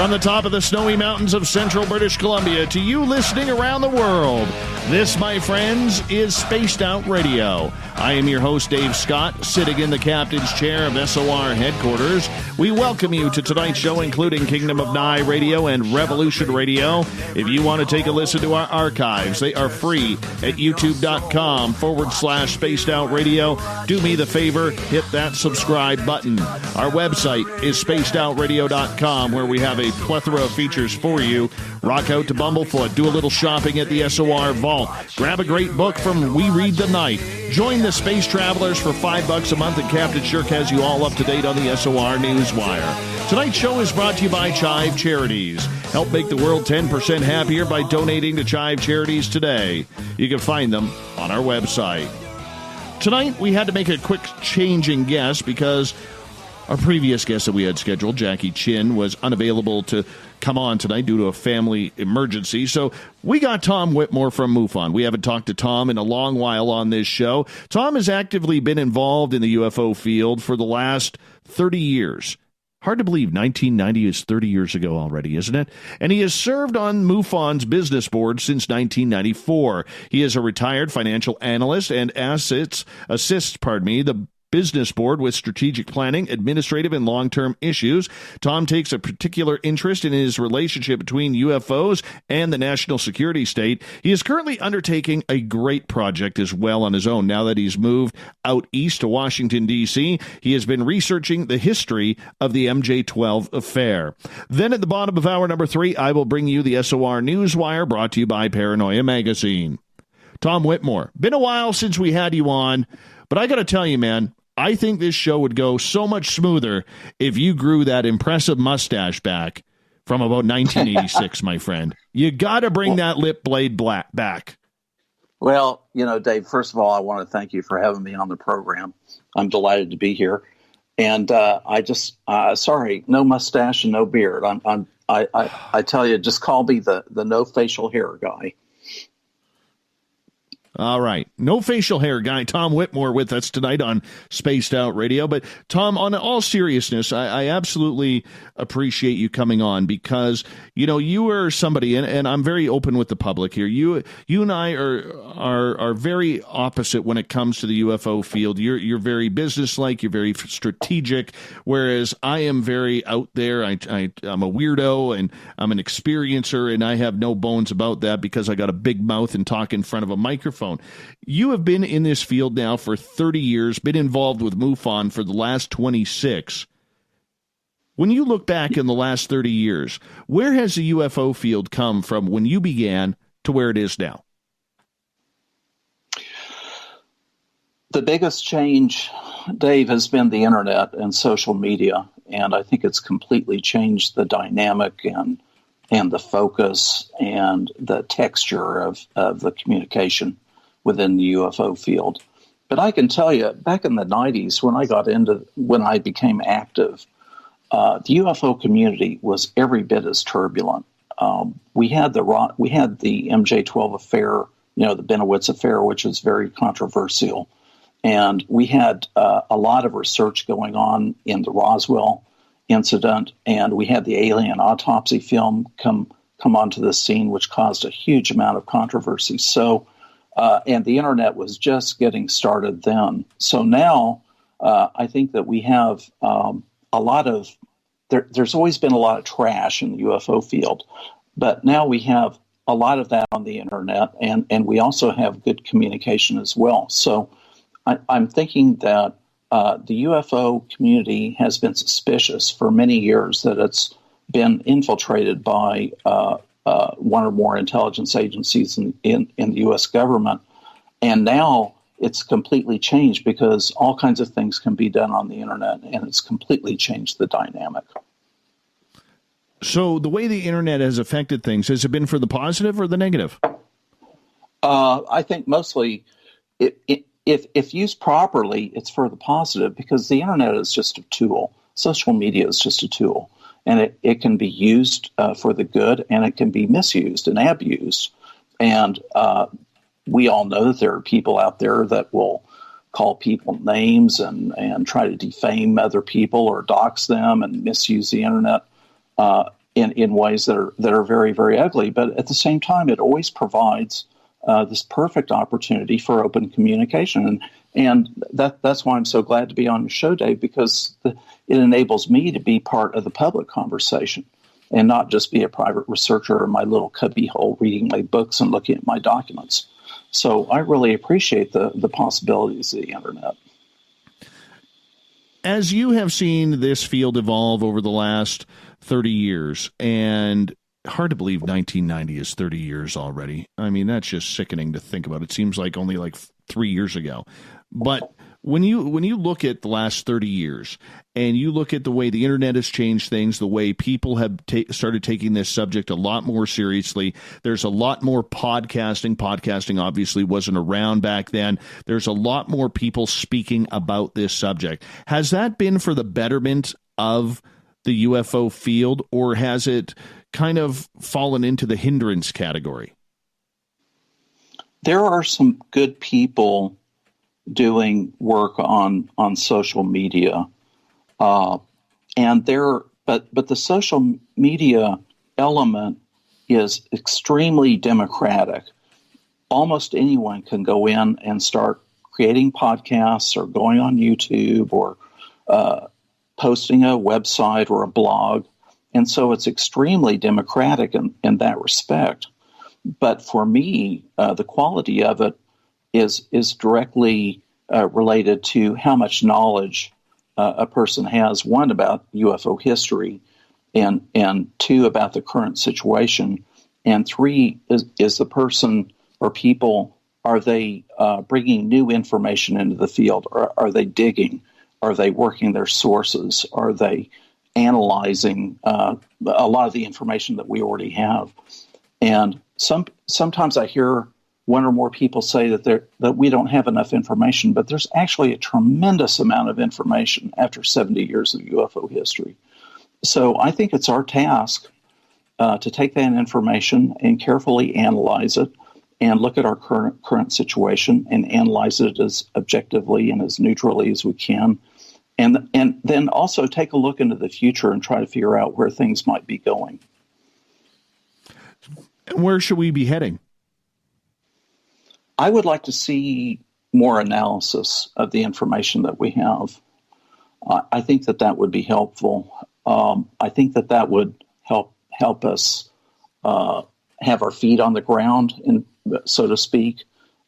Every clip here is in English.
From the top of the snowy mountains of central British Columbia to you listening around the world, this, my friends, is Spaced Out Radio. I am your host, Dave Scott, sitting in the captain's chair of SOR headquarters. We welcome you to tonight's show, including Kingdom of Nye Radio and Revolution Radio. If you want to take a listen to our archives, they are free at youtube.com/Spaced Out Radio. Do me the favor, hit that subscribe button. Our website is spacedoutradio.com, where we have a plethora of features for you. Rock out to Bumblefoot, do a little shopping at the SOR Vault, grab a great book from We Read the Night, join the Space Travelers for $5 a month, and Captain Shirk has you all up to date on the SOR Newswire. Tonight's show is brought to you by Chive Charities. Help make the world 10% happier by donating to Chive Charities today. You can find them on our website. Tonight, we had to make a quick change in guest because our previous guest that we had scheduled, Jackie Chin, was unavailable to come on tonight due to a family emergency. So we got Tom Whitmore from MUFON. We haven't talked to Tom in a long while on this show. Tom has actively been involved in the UFO field for the last 30 years. Hard to believe 1990 is 30 years ago already, isn't it? And he has served on MUFON's business board since 1994. He is a retired financial analyst and assists the business board with strategic planning, administrative, and long-term issues. Tom takes a particular interest in his relationship between UFOs and the national security state. He is currently undertaking a great project as well on his own. Now that he's moved out east to Washington, D.C., he has been researching the history of the MJ-12 affair. Then at the bottom of hour number 3, I will bring you the SOR Newswire, brought to you by Paranoia Magazine. Tom Whitmore, been a while since we had you on, but I got to tell you, man, I think this show would go so much smoother if you grew that impressive mustache back from about 1986, my friend. You got to bring that lip blade back. Well, Dave, first of all, I want to thank you for having me on the program. I'm delighted to be here. And sorry, no mustache and no beard. I tell you, just call me the no facial hair guy. All right. No facial hair guy, Tom Whitmore, with us tonight on Spaced Out Radio. But, Tom, on all seriousness, I absolutely appreciate you coming on because, you are somebody, and I'm very open with the public here. You and I are very opposite when it comes to the UFO field. You're very businesslike. You're very strategic, whereas I am very out there. I'm a weirdo, and I'm an experiencer, and I have no bones about that because I got a big mouth and talk in front of a microphone. You have been in this field now for 30 years, been involved with MUFON for the last 26. When you look back in the last 30 years, where has the UFO field come from when you began to where it is now? The biggest change, Dave, has been the internet and social media, and I think it's completely changed the dynamic and the focus and the texture of the communication within the UFO field. But I can tell you, back in the 90s, when I became active, the UFO community was every bit as turbulent. We had the MJ-12 affair, the Benowitz affair, which was very controversial. And we had a lot of research going on in the Roswell incident, and we had the alien autopsy film come onto the scene, which caused a huge amount of controversy. So, and the internet was just getting started then. So now I think that we have there's always been a lot of trash in the UFO field, but now we have a lot of that on the internet, and we also have good communication as well. So I'm thinking that the UFO community has been suspicious for many years that it's been infiltrated by one or more intelligence agencies in the U.S. government. And now it's completely changed because all kinds of things can be done on the internet, and it's completely changed the dynamic. So the way the internet has affected things, has it been for the positive or the negative? I think mostly if used properly, it's for the positive because the internet is just a tool. Social media is just a tool. And it can be used for the good, and it can be misused and abused. And we all know that there are people out there that will call people names and try to defame other people or dox them and misuse the internet. in ways that are very, very ugly. But at the same time, it always provides this perfect opportunity for open communication. And that's why I'm so glad to be on your show, Dave, because it enables me to be part of the public conversation and not just be a private researcher in my little cubbyhole reading my books and looking at my documents. So I really appreciate the possibilities of the internet. As you have seen this field evolve over the last 30 years, and hard to believe 1990 is 30 years already. I mean, that's just sickening to think about. It seems like only like 3 years ago. But when you look at the last 30 years and you look at the way the internet has changed things, the way people have started taking this subject a lot more seriously, there's a lot more podcasting. Podcasting obviously wasn't around back then. There's a lot more people speaking about this subject. Has that been for the betterment of the UFO field, or has it kind of fallen into the hindrance category? There are some good people doing work on social media, but the social media element is extremely democratic. Almost anyone can go in and start creating podcasts or going on YouTube or posting a website or a blog, and so it's extremely democratic in that respect. But for me, the quality of it is directly related to how much knowledge a person has, one, about UFO history, and two, about the current situation, and three, is the person or people, are they bringing new information into the field? Or are they digging? Are they working their sources? Are they analyzing a lot of the information that we already have? And sometimes I hear one or more people say that we don't have enough information, but there's actually a tremendous amount of information after 70 years of UFO history. So I think it's our task to take that information and carefully analyze it and look at our current situation and analyze it as objectively and as neutrally as we can. And then also take a look into the future and try to figure out where things might be going. Where should we be heading? I would like to see more analysis of the information that we have. I think that would be helpful. I think that would help us have our feet on the ground, so to speak,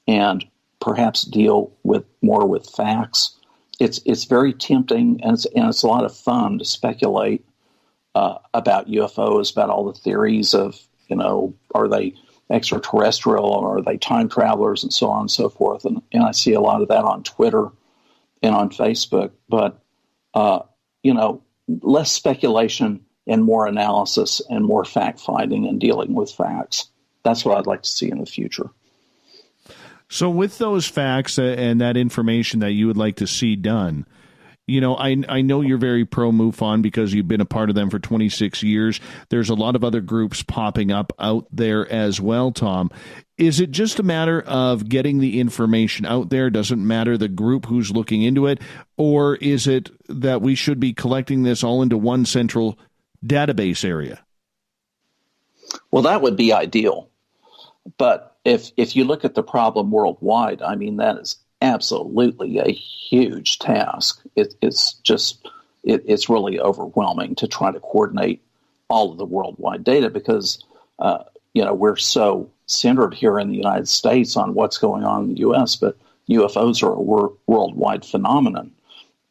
and perhaps deal more with facts. It's very tempting, and it's a lot of fun to speculate about UFOs, about all the theories of, are they extraterrestrial, or are they time travelers, and so on and so forth. And I see a lot of that on Twitter and on Facebook. But, less speculation and more analysis and more fact-finding and dealing with facts. That's what I'd like to see in the future. So with those facts and that information that you would like to see done, I know you're very pro-MUFON because you've been a part of them for 26 years. There's a lot of other groups popping up out there as well, Tom. Is it just a matter of getting the information out there? Doesn't matter the group who's looking into it? Or is it that we should be collecting this all into one central database area? Well, that would be ideal. But if you look at the problem worldwide, I mean, that is absolutely a huge task. It's really overwhelming to try to coordinate all of the worldwide data because, we're so centered here in the United States on what's going on in the U.S., but UFOs are a worldwide phenomenon.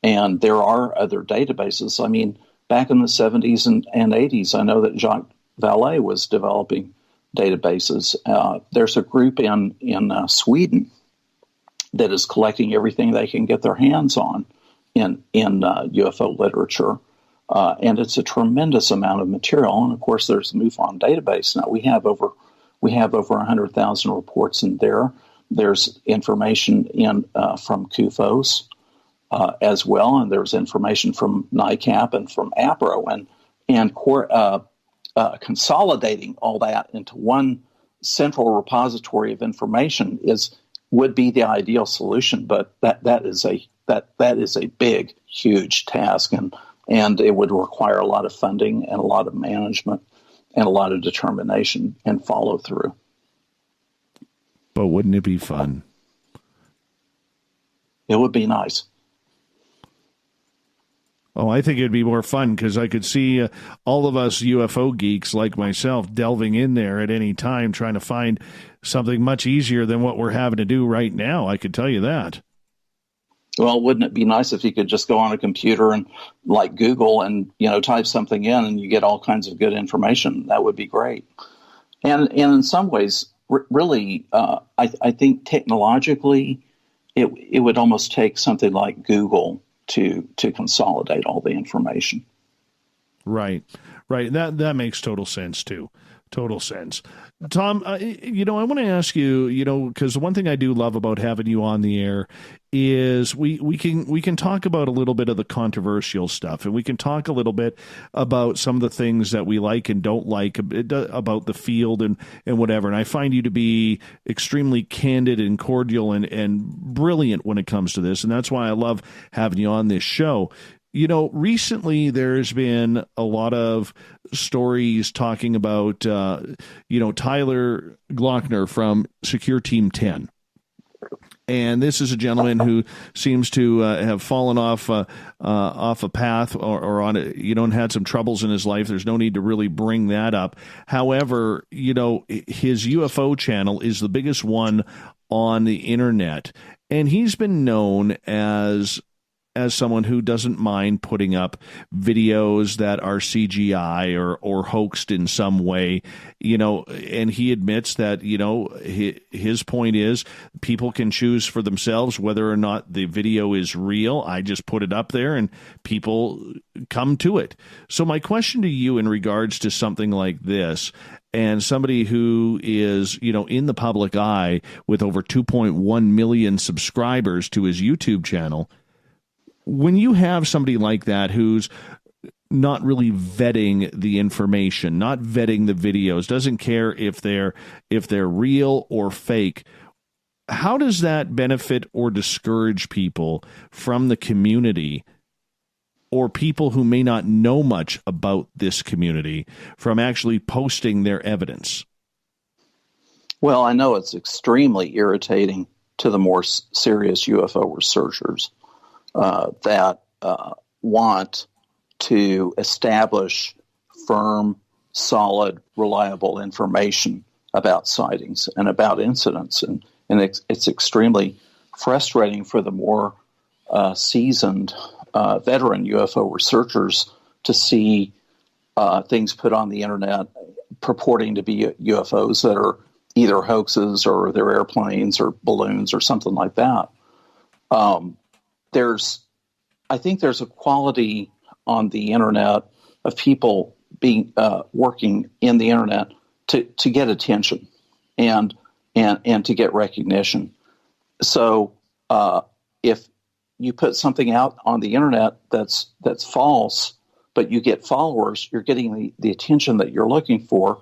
And there are other databases. I mean, back in the 70s and 80s, I know that Jacques Vallée was developing databases. There's a group in Sweden that is collecting everything they can get their hands on in UFO literature. And it's a tremendous amount of material. And of course, there's the MUFON database. Now we have over 100,000 reports in there. There's information from CUFOS as well, and there's information from NICAP and from APRO, and consolidating all that into one central repository of information would be the ideal solution. But that is a big, huge task, and And it would require a lot of funding and a lot of management and a lot of determination and follow through. But wouldn't it be fun? It would be nice. Oh, I think it'd be more fun because I could see all of us UFO geeks like myself delving in there at any time trying to find something much easier than what we're having to do right now. I could tell you that. Well, wouldn't it be nice if you could just go on a computer and like Google and, type something in and you get all kinds of good information? That would be great. And in some ways, really, I think technologically, it would almost take something like Google to consolidate all the information. Right. That makes total sense too. Total sense. Tom, I want to ask you, because one thing I do love about having you on the air is we can talk about a little bit of the controversial stuff, and we can talk a little bit about some of the things that we like and don't like about the field and whatever. And I find you to be extremely candid and cordial and brilliant when it comes to this. And that's why I love having you on this show. Recently there's been a lot of stories talking about, Tyler Glockner from Secure Team 10. And this is a gentleman who seems to have fallen off a path or on it, and had some troubles in his life. There's no need to really bring that up. However, his UFO channel is the biggest one on the internet. And he's been known as someone who doesn't mind putting up videos that are CGI or hoaxed in some way, and he admits that, his point is people can choose for themselves whether or not the video is real. I just put it up there and people come to it. So my question to you in regards to something like this, and somebody who is, in the public eye with over 2.1 million subscribers to his YouTube channel, when you have somebody like that who's not really vetting the information, not vetting the videos, doesn't care if they're real or fake, how does that benefit or discourage people from the community or people who may not know much about this community from actually posting their evidence? Well, I know it's extremely irritating to the more serious UFO researchers that want to establish firm, solid, reliable information about sightings and about incidents. And it's extremely frustrating for the more seasoned veteran UFO researchers to see things put on the internet purporting to be UFOs that are either hoaxes or they're airplanes or balloons or something like that. I think there's a quality on the internet of people being working in the internet to get attention and to get recognition. So if you put something out on the internet that's false, but you get followers, you're getting the attention that you're looking for.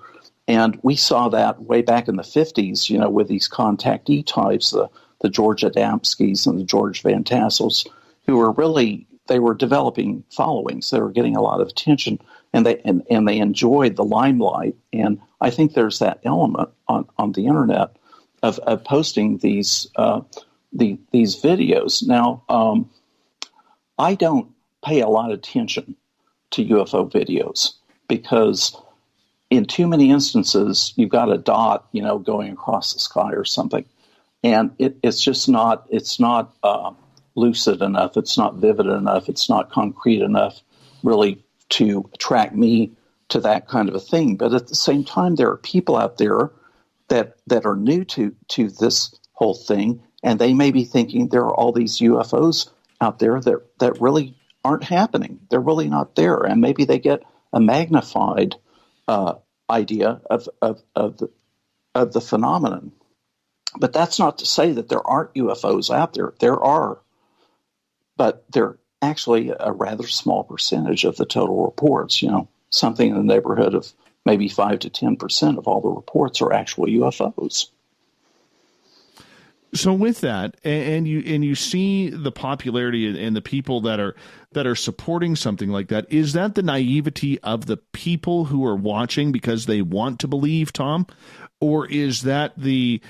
And we saw that way back in the 50s, with these contactee types, the George Adamskis and the George Van Tassels, who were developing followings. They were getting a lot of attention, and they enjoyed the limelight. And I think there's that element on the internet of posting these videos. Now, I don't pay a lot of attention to UFO videos because in too many instances you've got a dot, going across the sky or something, and it's just not. It's not lucid enough, it's not vivid enough, it's not concrete enough really to attract me to that kind of a thing. But at the same time, there are people out there that are new to this whole thing, and they may be thinking there are all these UFOs out there that really aren't happening. They're really not there, and maybe they get a magnified idea of the phenomenon. But that's not to say that there aren't UFOs out there. There are. But they're actually a rather small percentage of the total reports, something in the neighborhood of maybe 5 to 10% of all the reports are actual UFOs. So with that, and you see the popularity and the people that are supporting something like that, is that the naivety of the people who are watching because they want to believe, Tom, or is that the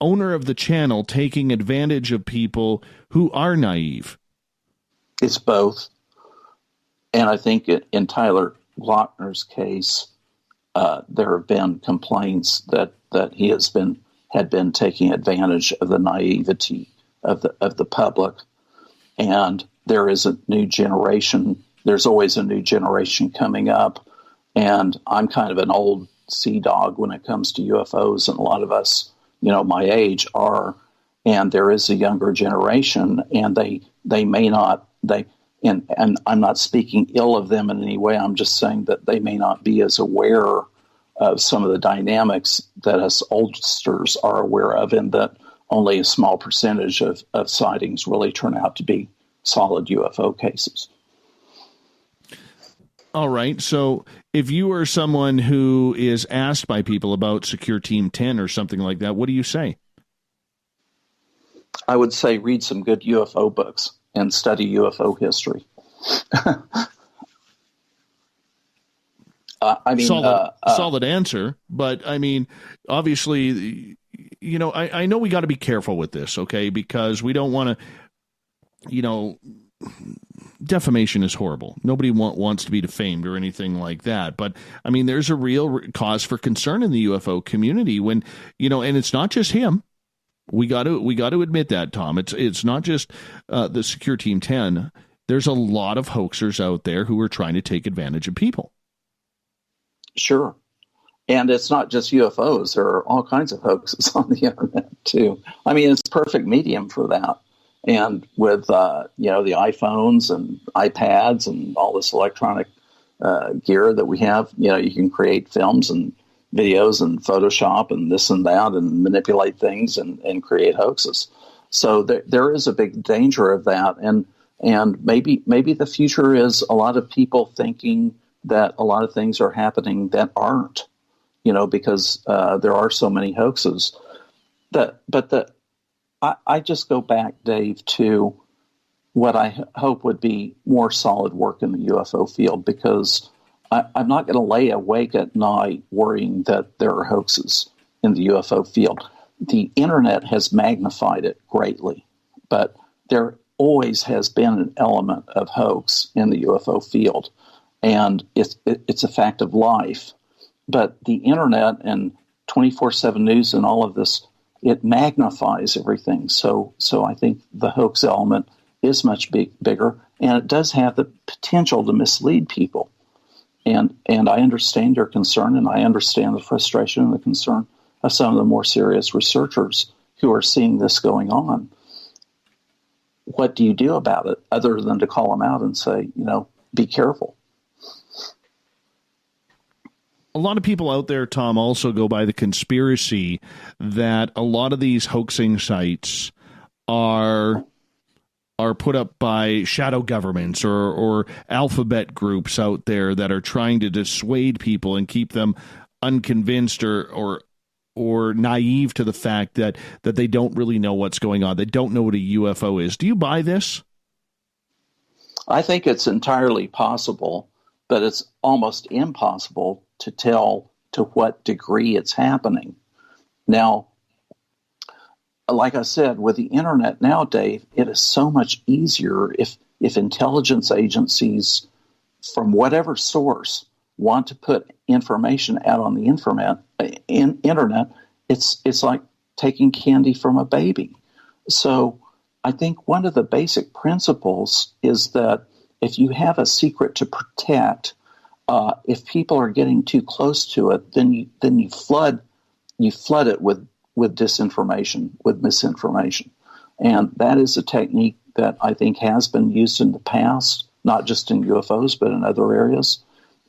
owner of the channel taking advantage of people who are naive? It's both. And I think in Tyler Lochner's case, there have been complaints that he had been taking advantage of the naivety of the public. And there is a new generation. There's always a new generation coming up. And I'm kind of an old sea dog when it comes to UFOs, and a lot of us, my age are. And there is a younger generation, and they may not and I'm not speaking ill of them in any way. I'm just saying that they may not be as aware of some of the dynamics that us oldsters are aware of, and that only a small percentage of sightings really turn out to be solid UFO cases. All right. So if you are someone who is asked by people about Secure Team 10 or something like that, what do you say? I would say read some good UFO books and study UFO history. Solid answer, but I mean, obviously, I know we got to be careful with this, okay? Because we don't want to, defamation is horrible. Nobody wants to be defamed or anything like that. But I mean, there's a real cause for concern in the UFO community when, and it's not just him. We got to admit that, Tom. It's not just the Secure Team 10. There's a lot of hoaxers out there who are trying to take advantage of people. Sure. And it's not just UFOs. There are all kinds of hoaxes on the internet, too. I mean, it's a perfect medium for that. And with, the iPhones and iPads and all this electronic gear that we have, you can create films and videos and Photoshop and this and that and manipulate things and create hoaxes. So there is a big danger of that. And maybe the future is a lot of people thinking that a lot of things are happening that aren't, because there are so many hoaxes. I just go back, Dave, to what I hope would be more solid work in the UFO field, because I'm not going to lay awake at night worrying that there are hoaxes in the UFO field. The internet has magnified it greatly, but there always has been an element of hoax in the UFO field, and it's a fact of life. But the internet and 24/7 news and all of this, it magnifies everything. So I think the hoax element is much bigger, and it does have the potential to mislead people. And I understand your concern, and I understand the frustration and the concern of some of the more serious researchers who are seeing this going on. What do you do about it other than to call them out and say, be careful? A lot of people out there, Tom, also go by the conspiracy that a lot of these hoaxing sites are put up by shadow governments or alphabet groups out there that are trying to dissuade people and keep them unconvinced or naive to the fact that they don't really know what's going on. They don't know what a UFO is. Do you buy this? I think it's entirely possible, but it's almost impossible to tell to what degree it's happening. Now, like I said, with the internet now, Dave, it is so much easier if intelligence agencies from whatever source want to put information out on the internet, it's like taking candy from a baby. So I think one of the basic principles is that if you have a secret to protect, if people are getting too close to it, then you flood it with disinformation, with misinformation. And that is a technique that I think has been used in the past, not just in UFOs, but in other areas.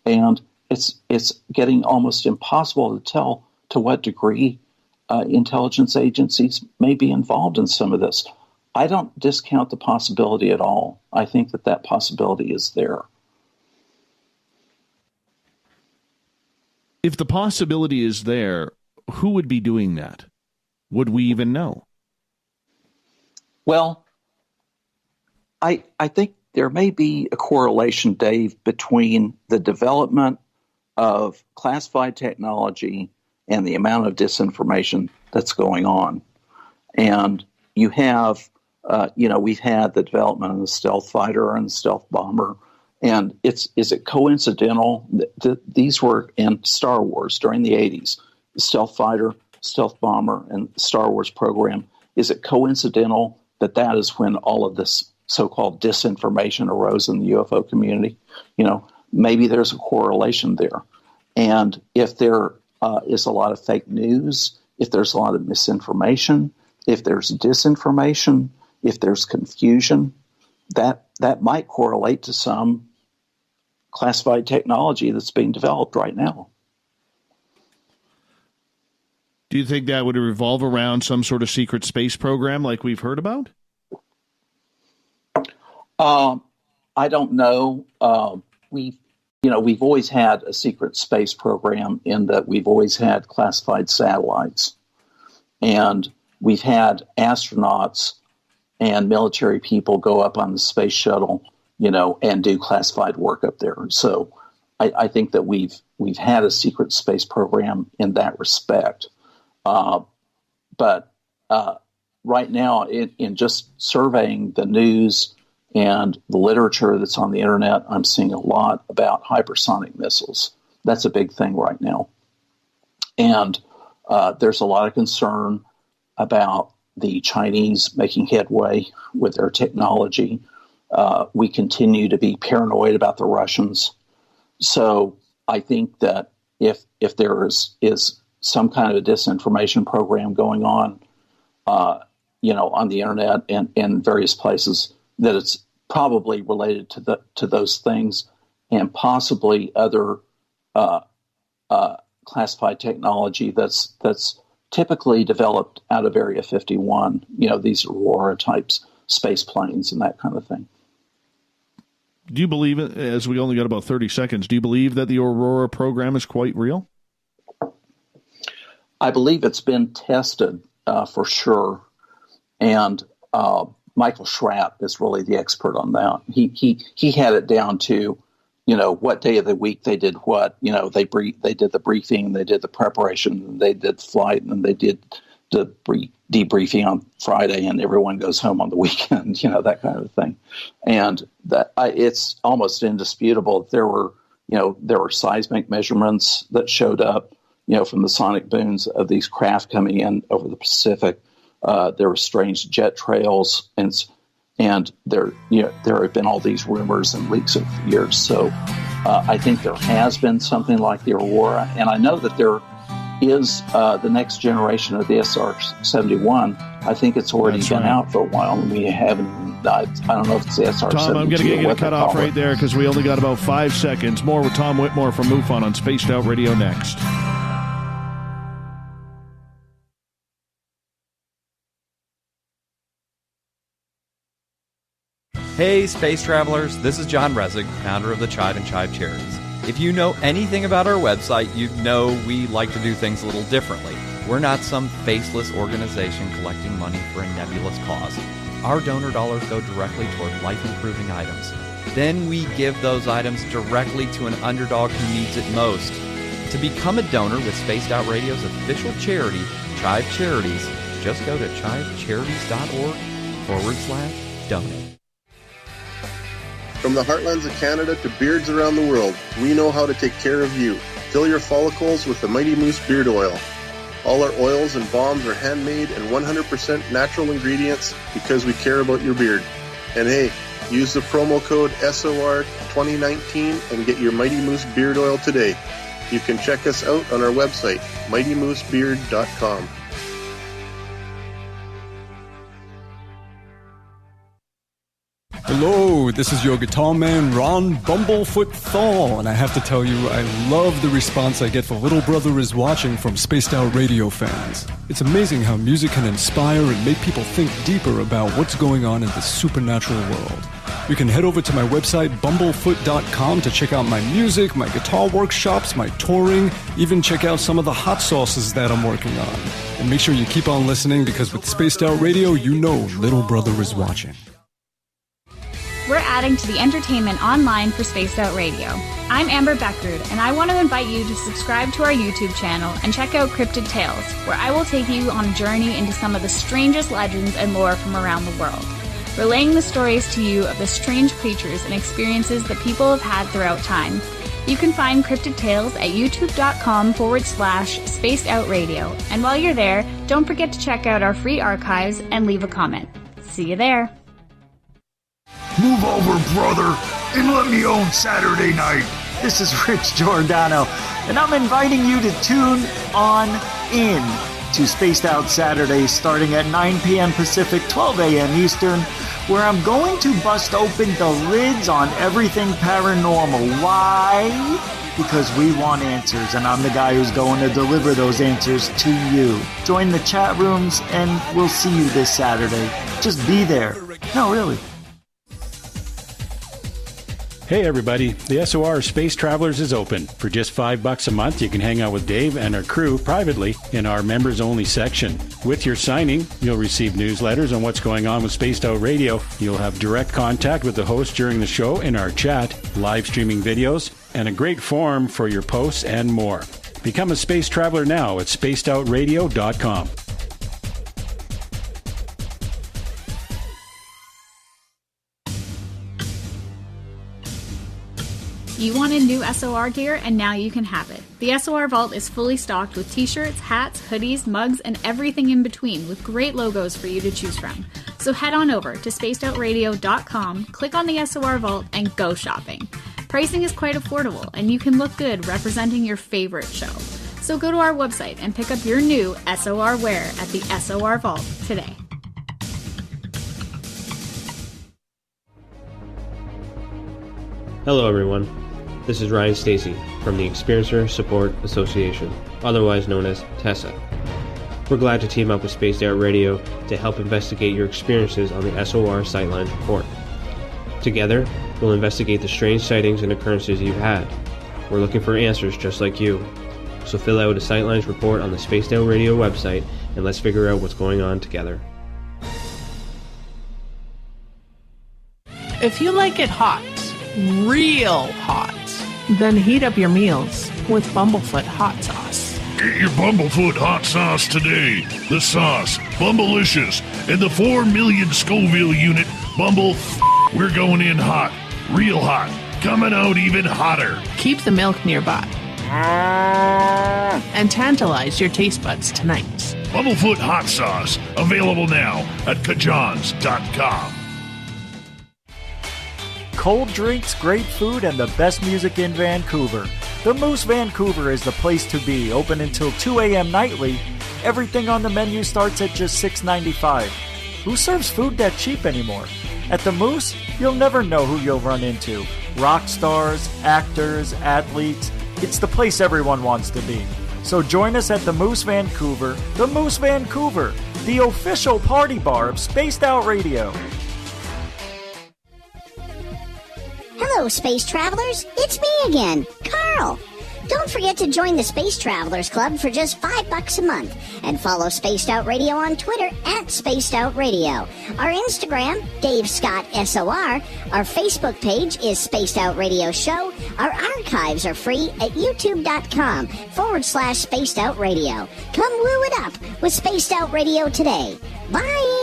And it's getting almost impossible to tell to what degree intelligence agencies may be involved in some of this. I don't discount the possibility at all. I think that possibility is there. If the possibility is there, who would be doing that? would we even know? Well, I think there may be a correlation, Dave, between the development of classified technology and the amount of disinformation that's going on. And you have, we've had the development of the stealth fighter and the stealth bomber. And is it coincidental that these were in Star Wars during the 80s? The stealth fighter, stealth bomber, and Star Wars program. Is it coincidental that is when all of this so-called disinformation arose in the UFO community? Maybe there's a correlation there. And if there is a lot of fake news, if there's a lot of misinformation, if there's disinformation, if there's confusion, that might correlate to some classified technology that's being developed right now. Do you think that would revolve around some sort of secret space program like we've heard about? I don't know. We've always had a secret space program in that we've always had classified satellites, and we've had astronauts and military people go up on the space shuttle, and do classified work up there. So I think that we've had a secret space program in that respect. But right now, in just surveying the news and the literature that's on the internet, I'm seeing a lot about hypersonic missiles. That's a big thing right now. And there's a lot of concern about the Chinese making headway with their technology. We continue to be paranoid about the Russians. So I think that if there is some kind of a disinformation program going on, on the internet and various places, that it's probably related to those things, and possibly other classified technology that's typically developed out of Area 51. These Aurora types space planes and that kind of thing. Do you believe, as we only got about 30 seconds, do you believe that the Aurora program is quite real? I believe it's been tested for sure, and Michael Schratt is really the expert on that. He had it down to, what day of the week they did what. They did the briefing, they did the preparation, they did the flight, and then they did the debriefing on Friday, and everyone goes home on the weekend. That kind of thing. And that it's almost indisputable. There were seismic measurements that showed up, from the sonic booms of these craft coming in over the Pacific. There were strange jet trails, and there have been all these rumors and leaks over the years. So I think there has been something like the Aurora, and I know that there is the next generation of the SR-71. I think it's already been out for a while, and we haven't. I don't know if it's the SR-72. Tom, I'm going to get you to cut off right there because we only got about 5 seconds. More with Tom Whitmore from MUFON on Spaced Out Radio next. Hey, space travelers, this is John Resig, founder of the Chive and Chive Charities. If you know anything about our website, you know we like to do things a little differently. We're not some faceless organization collecting money for a nebulous cause. Our donor dollars go directly toward life-improving items. Then we give those items directly to an underdog who needs it most. To become a donor with Spaced Out Radio's official charity, Chive Charities, just go to chivecharities.org/donate. From the heartlands of Canada to beards around the world, we know how to take care of you. Fill your follicles with the Mighty Moose Beard Oil. All our oils and balms are handmade and 100% natural ingredients because we care about your beard. And hey, use the promo code SOR2019 and get your Mighty Moose Beard Oil today. You can check us out on our website, mightymoosebeard.com. Hello, this is your guitar man, Ron Bumblefoot Thal, and I have to tell you, I love the response I get for Little Brother is Watching from Spaced Out Radio fans. It's amazing how music can inspire and make people think deeper about what's going on in the supernatural world. You can head over to my website, bumblefoot.com, to check out my music, my guitar workshops, my touring, even check out some of the hot sauces that I'm working on. And make sure you keep on listening, because with Spaced Out Radio, you know little brother is watching. We're adding to the entertainment online for Spaced Out Radio. I'm Amber Beckrud, and I want to invite you to subscribe to our YouTube channel and check out Cryptid Tales, where I will take you on a journey into some of the strangest legends and lore from around the world, relaying the stories to you of the strange creatures and experiences that people have had throughout time. You can find Cryptid Tales at youtube.com/Spaced Out Radio. And while you're there, don't forget to check out our free archives and leave a comment. See you there. Move over, brother, and let me own Saturday night. This is Rich Giordano, and I'm inviting you to tune on in to Spaced Out Saturdays starting at 9 p.m. Pacific, 12 a.m. Eastern, where I'm going to bust open the lids on everything paranormal. Why? Because we want answers, and I'm the guy who's going to deliver those answers to you. Join the chat rooms, and we'll see you this Saturday. Just be there. No, really. Hey everybody, the SOR Space Travelers is open. For just $5 a month, you can hang out with Dave and our crew privately in our members-only section. With your signing, you'll receive newsletters on what's going on with Spaced Out Radio. You'll have direct contact with the host during the show in our chat, live streaming videos, and a great forum for your posts and more. Become a Space Traveler now at spacedoutradio.com. You wanted new SOR gear, and now you can have it. The SOR Vault is fully stocked with t-shirts, hats, hoodies, mugs, and everything in between, with great logos for you to choose from. So head on over to spacedoutradio.com, click on the SOR Vault, and go shopping. Pricing is quite affordable, and you can look good representing your favorite show. So go to our website and pick up your new SOR wear at the SOR Vault today. Hello everyone. This is Ryan Stacy from the Experiencer Support Association, otherwise known as TESSA. We're glad to team up with Spaced Out Radio to help investigate your experiences on the SOR Sightlines Report. Together, we'll investigate the strange sightings and occurrences you've had. We're looking for answers just like you. So fill out a Sightlines Report on the Spaced Out Radio website and let's figure out what's going on together. If you like it hot, real hot, then heat up your meals with Bumblefoot hot sauce. Get your Bumblefoot hot sauce today. The sauce, Bumblicious, and the 4 million Scoville unit Bumble. We're going in hot, real hot, coming out even hotter. Keep the milk nearby and tantalize your taste buds tonight. Bumblefoot hot sauce, available now at kajans.com. Cold drinks, great food, and the best music in Vancouver. The Moose Vancouver is the place to be, open until 2 a.m. nightly. Everything on the menu starts at just $6.95. Who serves food that cheap anymore? At the Moose, you'll never know who you'll run into. Rock stars, actors, athletes. It's the place everyone wants to be. So join us at the Moose Vancouver. The Moose Vancouver, the official party bar of Spaced Out Radio. Hello, Space Travelers. It's me again, Carl. Don't forget to join the Space Travelers Club for just $5 a month and follow Spaced Out Radio on Twitter at Spaced Out Radio. Our Instagram, Dave Scott SOR. Our Facebook page is Spaced Out Radio Show. Our archives are free at youtube.com/Spaced Out Radio. Come woo it up with Spaced Out Radio today. Bye!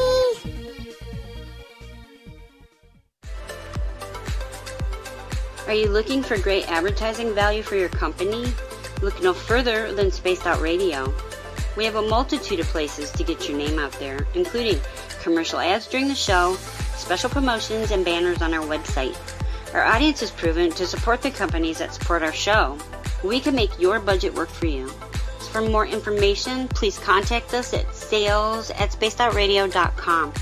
Are you looking for great advertising value for your company? Look no further than Spaced Out Radio. We have a multitude of places to get your name out there, including commercial ads during the show, special promotions, and banners on our website. Our audience is proven to support the companies that support our show. We can make your budget work for you. So for more information, please contact us at sales@spacedoutradio.com.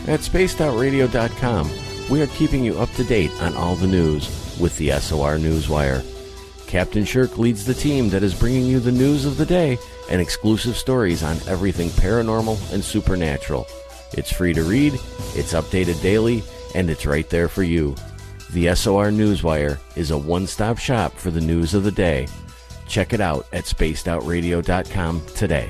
At spacedoutradio.com, we are keeping you up to date on all the news with the SOR Newswire. Captain Shirk leads the team that is bringing you the news of the day and exclusive stories on everything paranormal and supernatural. It's free to read, it's updated daily, and it's right there for you. The SOR Newswire is a one-stop shop for the news of the day. Check it out at spacedoutradio.com today.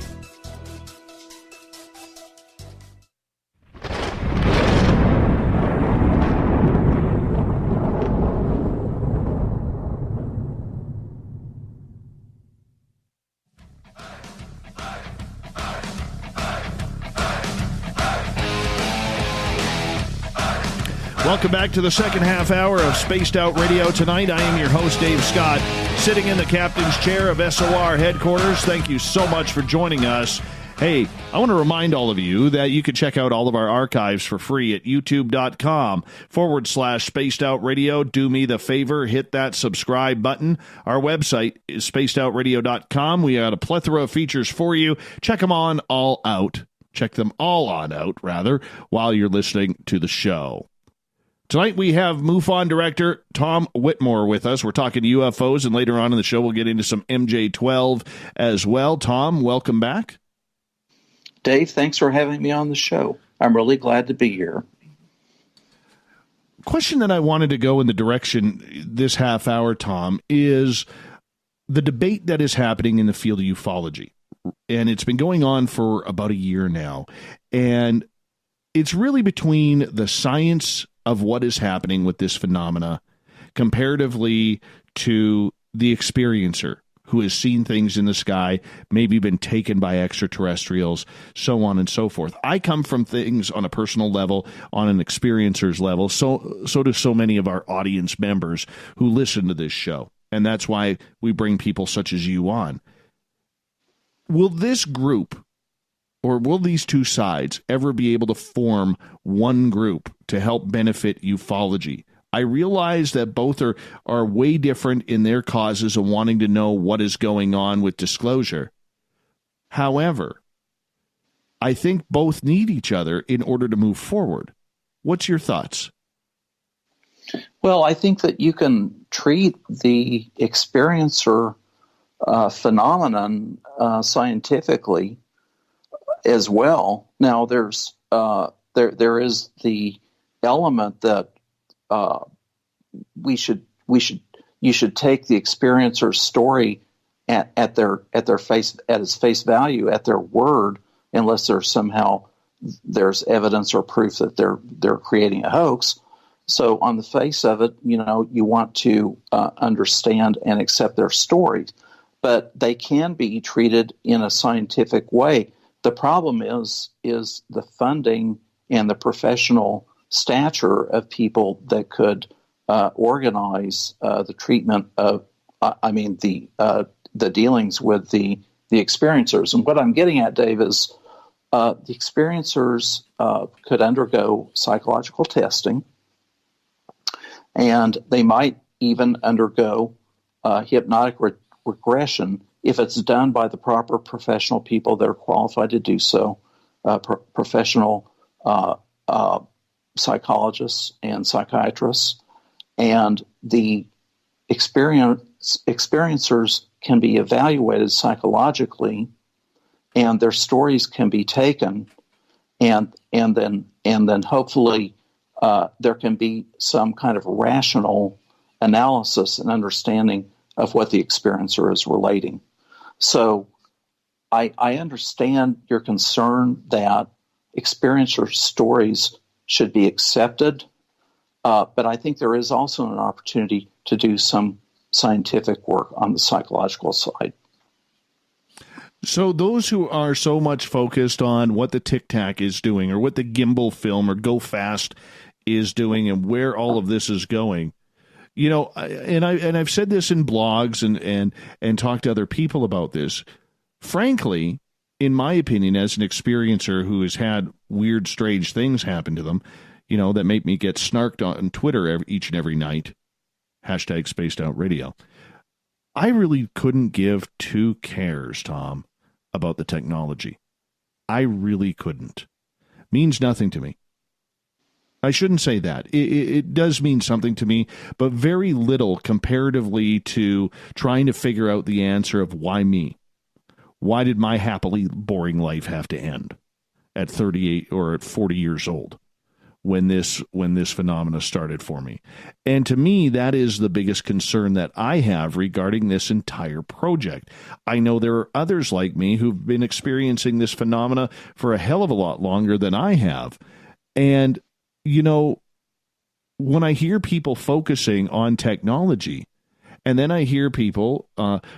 Welcome back to the second half hour of Spaced Out Radio tonight. I am your host, Dave Scott, sitting in the captain's chair of SOR headquarters. Thank you so much for joining us. Hey, I want to remind all of you that you can check out all of our archives for free at youtube.com/Spaced Out Radio. Do me the favor, hit that subscribe button. Our website is spacedoutradio.com. We got a plethora of features for you. Check them all out, while you're listening to the show. Tonight we have MUFON director Tom Whitmore with us. We're talking UFOs, and later on in the show we'll get into some MJ-12 as well. Tom, welcome back. Dave, thanks for having me on the show. I'm really glad to be here. Question that I wanted to go in the direction this half hour, Tom, is the debate that is happening in the field of ufology. And it's been going on for about a year now. And it's really between the science of what is happening with this phenomena comparatively to the experiencer who has seen things in the sky, maybe been taken by extraterrestrials, so on and so forth. I come from things on a personal level, on an experiencer's level, so do so many of our audience members who listen to this show. And that's why we bring people such as you on. Will this group, or will these two sides ever be able to form one group to help benefit ufology? I realize that both are way different in their causes of wanting to know what is going on with disclosure. However, I think both need each other in order to move forward. What's your thoughts? Well, I think that you can treat the experiencer phenomenon scientifically as well. Now, there is the element that you should take the experiencer's story at its face value, at their word, unless there's evidence or proof that they're creating a hoax. So on the face of it, you want to understand and accept their stories, but they can be treated in a scientific way. The problem is the funding and the professional stature of people that could organize the treatment of, the dealings with the experiencers. And what I'm getting at, Dave, is the experiencers could undergo psychological testing, and they might even undergo hypnotic regression if it's done by the proper professional people that are qualified to do so, professional psychologists and psychiatrists. And the experiencers can be evaluated psychologically, and their stories can be taken, and then hopefully there can be some kind of rational analysis and understanding of what the experiencer is relating. So I understand your concern that experiencer stories should be accepted, but I think there is also an opportunity to do some scientific work on the psychological side. So those who are so much focused on what the Tic Tac is doing, or what the gimbal film or Go Fast is doing, and where all of this is going, I've said this in blogs and talked to other people about this. Frankly, in my opinion, as an experiencer who has had weird, strange things happen to them, that make me get snarked on Twitter each and every night, #SpacedOutRadio, I really couldn't give two cares, Tom, about the technology. I really couldn't. Means nothing to me. I shouldn't say that. It does mean something to me, but very little comparatively to trying to figure out the answer of why me. Why did my happily boring life have to end? at 38 or at 40 years old when this phenomena started for me. And to me, that is the biggest concern that I have regarding this entire project. I know there are others like me who've been experiencing this phenomena for a hell of a lot longer than I have. And, you know, when I hear people focusing on technology, and then I hear people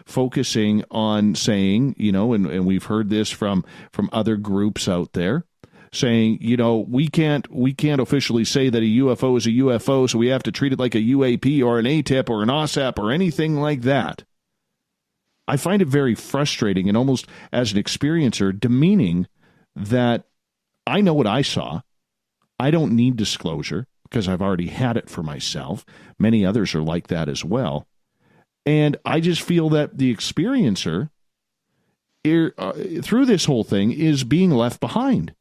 focusing on saying, you know, and we've heard this from other groups out there, saying, you know, we can't officially say that a UFO is a UFO, so we have to treat it like a UAP or an ATIP or an OSAP or anything like that. I find it very frustrating and almost, as an experiencer, demeaning that I know what I saw. I don't need disclosure because I've already had it for myself. Many others are like that as well. And I just feel that the experiencer, through this whole thing, is being left behind.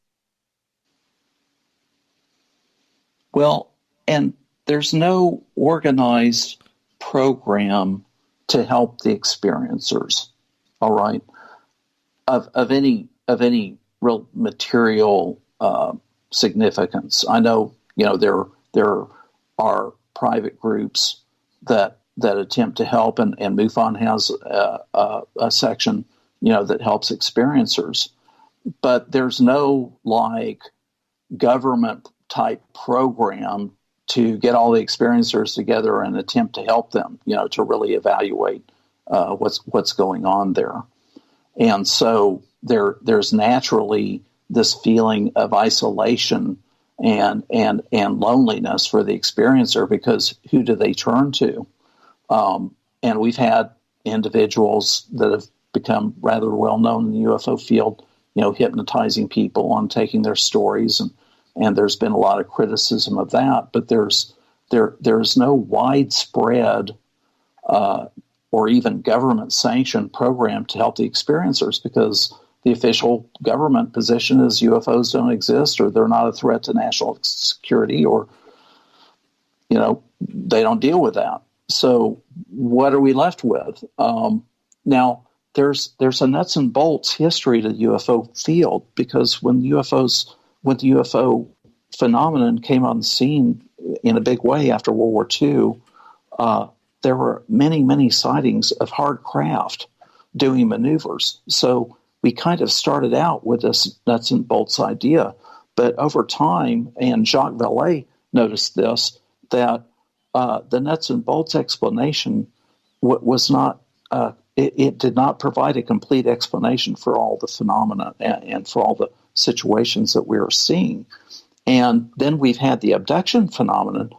Well, and there's no organized program to help the experiencers, all right, of any real material significance. I know, you know, there are private groups that attempt to help, and MUFON has a section, you know, that helps experiencers, but there's no like government type program to get all the experiencers together and attempt to help them, you know, to really evaluate what's going on there. And so there's naturally this feeling of isolation and loneliness for the experiencer, because who do they turn to? And we've had individuals that have become rather well known in the UFO field, you know, hypnotizing people on taking their stories, and there's been a lot of criticism of that. But there's no widespread or even government sanctioned program to help the experiencers, because the official government position is UFOs don't exist, or they're not a threat to national security, or, you know, they don't deal with that. So what are we left with? Now, there's a nuts and bolts history to the UFO field, because when the UFO phenomenon came on the scene in a big way after World War II, there were many, many sightings of hard craft doing maneuvers. So we kind of started out with this nuts and bolts idea, but over time, and Jacques Vallée noticed this, that the nuts and bolts explanation was not, it did not provide a complete explanation for all the phenomena and for all the situations that we were seeing. And then we've had the abduction phenomenon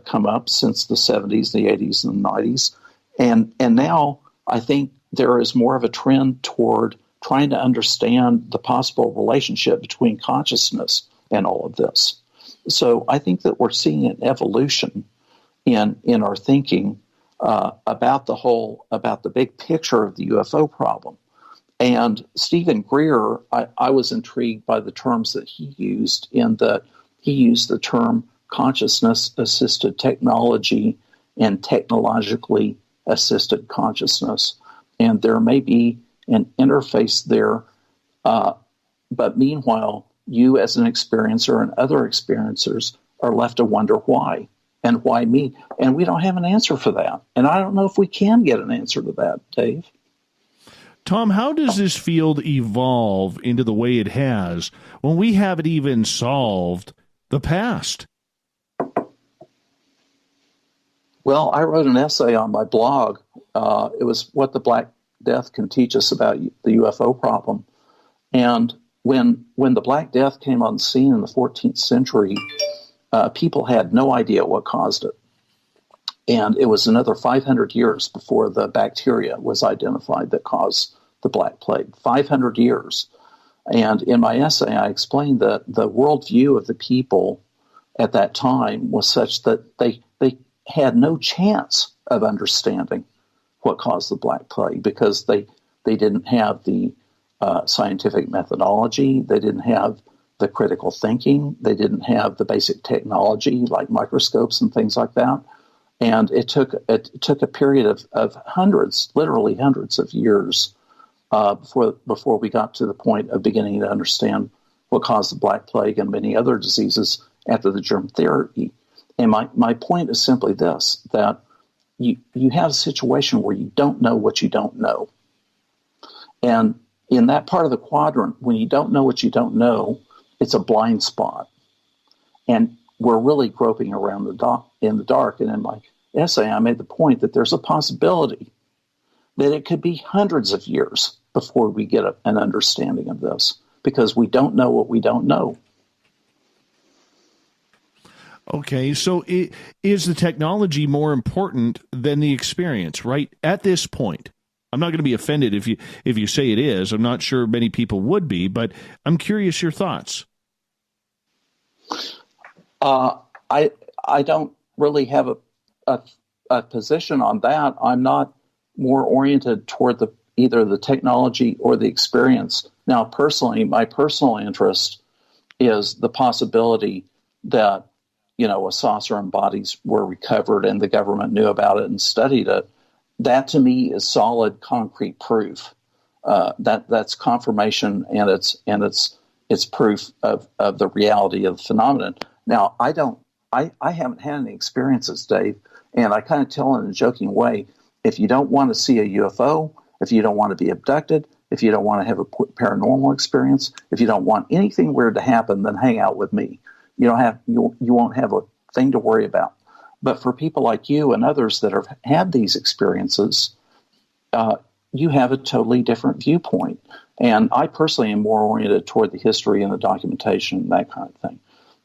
come up since the 70s, the 80s, and the 90s. And now I think there is more of a trend toward trying to understand the possible relationship between consciousness and all of this. So I think that we're seeing an evolution in our thinking about the big picture of the UFO problem. And Stephen Greer, I was intrigued by the terms that he used, in that he used the term consciousness-assisted technology and technologically assisted consciousness. And there may be an interface there, but meanwhile, you as an experiencer and other experiencers are left to wonder why, and why me? And we don't have an answer for that. And I don't know if we can get an answer to that, Dave. Tom, how does this field evolve into the way it has when we haven't even solved the past? Well, I wrote an essay on my blog. It was What the Black Death Can Teach Us About the UFO Problem. And when the Black Death came on the scene in the 14th century, people had no idea what caused it. And it was another 500 years before the bacteria was identified that caused the Black Plague. 500 years. And in my essay, I explained that the worldview of the people at that time was such that they had no chance of understanding what caused the Black Plague, because they didn't have the scientific methodology, they didn't have the critical thinking, they didn't have the basic technology like microscopes and things like that. And it took a period of hundreds, literally hundreds of years before we got to the point of beginning to understand what caused the Black Plague and many other diseases after the germ theory. And my point is simply this, that you have a situation where you don't know what you don't know. And in that part of the quadrant, when you don't know what you don't know, it's a blind spot. And we're really groping around in the dark. And in my essay, I made the point that there's a possibility that it could be hundreds of years before we get an understanding of this, because we don't know what we don't know. Okay, so is the technology more important than the experience, right? At this point, I'm not going to be offended if you say it is. I'm not sure many people would be, but I'm curious your thoughts. I don't really have a position on that. I'm not more oriented toward either the technology or the experience. Now, personally, my personal interest is the possibility that, a saucer and bodies were recovered and the government knew about it and studied it. That to me is solid, concrete proof. That's confirmation, and it's proof of the reality of the phenomenon. Now, I haven't had any experiences, Dave, and I kind of tell in a joking way, if you don't want to see a UFO, if you don't want to be abducted, if you don't want to have a paranormal experience, if you don't want anything weird to happen, then hang out with me. You won't have a thing to worry about. But for people like you and others that have had these experiences, you have a totally different viewpoint. And I personally am more oriented toward the history and the documentation and that kind of thing.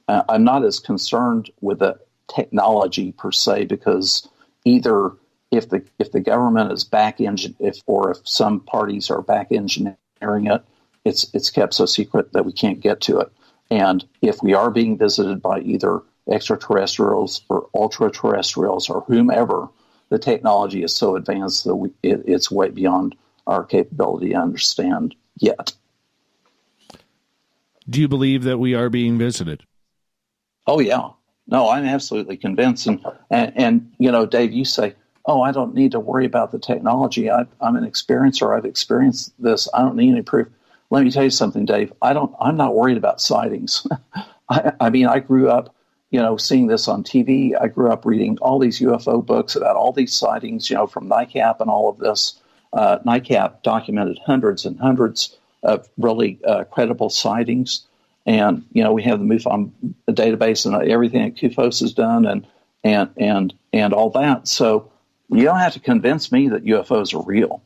I'm not as concerned with the technology per se, because either if the government is if some parties are back engineering it, it's kept so secret that we can't get to it. And if we are being visited by either extraterrestrials or ultra-terrestrials or whomever, the technology is so advanced that it's way beyond our capability to understand yet. Do you believe that we are being visited? Oh, yeah. No, I'm absolutely convinced. And Dave, you say, I don't need to worry about the technology. I'm an experiencer. I've experienced this. I don't need any proof. Let me tell you something, Dave. I'm not worried about sightings. I grew up, seeing this on TV. I grew up reading all these UFO books about all these sightings, from NICAP and all of this. NICAP documented hundreds and hundreds of really credible sightings. And, we have the MUFON database and everything that CUFOS has done and all that. So you don't have to convince me that UFOs are real.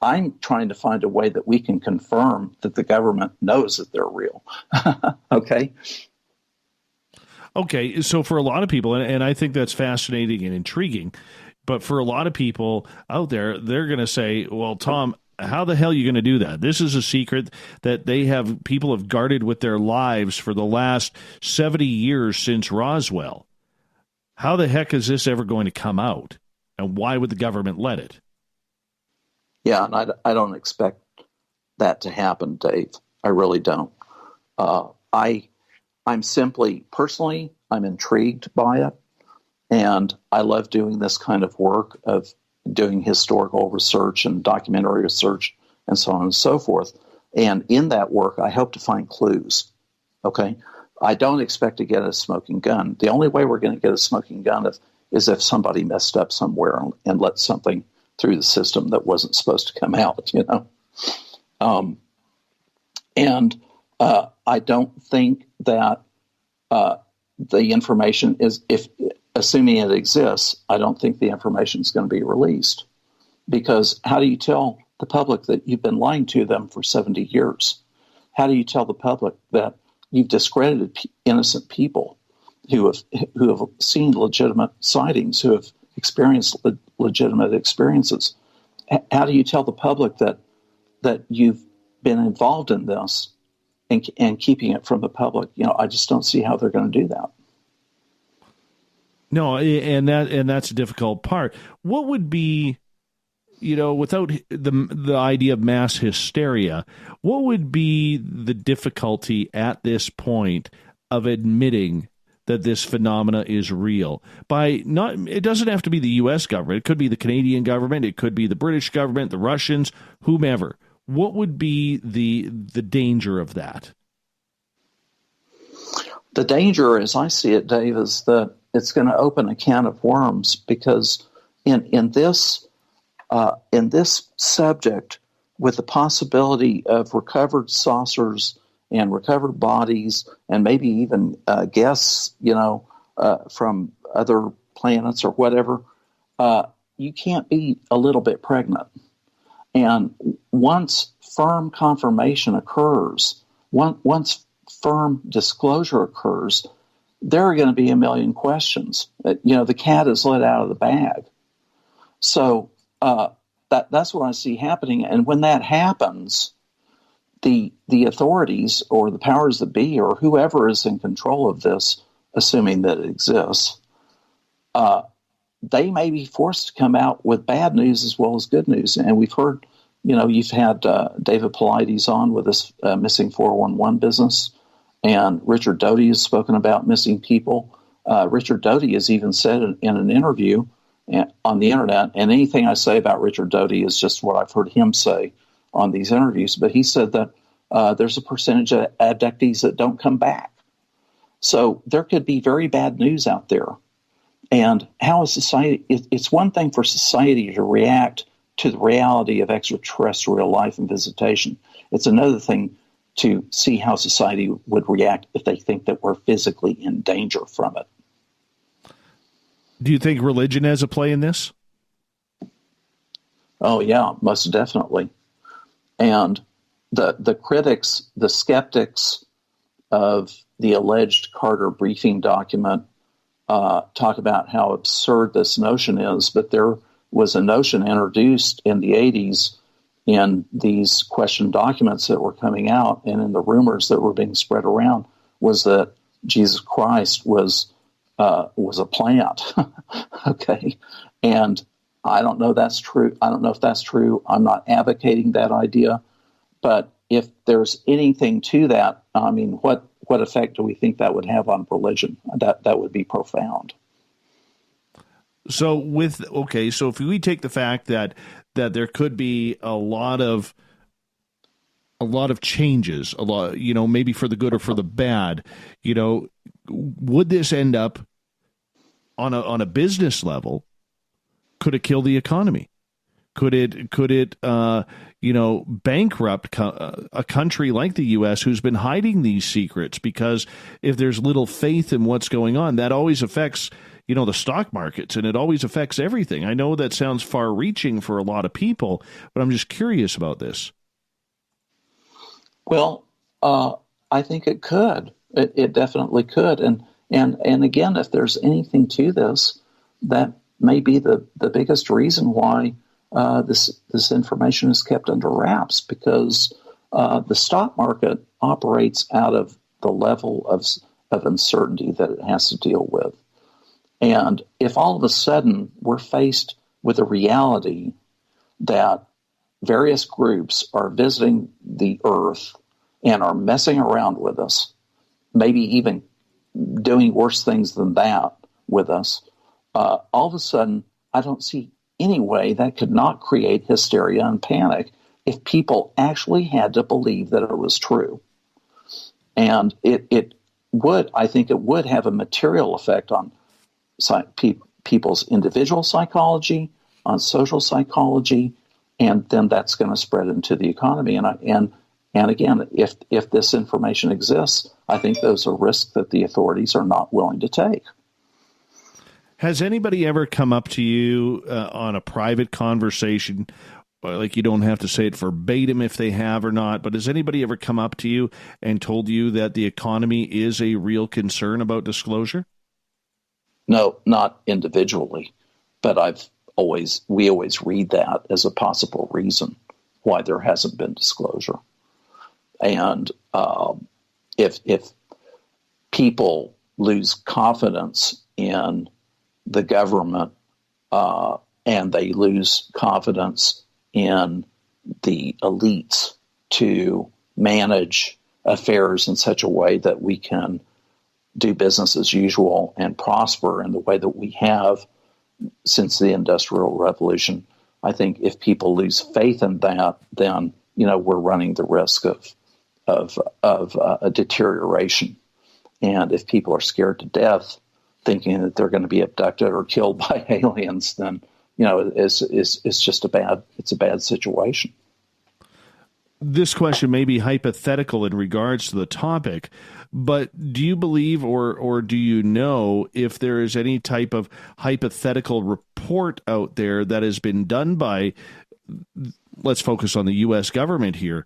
I'm trying to find a way that we can confirm that the government knows that they're real. Okay? Okay, so for a lot of people, and I think that's fascinating and intriguing, but for a lot of people out there, they're going to say, well, Tom, how the hell are you going to do that? This is a secret that people have guarded with their lives for the last 70 years since Roswell. How the heck is this ever going to come out? And why would the government let it? Yeah, and I don't expect that to happen, Dave. I really don't. I'm simply, personally, I'm intrigued by it. And I love doing this kind of work of doing historical research and documentary research and so on and so forth. And in that work, I hope to find clues. Okay? I don't expect to get a smoking gun. The only way we're going to get a smoking gun is if somebody messed up somewhere and let something through the system that wasn't supposed to come out, I don't think that the information is, assuming it exists, I don't think the information is going to be released. Because how do you tell the public that you've been lying to them for 70 years? How do you tell the public that you've discredited innocent people who have seen legitimate sightings, who have experienced legitimate experiences? How do you tell the public that you've been involved in this and keeping it from the public? I just don't see how they're going to do that. No, and that's a difficult part. What would be, without the idea of mass hysteria, what would be the difficulty at this point of admitting that this phenomena is real? It doesn't have to be the U.S. government. It could be the Canadian government. It could be the British government, the Russians, whomever. What would be the danger of that? The danger, as I see it, Dave, is that it's going to open a can of worms, because in this subject, with the possibility of recovered saucers and recovered bodies, and maybe even guests, from other planets or whatever, you can't be a little bit pregnant. And once firm confirmation occurs, once firm disclosure occurs, there are going to be a million questions. The cat is let out of the bag. So that's what I see happening. And when that happens, the authorities or the powers that be or whoever is in control of this, assuming that it exists, they may be forced to come out with bad news as well as good news. And we've heard, you've had David Paulides on with this missing 411 business, and Richard Doty has spoken about missing people. Richard Doty has even said in an interview on the internet, and anything I say about Richard Doty is just what I've heard him say on these interviews, but he said that there's a percentage of abductees that don't come back. So there could be very bad news out there. And how is society, it's one thing for society to react to the reality of extraterrestrial life and visitation. It's another thing to see how society would react if they think that we're physically in danger from it. Do you think religion has a play in this? Oh, yeah, most definitely. And the critics, the skeptics of the alleged Carter briefing document talk about how absurd this notion is, but there was a notion introduced in the 80s in these question documents that were coming out and in the rumors that were being spread around, was that Jesus Christ was a plant. Okay. And I don't know that's true. I don't know if that's true. I'm not advocating that idea. But if there's anything to that, I mean, what effect do we think that would have on religion? That would be profound. So so if we take the fact that there could be a lot of changes, maybe for the good or for the bad, would this end up on a business level? Could it kill the economy? Could it bankrupt a country like the U.S. who's been hiding these secrets? Because if there's little faith in what's going on, that always affects, the stock markets, and it always affects everything. I know that sounds far-reaching for a lot of people, but I'm just curious about this. Well, I think it could. It definitely could. And again, if there's anything to this, that may be the biggest reason why this information is kept under wraps, because the stock market operates out of the level of uncertainty that it has to deal with. And if all of a sudden we're faced with a reality that various groups are visiting the Earth and are messing around with us, maybe even doing worse things than that with us, all of a sudden, I don't see any way that could not create hysteria and panic if people actually had to believe that it was true. And I think it would have a material effect on people's individual psychology, on social psychology, and then that's going to spread into the economy. And again, if this information exists, I think those are risks that the authorities are not willing to take. Has anybody ever come up to you on a private conversation, like you don't have to say it verbatim if they have or not, but has anybody ever come up to you and told you that the economy is a real concern about disclosure? No, not individually, but we always read that as a possible reason why there hasn't been disclosure. And if people lose confidence in the government and they lose confidence in the elites to manage affairs in such a way that we can do business as usual and prosper in the way that we have since the Industrial Revolution, I think if people lose faith in that, then we're running the risk of a deterioration. And if people are scared to death, thinking that they're going to be abducted or killed by aliens, then it's just a bad situation. This question may be hypothetical in regards to the topic, but do you believe or do you know if there is any type of hypothetical report out there that has been done by, let's focus on the U.S. government here,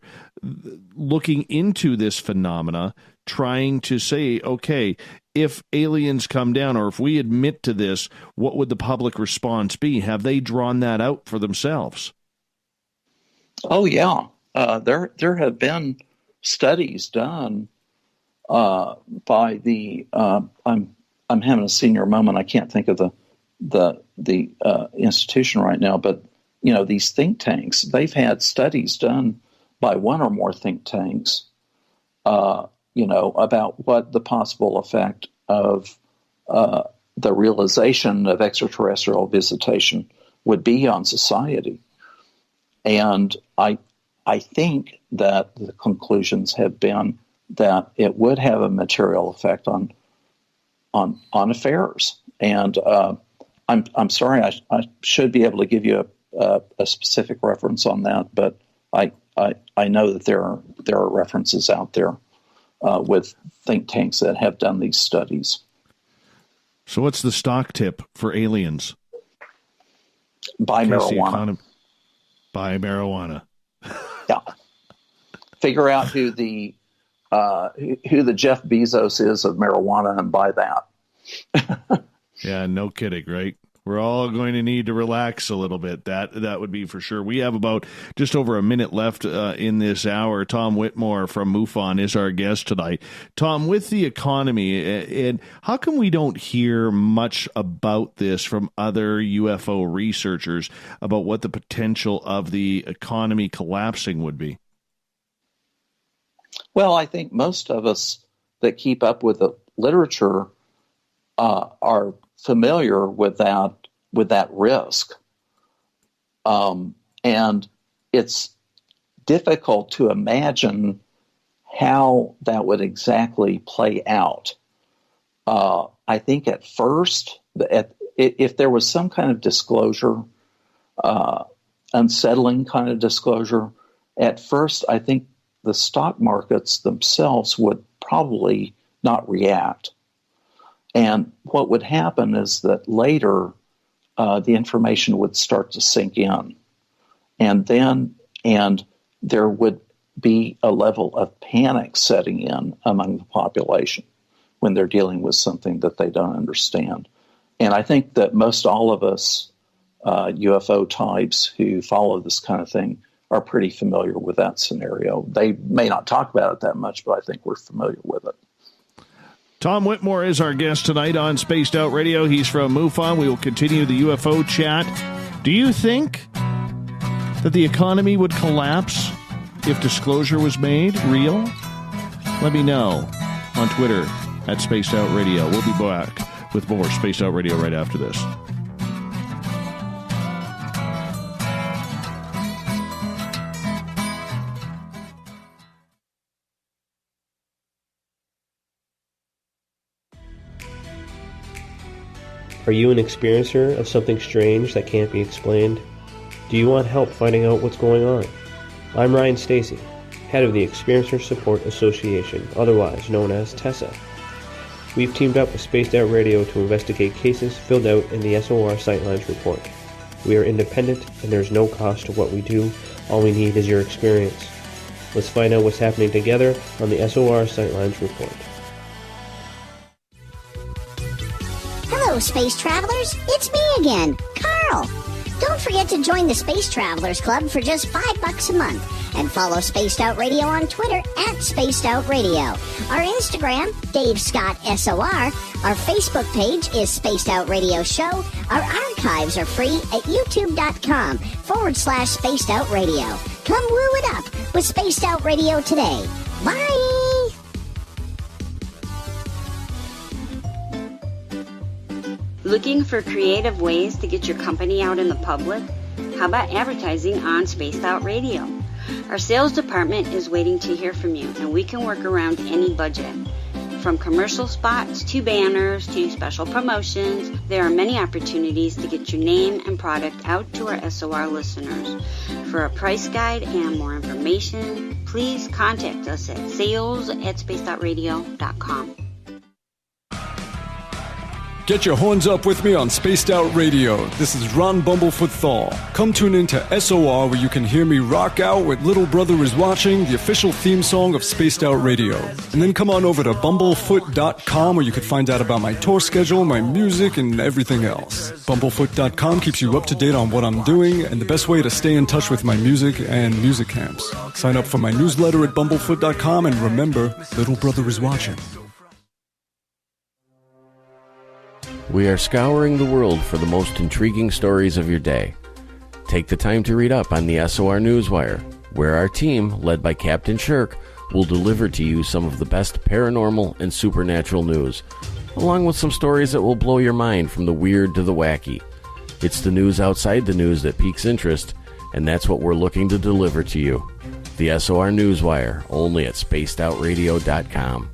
looking into this phenomena, trying to say, okay, if aliens come down or if we admit to this, what would the public response be? Have they drawn that out for themselves? Oh, yeah. There have been studies done by the I'm having a senior moment. I can't think of the institution right now, but these think tanks, they've had studies done by one or more think tanks, about what the possible effect of the realization of extraterrestrial visitation would be on society. And I think that the conclusions have been that it would have a material effect on affairs. And I'm sorry, I should be able to give you a specific reference on that, but I know that there are references out there with think tanks that have done these studies. So what's the stock tip for aliens? Buy marijuana. Buy marijuana. Yeah. Figure out who the Jeff Bezos is of marijuana and buy that. Yeah, no kidding, right? We're all going to need to relax a little bit. That would be for sure. We have about just over a minute left in this hour. Tom Whitmore from MUFON is our guest tonight. Tom, with the economy, and how come we don't hear much about this from other UFO researchers about what the potential of the economy collapsing would be? Well, I think most of us that keep up with the literature are familiar with that risk. And it's difficult to imagine how that would exactly play out. I think at first, if there was some kind of disclosure, unsettling kind of disclosure, at first I think the stock markets themselves would probably not react. And what would happen is that later the information would start to sink in. And there would be a level of panic setting in among the population when they're dealing with something that they don't understand. And I think that most all of us UFO types who follow this kind of thing are pretty familiar with that scenario. They may not talk about it that much, but I think we're familiar with it. Tom Whitmore is our guest tonight on Spaced Out Radio. He's from MUFON. We will continue the UFO chat. Do you think that the economy would collapse if disclosure was made real? Let me know on Twitter at Spaced Out Radio. We'll be back with more Spaced Out Radio right after this. Are you an experiencer of something strange that can't be explained? Do you want help finding out what's going on? I'm Ryan Stacy, head of the Experiencer Support Association, otherwise known as TESA. We've teamed up with Spaced Out Radio to investigate cases filled out in the SOR Sightlines report. We are independent and there's no cost to what we do. All we need is your experience. Let's find out what's happening together on the SOR Sightlines report. Hello, Space Travelers. It's me again, Carl. Don't forget to join the Space Travelers Club for just $5 a month and follow Spaced Out Radio on Twitter at Spaced Out Radio. Our Instagram, Dave Scott SOR. Our Facebook page is Spaced Out Radio Show. Our archives are free at youtube.com/Spaced Out Radio. Come woo it up with Spaced Out Radio today. Bye! Looking for creative ways to get your company out in the public? How about advertising on Spaced Out Radio? Our sales department is waiting to hear from you, and we can work around any budget. From commercial spots to banners to special promotions, there are many opportunities to get your name and product out to our SOR listeners. For a price guide and more information, please contact us at sales@spacedoutradio.com. Get your horns up with me on Spaced Out Radio. This is Ron Bumblefoot Thal. Come tune in to SOR where you can hear me rock out with Little Brother Is Watching, the official theme song of Spaced Out Radio. And then come on over to bumblefoot.com where you can find out about my tour schedule, my music, and everything else. Bumblefoot.com keeps you up to date on what I'm doing and the best way to stay in touch with my music and music camps. Sign up for my newsletter at bumblefoot.com and remember, Little Brother Is Watching. We are scouring the world for the most intriguing stories of your day. Take the time to read up on the SOR Newswire, where our team, led by Captain Shirk, will deliver to you some of the best paranormal and supernatural news, along with some stories that will blow your mind from the weird to the wacky. It's the news outside the news that piques interest, and that's what we're looking to deliver to you. The SOR Newswire, only at spacedoutradio.com.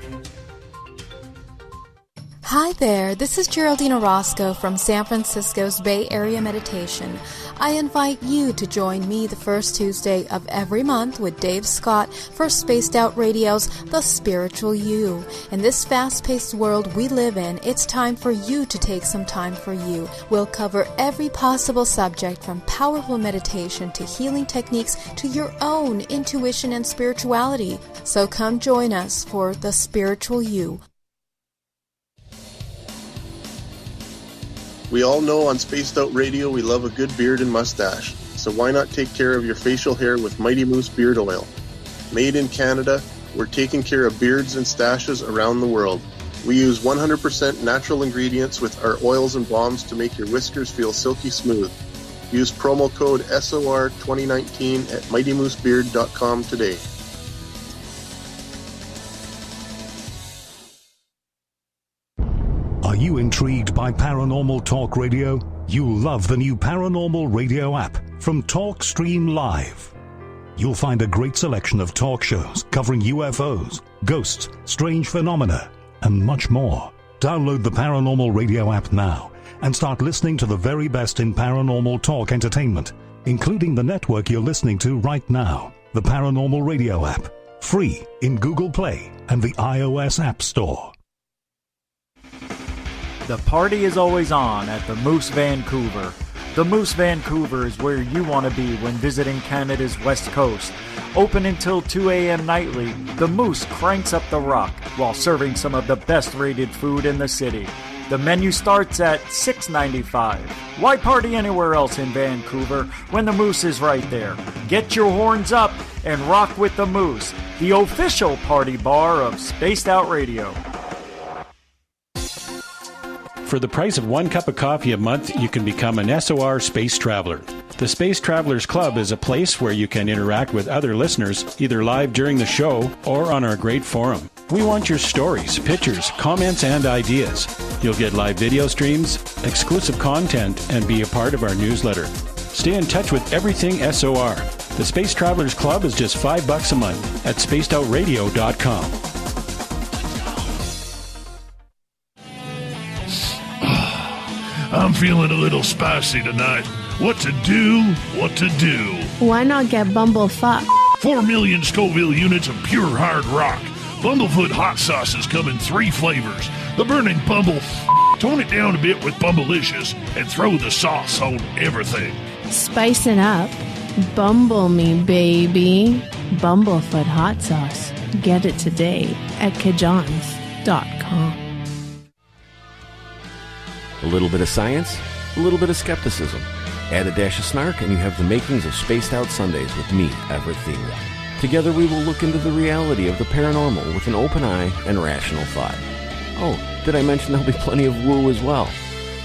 Hi there, this is Geraldine Orozco from San Francisco's Bay Area Meditation. I invite you to join me the first Tuesday of every month with Dave Scott for Spaced Out Radio's The Spiritual You. In this fast-paced world we live in, it's time for you to take some time for you. We'll cover every possible subject from powerful meditation to healing techniques to your own intuition and spirituality. So come join us for The Spiritual You. We all know on Spaced Out Radio we love a good beard and mustache, so why not take care of your facial hair with Mighty Moose Beard Oil? Made in Canada, we're taking care of beards and stashes around the world. We use 100% natural ingredients with our oils and balms to make your whiskers feel silky smooth. Use promo code SOR2019 at MightyMooseBeard.com today. Are you intrigued by Paranormal Talk Radio? You'll love the new Paranormal Radio app from TalkStream Live. You'll find a great selection of talk shows covering UFOs, ghosts, strange phenomena, and much more. Download the Paranormal Radio app now and start listening to the very best in paranormal talk entertainment, including the network you're listening to right now, the Paranormal Radio app, free in Google Play and the iOS App Store. The party is always on at the Moose Vancouver. The Moose Vancouver is where you want to be when visiting Canada's West Coast. Open until 2 a.m. nightly, the Moose cranks up the rock while serving some of the best rated food in the city. The menu starts at $6.95. Why party anywhere else in Vancouver when the Moose is right there? Get your horns up and rock with the Moose, the official party bar of Spaced Out Radio. For the price of one cup of coffee a month, you can become an SOR Space Traveler. The Space Travelers Club is a place where you can interact with other listeners, either live during the show or on our great forum. We want your stories, pictures, comments, and ideas. You'll get live video streams, exclusive content, and be a part of our newsletter. Stay in touch with everything SOR. The Space Travelers Club is just $5 a month at spacedoutradio.com. I'm feeling a little spicy tonight. What to do? What to do? Why not get Bumblefuck? 4 million Scoville units of pure hard rock. Bumblefoot hot sauces come in 3 flavors. The burning Bumble. Tone it down a bit with Bumblicious and throw the sauce on everything. Spice it up. Bumble me, baby. Bumblefoot hot sauce. Get it today at kajans.com. A little bit of science, a little bit of skepticism. Add a dash of snark and you have the makings of Spaced Out Sundays with me, Everett Thielen. Together we will look into the reality of the paranormal with an open eye and rational thought. Oh, did I mention there'll be plenty of woo as well?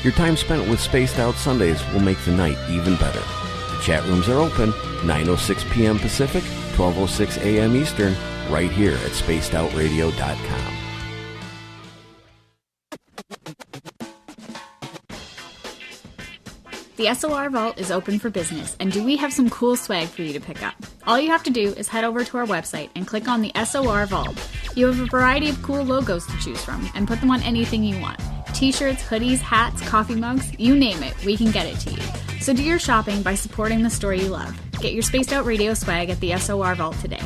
Your time spent with Spaced Out Sundays will make the night even better. The chat rooms are open, 9:06 p.m. Pacific, 12:06 a.m. Eastern, right here at spacedoutradio.com. The SOR Vault is open for business, and do we have some cool swag for you to pick up? All you have to do is head over to our website and click on the SOR Vault. You have a variety of cool logos to choose from and put them on anything you want. T-shirts, hoodies, hats, coffee mugs, you name it, we can get it to you. So do your shopping by supporting the store you love. Get your Spaced Out Radio swag at the SOR Vault today.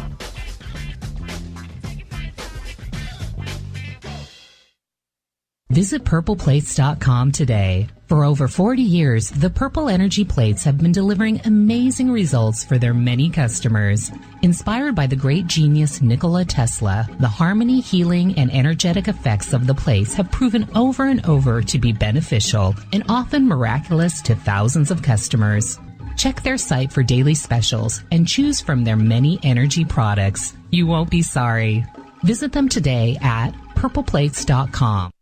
Visit purpleplates.com today. For over 40 years, the Purple Energy Plates have been delivering amazing results for their many customers. Inspired by the great genius Nikola Tesla, the harmony, healing, and energetic effects of the plates have proven over and over to be beneficial and often miraculous to thousands of customers. Check their site for daily specials and choose from their many energy products. You won't be sorry. Visit them today at purpleplates.com.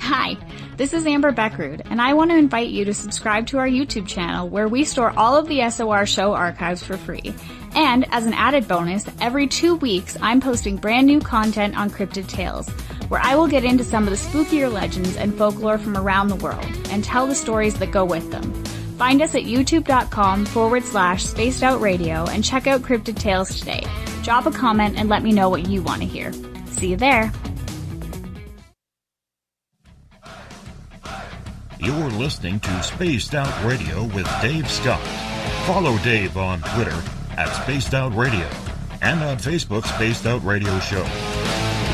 Hi, this is Amber Beckrud, and I want to invite you to subscribe to our YouTube channel where we store all of the SOR show archives for free. And as an added bonus, every 2 weeks I'm posting brand new content on Cryptid Tales, where I will get into some of the spookier legends and folklore from around the world and tell the stories that go with them. Find us at youtube.com/Spaced Out Radio and check out Cryptid Tales today. Drop a comment and let me know what you want to hear. See you there. You're listening to Spaced Out Radio with Dave Scott. Follow Dave on Twitter at Spaced Out Radio and on Facebook, Spaced Out Radio Show.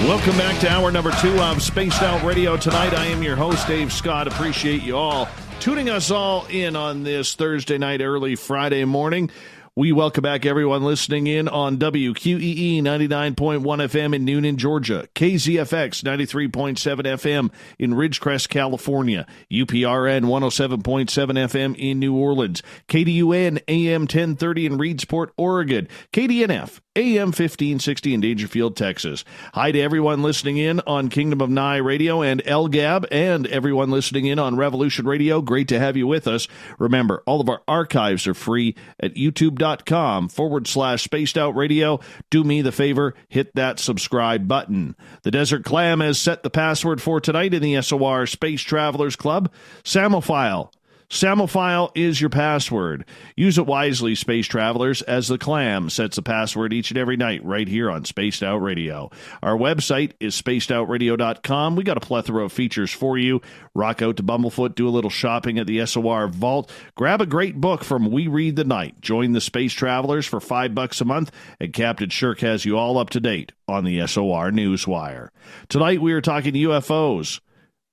Welcome back to hour number 2 of Spaced Out Radio. Tonight I am your host, Dave Scott. Appreciate you all tuning us all in on this Thursday night, early Friday morning. We welcome back everyone listening in on WQEE 99.1 FM in Noonan, Georgia, KZFX 93.7 FM in Ridgecrest, California, UPRN 107.7 FM in New Orleans, KDUN AM 1030 in Reedsport, Oregon, KDNF AM 1560 in Dangerfield, Texas. Hi to everyone listening in on Kingdom of Nye Radio and LGAB, and everyone listening in on Revolution Radio. Great to have you with us. Remember, all of our archives are free at youtube.com/Spaced Out Radio. Do me the favor, hit that subscribe button. The Desert Clam has set the password for tonight in the SOR Space Travelers Club. Samophile. Samophile is your password. Use it wisely, space travelers, as the Clam sets the password each and every night right here on Spaced Out Radio. Our website is spacedoutradio.com. We got a plethora of features for you. Rock out to Bumblefoot, do a little shopping at the SOR Vault. Grab a great book from We Read the Night. Join the Space Travelers for $5 a month, and Captain Shirk has you all up to date on the SOR Newswire. Tonight we are talking UFOs.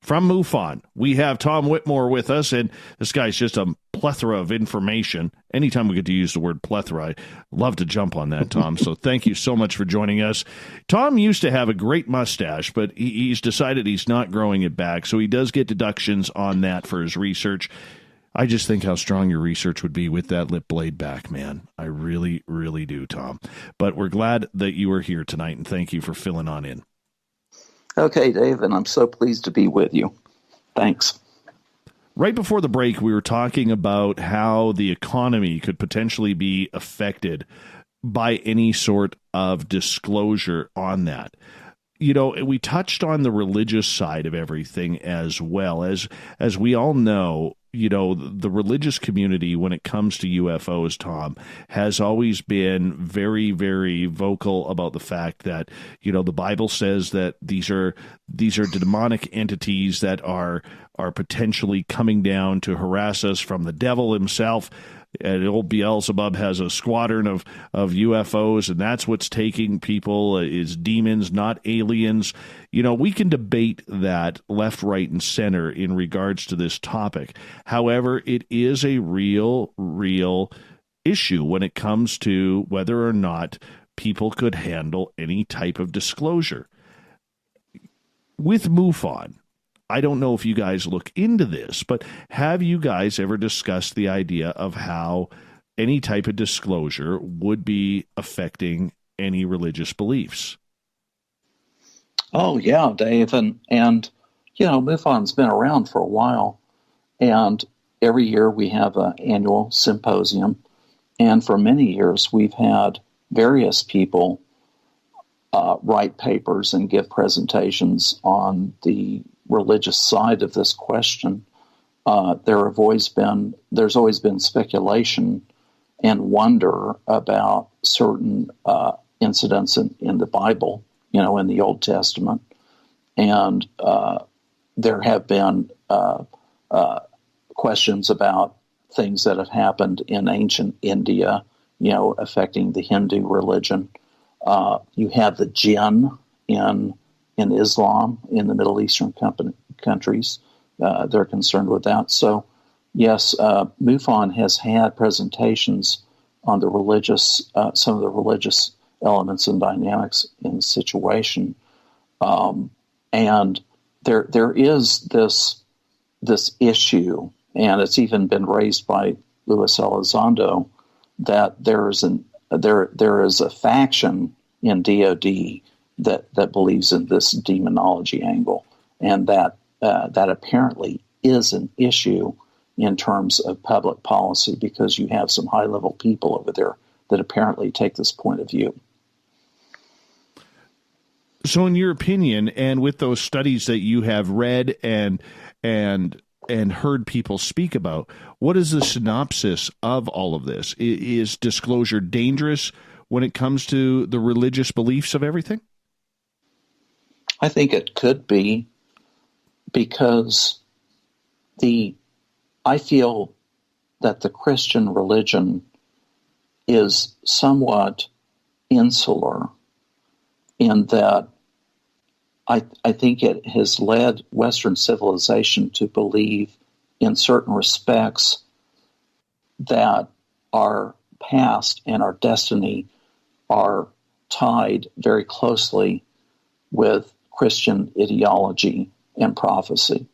From MUFON, we have Tom Whitmore with us, and this guy's just a plethora of information. Anytime we get to use the word plethora, I love to jump on that, Tom, so thank you so much for joining us. Tom used to have a great mustache, but he's decided he's not growing it back, so he does get deductions on that for his research. I just think how strong your research would be with that lip blade back, man. I really, really do, Tom. But we're glad that you are here tonight, and thank you for filling on in. Okay, Dave, and I'm so pleased to be with you. Thanks. Right before the break, we were talking about how the economy could potentially be affected by any sort of disclosure on that. You know, we touched on the religious side of everything as well. As we all know, you know, the religious community, when it comes to UFOs, Tom, has always been very, very vocal about the fact that, you know, the Bible says that these are demonic entities that are potentially coming down to harass us from the devil himself. And old Beelzebub has a squadron of UFOs, and that's what's taking people is demons, not aliens. You know, we can debate that left, right, and center in regards to this topic. However, it is a real issue when it comes to whether or not people could handle any type of disclosure. With MUFON, I don't know if you guys look into this, but have you guys ever discussed the idea of how any type of disclosure would be affecting any religious beliefs? Oh, yeah, Dave. And you know, MUFON's been around for a while. And every year we have an annual symposium. And for many years we've had various people write papers and give presentations on the religious side of this question. There's always been speculation and wonder about certain incidents in the Bible in the Old Testament. And there have been questions about things that have happened in ancient India, affecting the Hindu religion. You have the jinn in Islam, in the Middle Eastern countries. They're concerned with that. So, yes, MUFON has had presentations on the religious, some of the religious elements and dynamics in the situation. And there is this issue, and it's even been raised by Luis Elizondo, that there is a faction in DoD that believes in this demonology angle, and that apparently is an issue in terms of public policy, because you have some high-level people over there that apparently take this point of view. So in your opinion, and with those studies that you have read and heard people speak about, what is the synopsis of all of this? Is disclosure dangerous when it comes to the religious beliefs of everything? I think it could be, because I feel that the Christian religion is somewhat insular in that I think it has led Western civilization to believe in certain respects that our past and our destiny are tied very closely with Christian ideology and prophecy.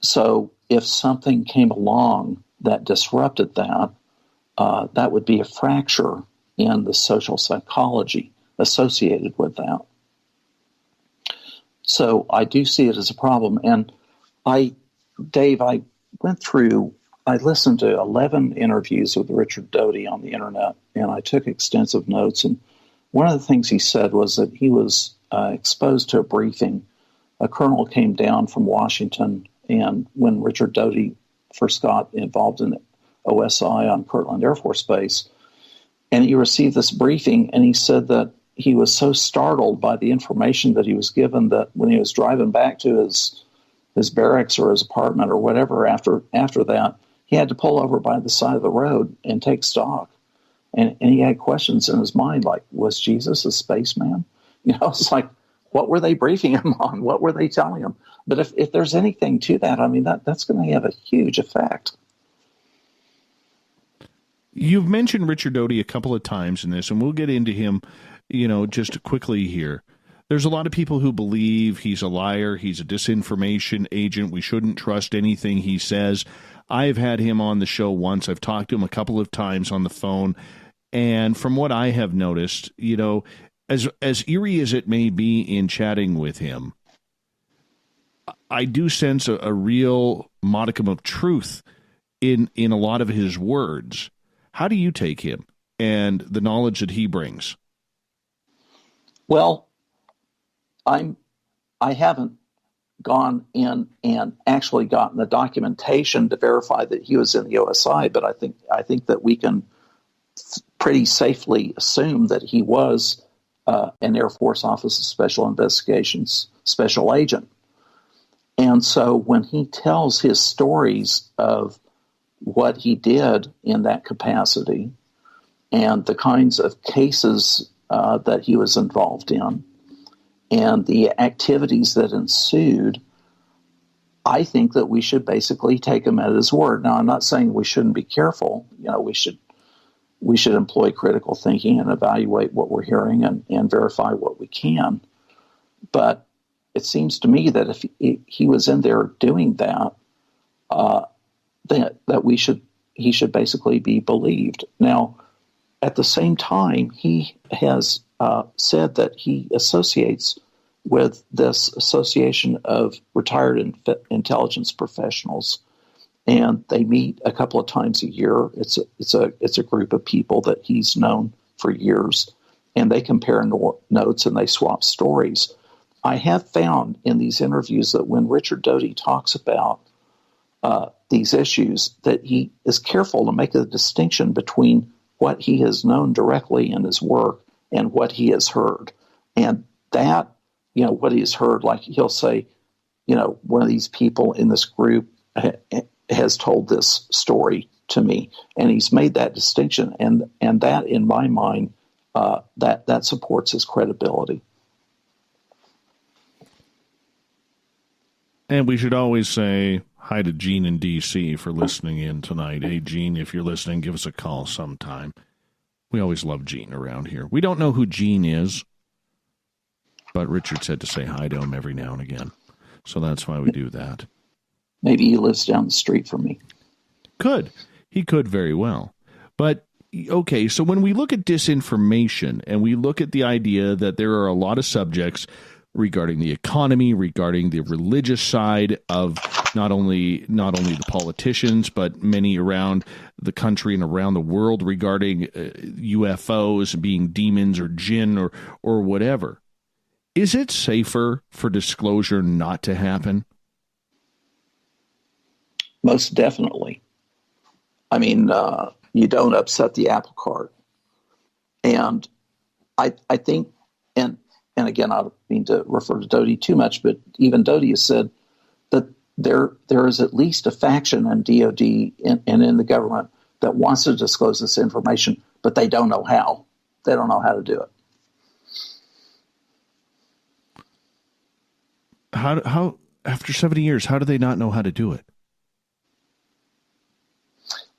So if something came along that disrupted that, that would be a fracture in the social psychology associated with that. So I do see it as a problem. And Dave, I listened to 11 interviews with Richard Doty on the internet, and I took extensive notes. And one of the things he said was that he was exposed to a briefing. A colonel came down from Washington, and when Richard Doty first got involved in OSI on Kirtland Air Force Base, and he received this briefing, and he said that he was so startled by the information that he was given that when he was driving back to his barracks or his apartment or whatever after that, he had to pull over by the side of the road and take stock. And he had questions in his mind like, was Jesus a spaceman? It's like, what were they briefing him on? What were they telling him? But if there's anything to that, I mean, that's going to have a huge effect. You've mentioned Richard Doty a couple of times in this, and we'll get into him, just quickly here. There's a lot of people who believe he's a liar, he's a disinformation agent, we shouldn't trust anything he says. I've had him on the show once. I've talked to him a couple of times on the phone, and from what I have noticed, as eerie as it may be in chatting with him, I do sense a real modicum of truth in a lot of his words. How do you take him and the knowledge that he brings? Well, I haven't gone in and actually gotten the documentation to verify that he was in the OSI, but I think that we can pretty safely assume that he was an Air Force Office of Special Investigations special agent. And so when he tells his stories of what he did in that capacity and the kinds of cases that he was involved in and the activities that ensued, I think that we should basically take him at his word. Now, I'm not saying we shouldn't be careful. We should employ critical thinking and evaluate what we're hearing and verify what we can. But it seems to me that if he was in there doing that, that he should basically be believed. Now, at the same time, he has said that he associates with this association of retired intelligence professionals, and they meet a couple of times a year. It's a group of people that he's known for years, and they compare notes and they swap stories. I have found in these interviews that when Richard Doty talks about these issues, that he is careful to make a distinction between what he has known directly in his work and what he has heard. And that, what he's heard, like he'll say, one of these people in this group has told this story to me, and he's made that distinction, and that, in my mind, that supports his credibility. And we should always say hi to Gene in D.C. for listening in tonight. Hey, Gene, if you're listening, give us a call sometime. We always love Gene around here. We don't know who Gene is, but Richard said to say hi to him every now and again. So that's why we do that. Maybe he lives down the street from me. Could. He could very well. But, okay, so when we look at disinformation and we look at the idea that there are a lot of subjects regarding the economy, regarding the religious side of not only the politicians, but many around the country and around the world regarding UFOs being demons or jinn or whatever. Is it safer for disclosure not to happen? Most definitely. I mean, you don't upset the apple cart. And I think, and again, I don't mean to refer to Doty too much, but even Doty has said that there is at least a faction in DOD and in the government that wants to disclose this information, but they don't know how. They don't know how to do it. How after 70 years, how do they not know how to do it?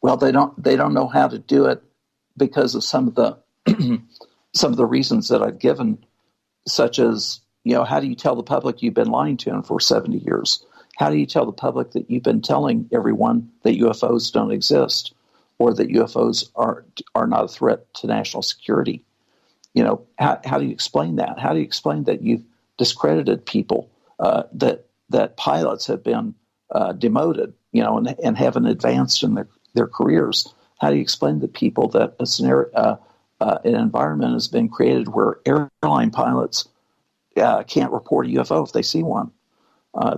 Well, they don't know how to do it because of some of the reasons that I've given, such as, how do you tell the public you've been lying to them for 70 years? How do you tell the public that you've been telling everyone that UFOs don't exist or that UFOs are not a threat to national security? How do you explain that? How do you explain that you've discredited people, that pilots have been demoted, and haven't advanced in their careers? How do you explain to people that an environment has been created where airline pilots can't report a UFO if they see one?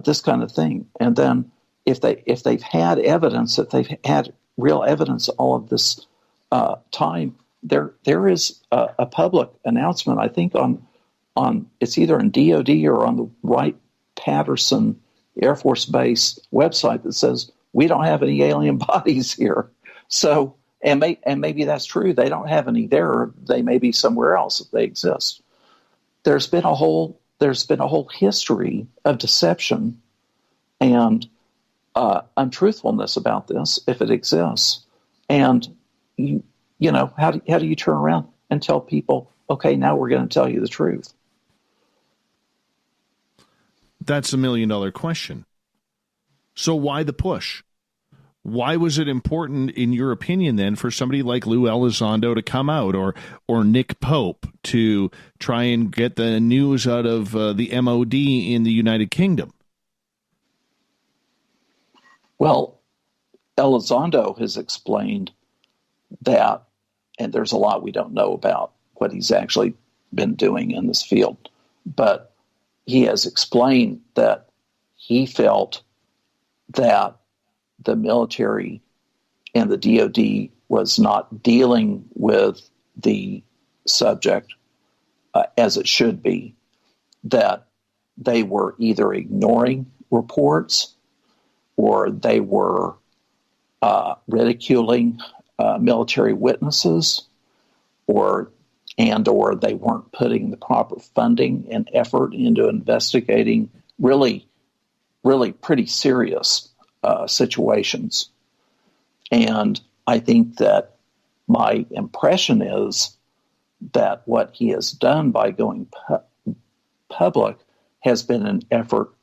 This kind of thing. And then if they've had evidence, that they've had real evidence all of this time, there is a public announcement, I think on it's either in DOD or on the Wright-Patterson Air Force Base website that says we don't have any alien bodies here. So, and maybe that's true. They don't have any there. Or they may be somewhere else if they exist. There's been a whole history of deception and untruthfulness about this, if it exists. And how do you turn around and tell people, okay, now we're going to tell you the truth? That's $1 million question. So why the push? Why was it important, in your opinion, then, for somebody like Lou Elizondo to come out, or Nick Pope to try and get the news out of the MOD in the United Kingdom? Well, Elizondo has explained that, and there's a lot we don't know about what he's actually been doing in this field, but he has explained that he felt that the military and the DOD was not dealing with the subject as it should be, that they were either ignoring reports or they were ridiculing military witnesses, or they weren't putting the proper funding and effort into investigating really, really pretty serious situations. And I think that my impression is that what he has done by going public has been an effort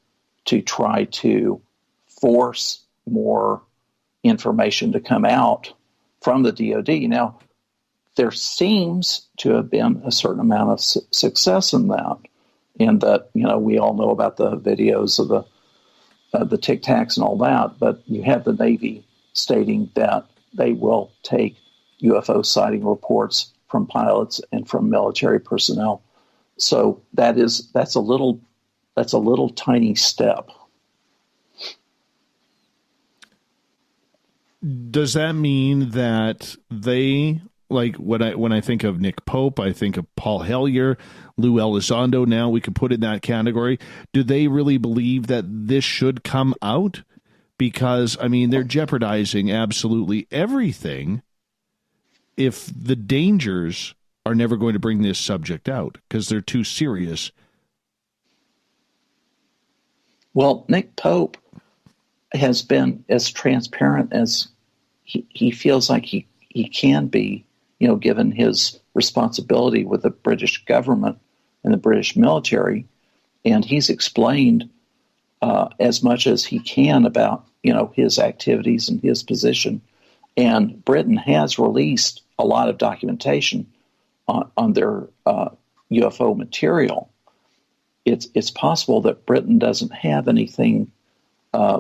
to try to force more information to come out from the DOD. Now, there seems to have been a certain amount of success in that, we all know about the videos of the Tic Tacs and all that, but you have the Navy stating that they will take UFO sighting reports from pilots and from military personnel. So that's a little tiny step. Does that mean that they like when I think of Nick Pope, I think of Paul Hellyer, Lou Elizondo. Now we could put in that category. Do they really believe that this should come out? Because, I mean, they're jeopardizing absolutely everything if the dangers are never going to bring this subject out because they're too serious. Well, Nick Pope has been as transparent as he feels like he can be, given his responsibility with the British government and the British military. And he's explained as much as he can about, his activities and his position. And Britain has released a lot of documentation on their UFO material. It's possible that Britain doesn't have anything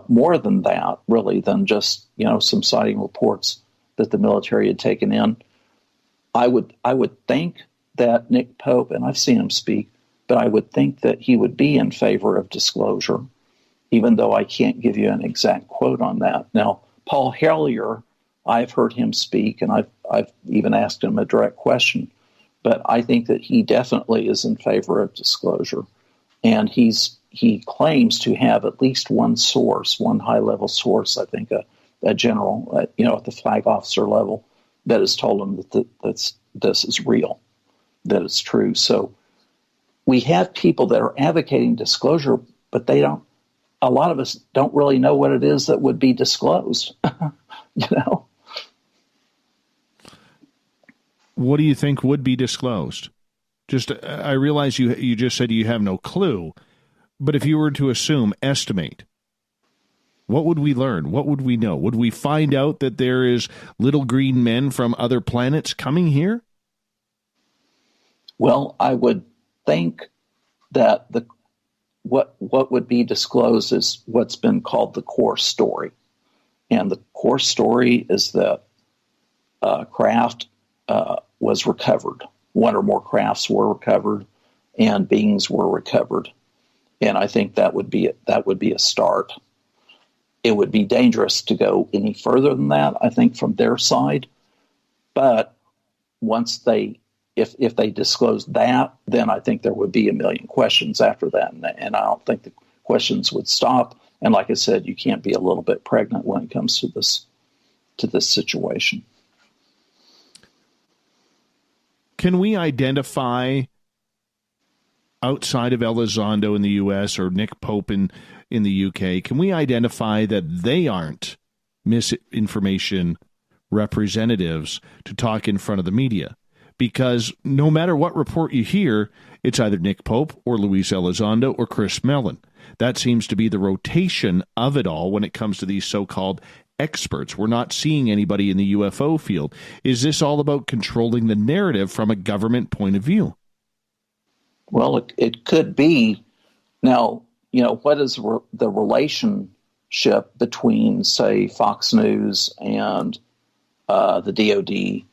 more than that, really, than just some sighting reports that the military had taken in. I would think that Nick Pope, and I've seen him speak, but I would think that he would be in favor of disclosure, even though I can't give you an exact quote on that. Now, Paul Hellyer, I've heard him speak, and I've even asked him a direct question, but I think that he definitely is in favor of disclosure, and he claims to have at least one source, one high-level source, I think a general, at the flag officer level, that has told him that this is real, that it's true. So we have people that are advocating disclosure, but a lot of us don't really know what it is that would be disclosed, What do you think would be disclosed? I realize you just said you have no clue, but if you were to estimate, what would we learn? What would we know? Would we find out that there is little green men from other planets coming here? Well, I would think that what would be disclosed is what's been called the core story. And the core story is that craft was recovered. One or more crafts were recovered, and beings were recovered. And I think that would be a start. It would be dangerous to go any further than that, I think, from their side. But once if they disclose that, then I think there would be a million questions after that, and I don't think the questions would stop. And like I said, you can't be a little bit pregnant when it comes to this situation. Can we identify, outside of Elizondo in the U.S. or Nick Pope in the U.K., can we identify that they aren't misinformation representatives to talk in front of the media? Because no matter what report you hear, it's either Nick Pope or Luis Elizondo or Chris Mellon. That seems to be the rotation of it all when it comes to these so-called experts. We're not seeing anybody in the UFO field. Is this all about controlling the narrative from a government point of view? Well, it could be. Now, what is the relationship between, say, Fox News and the DOD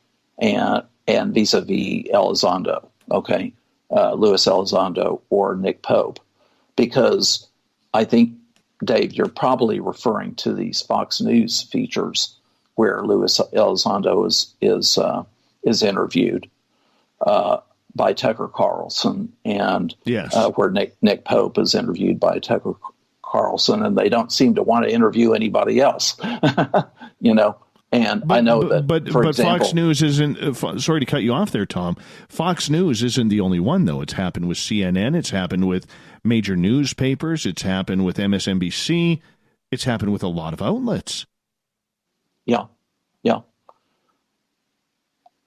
and vis-a-vis Elizondo, okay, Luis Elizondo or Nick Pope? Because I think, Dave, you're probably referring to these Fox News features where Luis Elizondo is interviewed by Tucker Carlson, and yes, where Nick Pope is interviewed by Tucker Carlson, and they don't seem to want to interview anybody else, And I know that, but example, Fox News isn't. Sorry to cut you off there, Tom. Fox News isn't the only one, though. It's happened with CNN. It's happened with major newspapers. It's happened with MSNBC. It's happened with a lot of outlets. Yeah.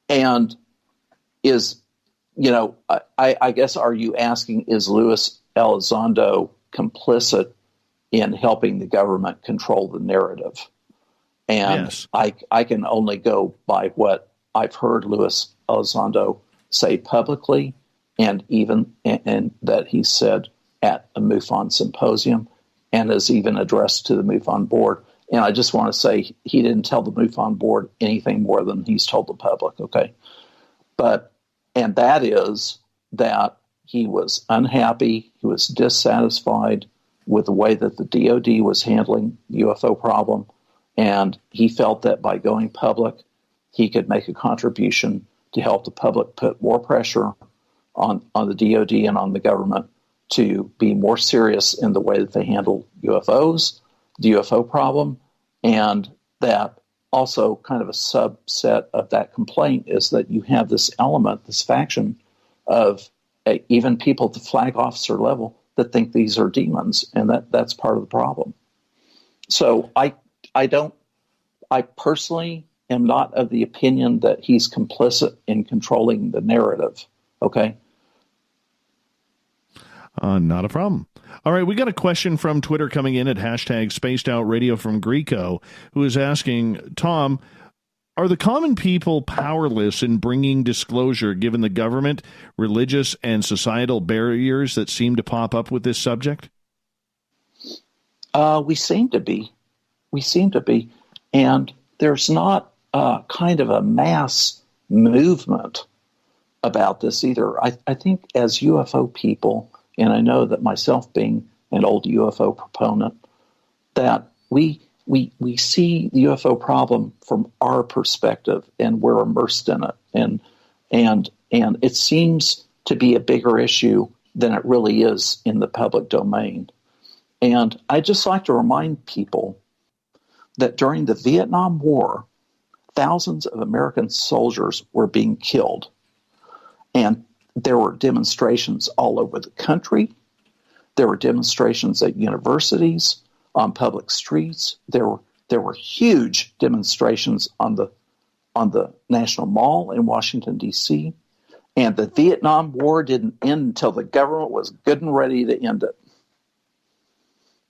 And I guess, are you asking, is Luis Elizondo complicit in helping the government control the narrative? And yes. I can only go by what I've heard Luis Elizondo say publicly, and even and that he said at a MUFON symposium, and is even addressed to the MUFON board. And I just want to say he didn't tell the MUFON board anything more than he's told the public, okay? And that is that he was unhappy, he was dissatisfied with the way that the DOD was handling the UFO problem, and he felt that by going public he could make a contribution to help the public put more pressure on the DOD and on the government to be more serious in the way that they handle UFOs, the UFO problem, and that also kind of a subset of that complaint is that you have this element, this faction of even people at the flag officer level that think these are demons, and that's part of the problem. So I personally am not of the opinion that he's complicit in controlling the narrative. Okay. Not a problem. All right, we got a question from Twitter coming in at #SpacedOutRadio from Greco, who is asking, Tom, are the common people powerless in bringing disclosure given the government, religious, and societal barriers that seem to pop up with this subject? We seem to be. And there's not kind of a mass movement about this either. I think as UFO people, and I know that myself being an old UFO proponent, that we see the UFO problem from our perspective, and we're immersed in it, and it seems to be a bigger issue than it really is in the public domain. And I just like to remind people that during the Vietnam War, thousands of American soldiers were being killed, and there were demonstrations all over the country. There were demonstrations at universities, on public streets. There were huge demonstrations on the National Mall in Washington, D.C. And the Vietnam War didn't end until the government was good and ready to end it.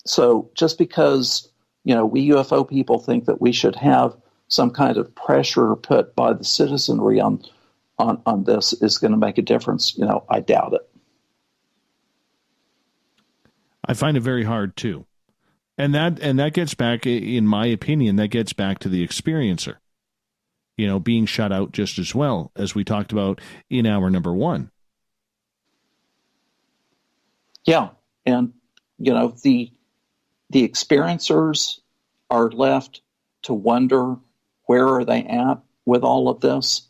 So just because, we UFO people think that we should have some kind of pressure put by the citizenry on this is going to make a difference, I doubt it. I find it very hard too. And that gets back, in my opinion, that gets back to the experiencer, being shut out just as well as we talked about in hour number 1. Yeah. And, the experiencers are left to wonder, where are they at with all of this?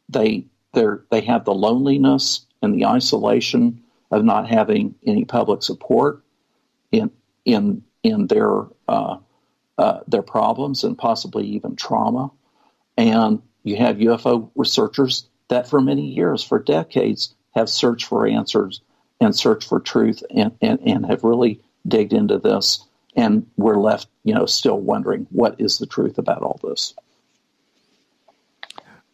They have the loneliness and the isolation of not having any public support in their problems and possibly even trauma. And you have UFO researchers that for many years, for decades, have searched for answers and searched for truth and have really digged into this. And we're left, still wondering, what is the truth about all this?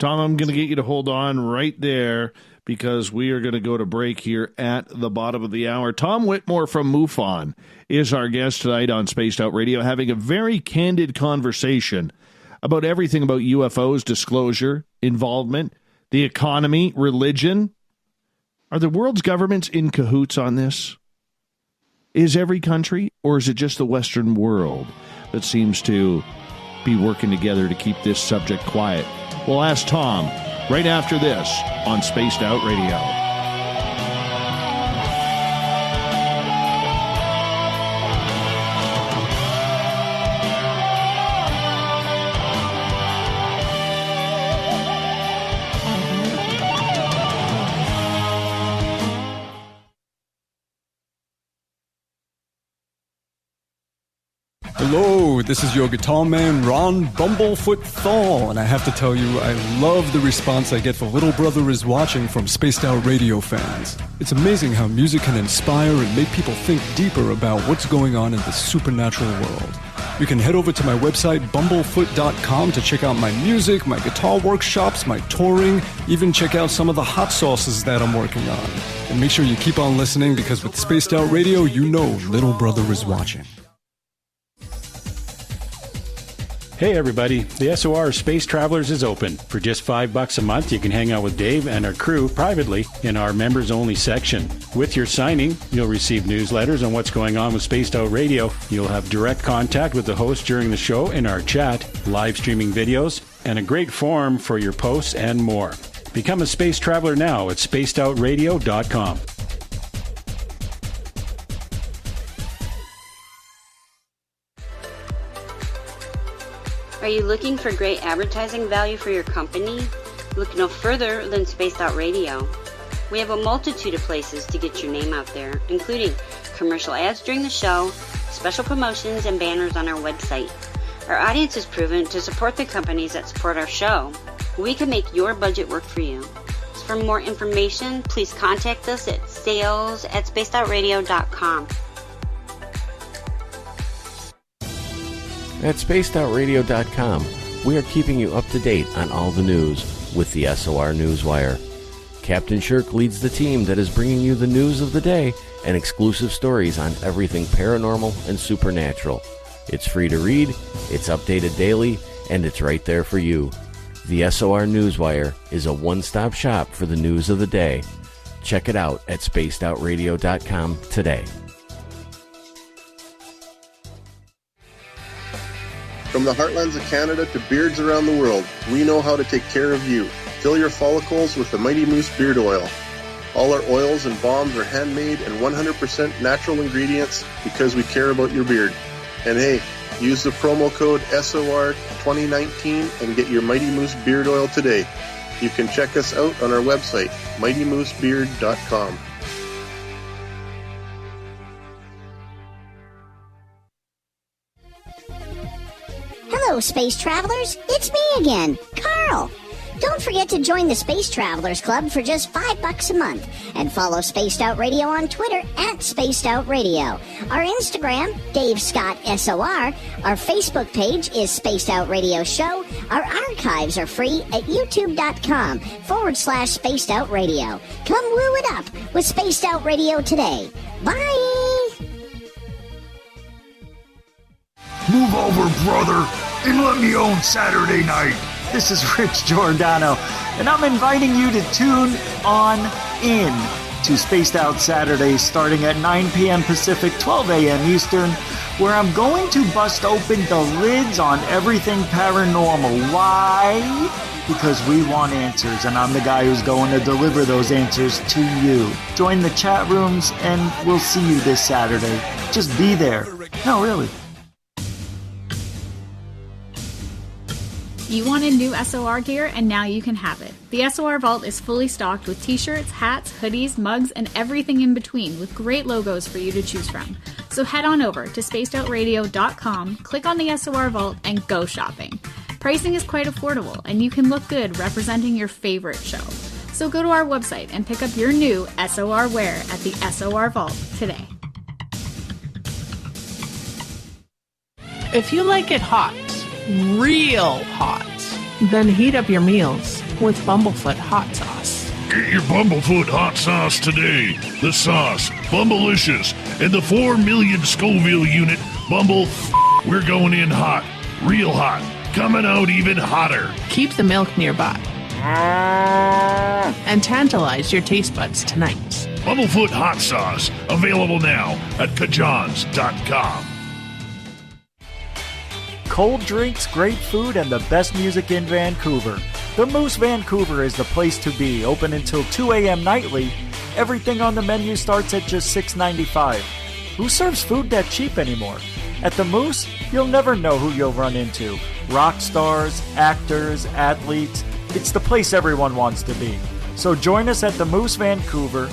Tom, I'm going to get you to hold on right there because we are going to go to break here at the bottom of the hour. Tom Whitmore from MUFON is our guest tonight on Spaced Out Radio, having a very candid conversation about everything about UFOs, disclosure, involvement, the economy, religion. Are the world's governments in cahoots on this? Is every country, or is it just the Western world that seems to be working together to keep this subject quiet? We'll ask Tom right after this on Spaced Out Radio. Hello, this is your guitar man, Ron Bumblefoot Thal, and I have to tell you, I love the response I get for Little Brother is Watching from Spaced Out Radio fans. It's amazing how music can inspire and make people think deeper about what's going on in the supernatural world. You can head over to my website, bumblefoot.com, to check out my music, my guitar workshops, my touring, even check out some of the hot sauces that I'm working on. And make sure you keep on listening, because with Spaced Out Radio, you know Little Brother is watching. Hey everybody, the SOR Space Travelers is open. For just $5 a month, you can hang out with Dave and our crew privately in our members-only section. With your signing, you'll receive newsletters on what's going on with Spaced Out Radio. You'll have direct contact with the host during the show in our chat, live streaming videos, and a great forum for your posts and more. Become a space traveler now at spacedoutradio.com. Are you looking for great advertising value for your company? Look no further than Spaced Out Radio. We have a multitude of places to get your name out there, including commercial ads during the show, special promotions, and banners on our website. Our audience is proven to support the companies that support our show. We can make your budget work for you. So for more information, please contact us at sales@spacedoutradio.com. At spacedoutradio.com, we are keeping you up to date on all the news with the SOR Newswire. Captain Shirk leads the team that is bringing you the news of the day and exclusive stories on everything paranormal and supernatural. It's free to read, it's updated daily, and it's right there for you. The SOR Newswire is a one-stop shop for the news of the day. Check it out at spacedoutradio.com today. From the heartlands of Canada to beards around the world, we know how to take care of you. Fill your follicles with the Mighty Moose Beard Oil. All our oils and balms are handmade and 100% natural ingredients because we care about your beard. And hey, use the promo code SOR2019 and get your Mighty Moose Beard Oil today. You can check us out on our website, mightymoosebeard.com. Hello, Space Travelers. It's me again, Carl. Don't forget to join the Space Travelers Club for just $5 a month and follow Spaced Out Radio on Twitter at Spaced Out Radio. Our Instagram, Dave Scott SOR. Our Facebook page is Spaced Out Radio Show. Our archives are free at youtube.com/Spaced Out Radio. Come woo it up with Spaced Out Radio today. Bye! Move over, brother, and let me own Saturday night. This is Rich Giordano, and I'm inviting you to tune on in to Spaced Out Saturdays starting at 9 p.m. Pacific, 12 a.m. Eastern, where I'm going to bust open the lids on everything paranormal. Why? Because we want answers, and I'm the guy who's going to deliver those answers to you. Join the chat rooms, and we'll see you this Saturday. Just be there. No, really. You wanted new SOR gear, and now you can have it. The SOR Vault is fully stocked with t-shirts, hats, hoodies, mugs, and everything in between with great logos for you to choose from. So head on over to spacedoutradio.com, click on the SOR Vault, and go shopping. Pricing is quite affordable, and you can look good representing your favorite show. So go to our website and pick up your new SOR wear at the SOR Vault today. If you like it hot, real hot, then heat up your meals with Bumblefoot hot sauce. Get your Bumblefoot hot sauce today. The sauce, Bumblicious, and the 4 million Scoville unit Bumble. We're going in hot, real hot, coming out even hotter. Keep the milk nearby and tantalize your taste buds tonight. Bumblefoot hot sauce, available now at kajans.com. Cold drinks, great food, and the best music in Vancouver. The Moose Vancouver is the place to be, open until 2 a.m. nightly. Everything on the menu starts at just $6.95. Who serves food that cheap anymore? At the Moose, you'll never know who you'll run into. Rock stars, actors, athletes. It's the place everyone wants to be. So join us at the Moose Vancouver,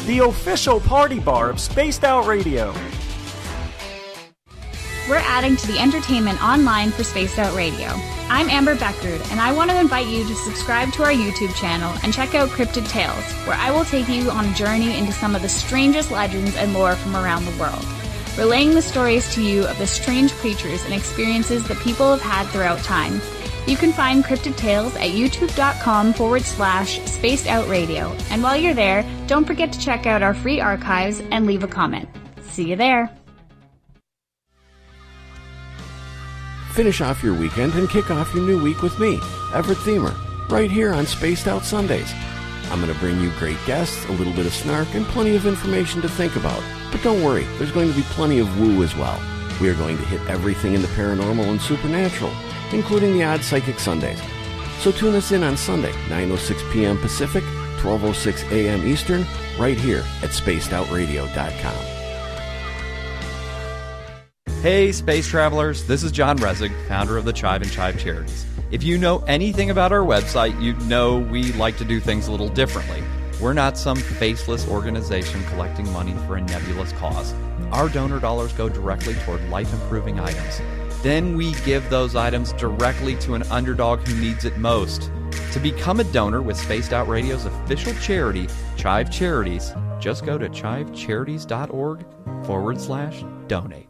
the official party bar of Spaced Out Radio. We're adding to the entertainment online for Spaced Out Radio. I'm Amber Beckard, and I want to invite you to subscribe to our YouTube channel and check out Cryptid Tales, where I will take you on a journey into some of the strangest legends and lore from around the world, relaying the stories to you of the strange creatures and experiences that people have had throughout time. You can find Cryptid Tales at youtube.com/Spaced Out Radio, and while you're there, don't forget to check out our free archives and leave a comment. See you there. Finish off your weekend and kick off your new week with me, Everett Thiemer, right here on Spaced Out Sundays. I'm going to bring you great guests, a little bit of snark, and plenty of information to think about. But don't worry, there's going to be plenty of woo as well. We are going to hit everything in the paranormal and supernatural, including the odd Psychic Sundays. So tune us in on Sunday, 9:06 p.m. Pacific, 12:06 a.m. Eastern, right here at spacedoutradio.com. Hey, space travelers, this is John Resig, founder of the Chive and Chive Charities. If you know anything about our website, you know we like to do things a little differently. We're not some faceless organization collecting money for a nebulous cause. Our donor dollars go directly toward life-improving items. Then we give those items directly to an underdog who needs it most. To become a donor with Spaced Out Radio's official charity, Chive Charities, just go to chivecharities.org/donate.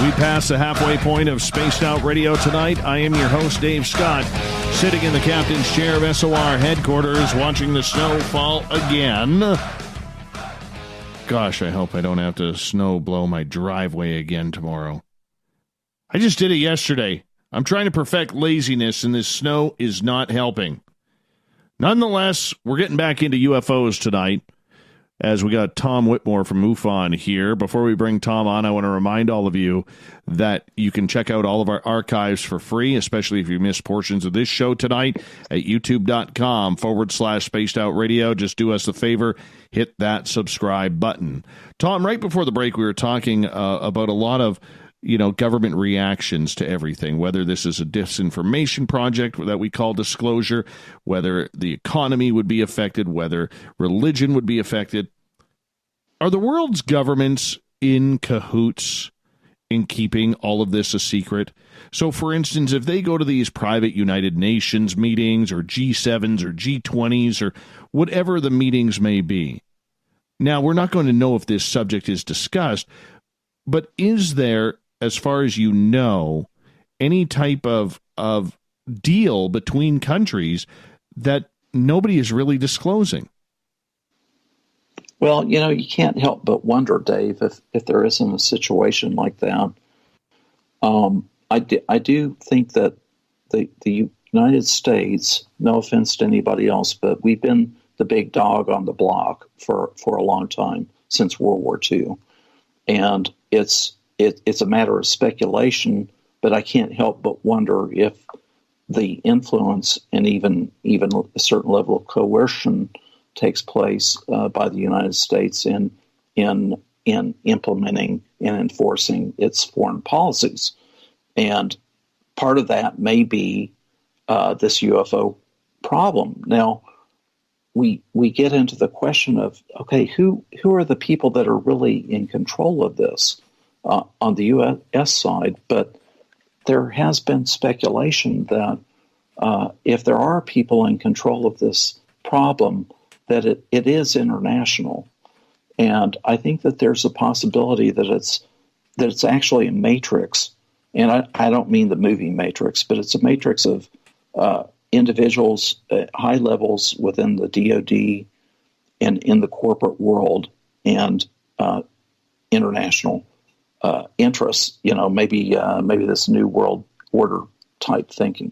We pass the halfway point of Spaced Out Radio tonight. I am your host, Dave Scott, sitting in the captain's chair of SOR headquarters, watching the snow fall again. Gosh, I hope I don't have to snow blow my driveway again tomorrow. I just did it yesterday. I'm trying to perfect laziness, and this snow is not helping. Nonetheless, we're getting back into UFOs tonight, as we got Tom Whitmore from MUFON here. Before we bring Tom on, I want to remind all of you that you can check out all of our archives for free, especially if you missed portions of this show tonight at youtube.com/Spaced Out Radio. Just do us a favor, hit that subscribe button. Tom, right before the break, we were talking about a lot of government reactions to everything, whether this is a disinformation project that we call disclosure, whether the economy would be affected, whether religion would be affected. Are the world's governments in cahoots in keeping all of this a secret? So, for instance, if they go to these private United Nations meetings or G7s or G20s or whatever the meetings may be, now we're not going to know if this subject is discussed, but is there, as far as you know, any type of deal between countries that nobody is really disclosing? Well, you can't help but wonder, Dave, if there isn't a situation like that. I do think that the United States, no offense to anybody else, but we've been the big dog on the block for a long time, since World War II. And it's a matter of speculation, but I can't help but wonder if the influence and even a certain level of coercion takes place by the United States in implementing and enforcing its foreign policies. And part of that may be this UFO problem. Now, we get into the question of, okay, who are the people that are really in control of this on the U.S. side? But there has been speculation that if there are people in control of this problem, that it is international. And I think that there's a possibility that it's actually a matrix. And I don't mean the movie Matrix, but it's a matrix of individuals at high levels within the DoD and in the corporate world and international interests. Maybe this new world order type thinking.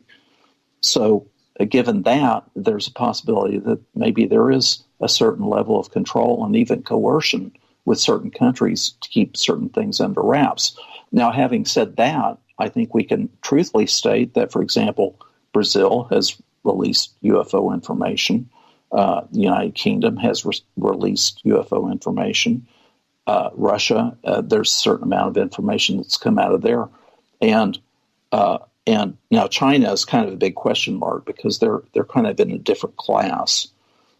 So, given that, there's a possibility that maybe there is a certain level of control and even coercion with certain countries to keep certain things under wraps. Now, having said that, I think we can truthfully state that, for example, Brazil has released UFO information. The United Kingdom has released UFO information. Russia, there's a certain amount of information that's come out of there. And now China is kind of a big question mark because they're kind of in a different class.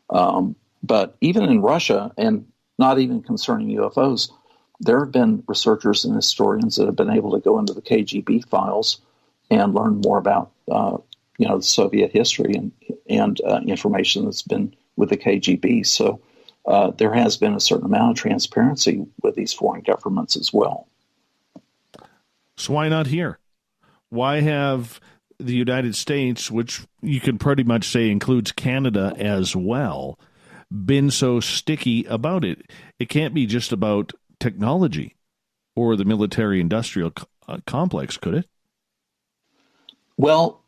But even in Russia, and not even concerning UFOs, there have been researchers and historians that have been able to go into the KGB files and learn more about the Soviet history and information that's been with the KGB. So there has been a certain amount of transparency with these foreign governments as well. So why not here? Why have the United States, which you could pretty much say includes Canada as well, been so sticky about it? It can't be just about technology or the military-industrial complex, could it? Well,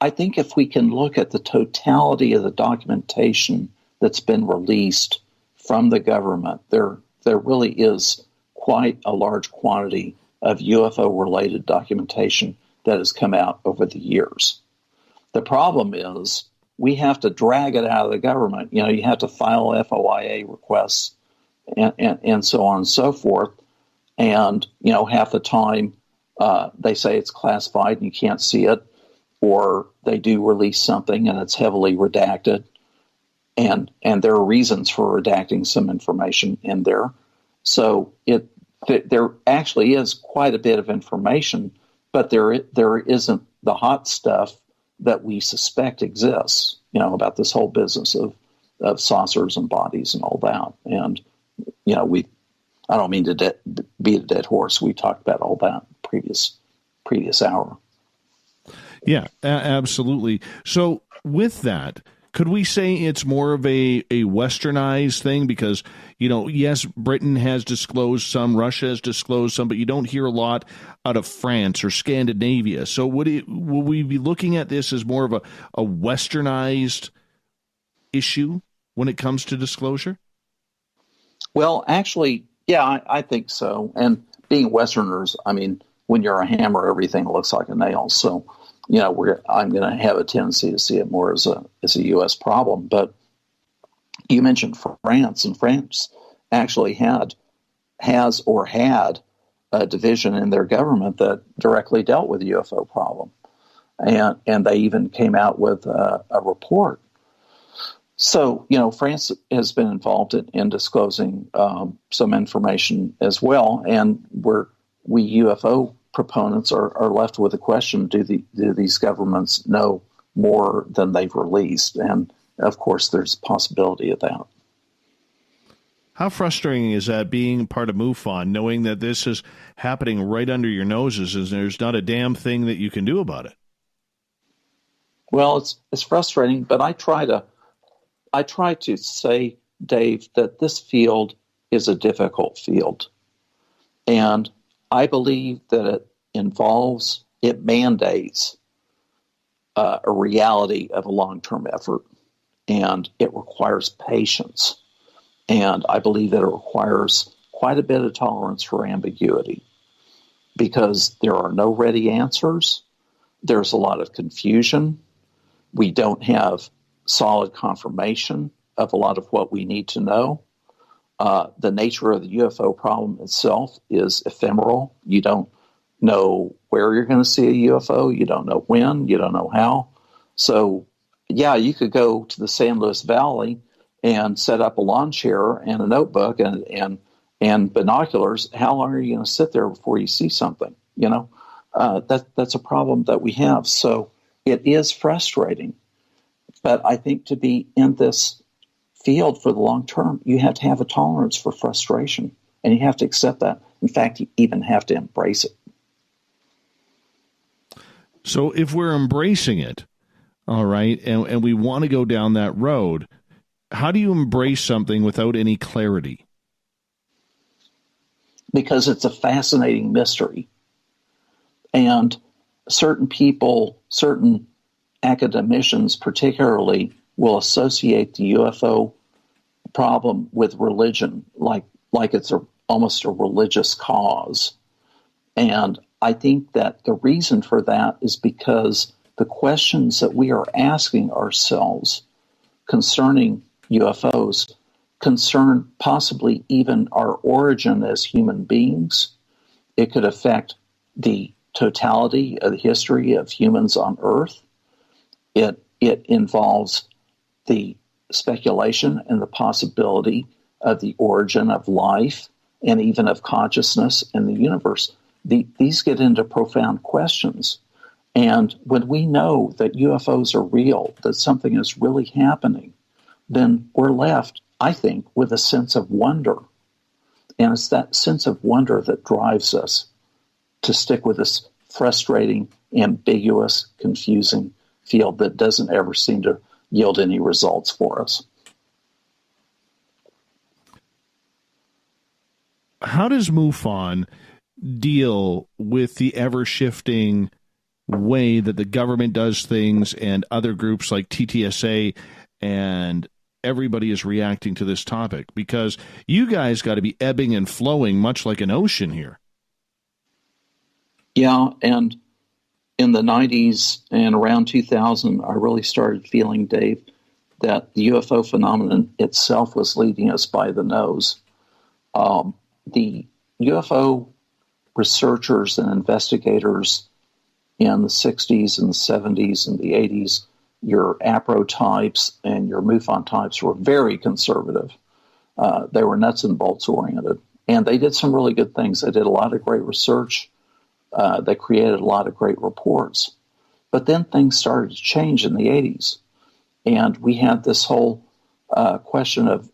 I think if we can look at the totality of the documentation that's been released from the government, there really is quite a large quantity of UFO-related documentation that has come out over the years. The problem is we have to drag it out of the government. You have to file FOIA requests and so on and so forth. And, half the time they say it's classified and you can't see it, or they do release something and it's heavily redacted. And there are reasons for redacting some information in there. So there actually is quite a bit of information, but there isn't the hot stuff that we suspect exists, about this whole business of saucers and bodies and all that. And, I don't mean to beat a dead horse. We talked about all that previous hour. Yeah, absolutely. So with that, could we say it's more of a westernized thing? Because, yes, Britain has disclosed some, Russia has disclosed some, but you don't hear a lot out of France or Scandinavia. So will we be looking at this as more of a westernized issue when it comes to disclosure? Well, actually, yeah, I think so. And being Westerners, I mean, when you're a hammer, everything looks like a nail. So, I'm going to have a tendency to see it more as a U.S. problem. But you mentioned France, and France actually had a division in their government that directly dealt with the UFO problem, and they even came out with a report. So, France has been involved in disclosing some information as well, and we UFO proponents are left with the question: do these governments know more than they've released? And of course, there's a possibility of that. How frustrating is that, being part of MUFON, knowing that this is happening right under your noses, and there's not a damn thing that you can do about it? Well, it's frustrating, but I try to say, Dave, that this field is a difficult field, and I believe that it mandates a reality of a long-term effort, and it requires patience. And I believe that it requires quite a bit of tolerance for ambiguity, because there are no ready answers. There's a lot of confusion. We don't have solid confirmation of a lot of what we need to know. The nature of the UFO problem itself is ephemeral. You don't know where you're going to see a UFO. You don't know when. You don't know how. So, yeah, you could go to the San Luis Valley and set up a lawn chair and a notebook and binoculars. How long are you going to sit there before you see something? That's a problem that we have. So it is frustrating. But I think to be in this field for the long term, you have to have a tolerance for frustration, and you have to accept that. In fact, you even have to embrace it. So if we're embracing it, all right, and we want to go down that road, how do you embrace something without any clarity? Because it's a fascinating mystery. And certain people, certain academicians particularly, will associate the UFO problem with religion, like it's almost a religious cause. And I think that the reason for that is because the questions that we are asking ourselves concerning UFOs concern possibly even our origin as human beings. It could affect the totality of the history of humans on Earth. It involves the speculation and the possibility of the origin of life and even of consciousness in the universe. These get into profound questions. And when we know that UFOs are real, that something is really happening, then we're left, I think, with a sense of wonder. And it's that sense of wonder that drives us to stick with this frustrating, ambiguous, confusing field that doesn't ever seem to yield any results for us. How does MUFON deal with the ever-shifting way that the government does things and other groups like TTSA and everybody is reacting to this topic? Because you guys got to be ebbing and flowing much like an ocean here. Yeah, and in the 90s and around 2000, I really started feeling, Dave, that the UFO phenomenon itself was leading us by the nose. The UFO researchers and investigators in the 60s and the 70s and the 80s, your APRO types and your MUFON types were very conservative. They were nuts and bolts oriented. And they did some really good things. They did a lot of great research. They created a lot of great reports. But then things started to change in the 80s. And we had this whole question of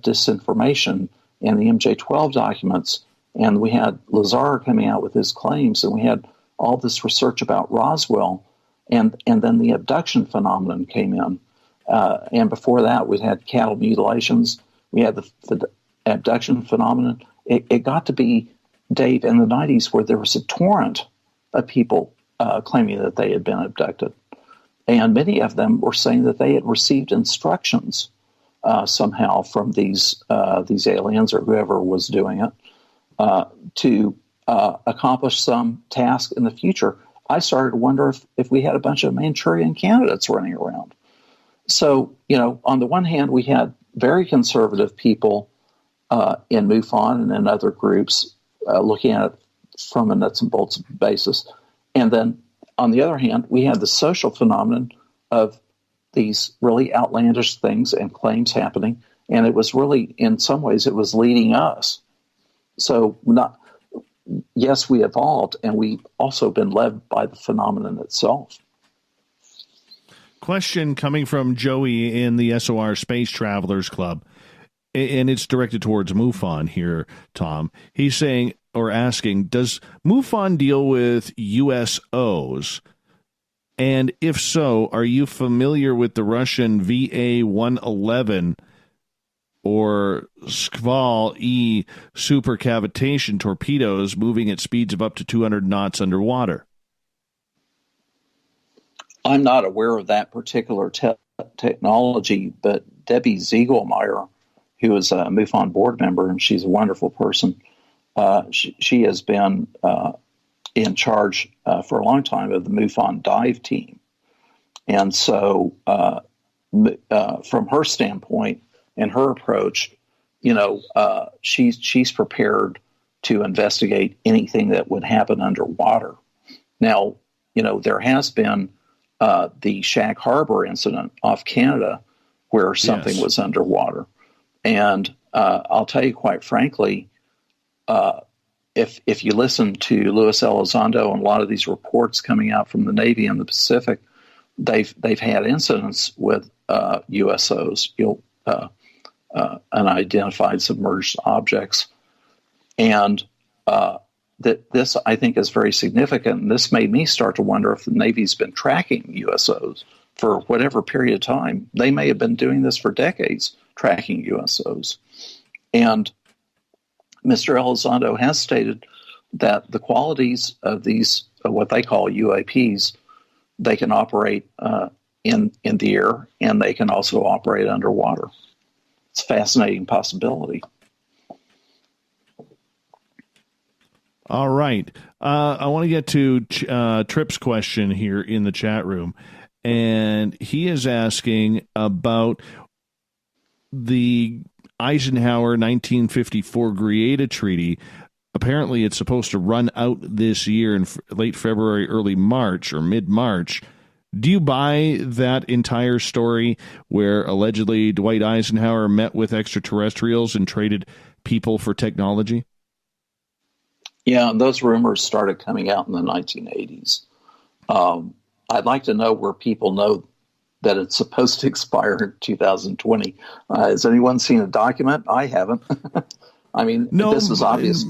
disinformation and the MJ-12 documents. And we had Lazar coming out with his claims. And we had all this research about Roswell. And then the abduction phenomenon came in. And before that, we had cattle mutilations. We had the abduction phenomenon. It got to be, Dave, in the 90s where there was a torrent of people claiming that they had been abducted. And many of them were saying that they had received instructions somehow from these aliens or whoever was doing it to accomplish some task in the future. I started to wonder if we had a bunch of Manchurian candidates running around. So, on the one hand, we had very conservative people in MUFON and in other groups looking at it from a nuts and bolts basis. And then, on the other hand, we had the social phenomenon of these really outlandish things and claims happening. And it was really, in some ways, it was leading us. So, yes, we evolved, and we've also been led by the phenomenon itself. Question coming from Joey in the SOR Space Travelers Club, and it's directed towards MUFON here, Tom. He's saying, or asking, does MUFON deal with USOs? And if so, are you familiar with the Russian VA-111 or Skval-E supercavitation torpedoes moving at speeds of up to 200 knots underwater? I'm not aware of that particular technology, but Debbie Ziegelmeyer, who is a MUFON board member, and she's a wonderful person, she has been in charge for a long time of the MUFON dive team. And so from her standpoint and her approach, she's prepared to investigate anything that would happen underwater. Now, there has been the Shag Harbor incident off Canada where something was underwater. And I'll tell you quite frankly, if you listen to Luis Elizondo and a lot of these reports coming out from the Navy and the Pacific, they've had incidents with USOs, unidentified submerged objects, and that this I think is very significant. And this made me start to wonder if the Navy's been tracking USOs for whatever period of time. They may have been doing this for decades, tracking USOs, and Mr. Elizondo has stated that the qualities of these, what they call UAPs, they can operate in the air and they can also operate underwater. It's a fascinating possibility. All right. I want to get to Tripp's question here in the chat room. And he is asking about the Eisenhower 1954 Greada Treaty. Apparently, it's supposed to run out this year in late February, early March, or mid-March. Do you buy that entire story where allegedly Dwight Eisenhower met with extraterrestrials and traded people for technology? Yeah, those rumors started coming out in the 1980s. I'd like to know where people know that it's supposed to expire in 2020. Has anyone seen a document? I haven't. I mean, this is obvious.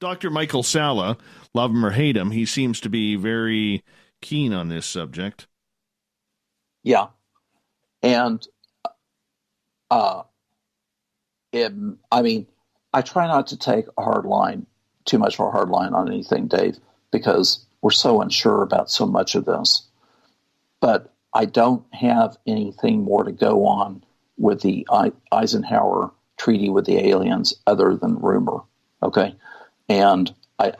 Dr. Michael Salla, love him or hate him, he seems to be very keen on this subject. Yeah. And, I try not to take too much of a hard line on anything, Dave, because we're so unsure about so much of this. But I don't have anything more to go on with the Eisenhower treaty with the aliens other than rumor. Okay. And I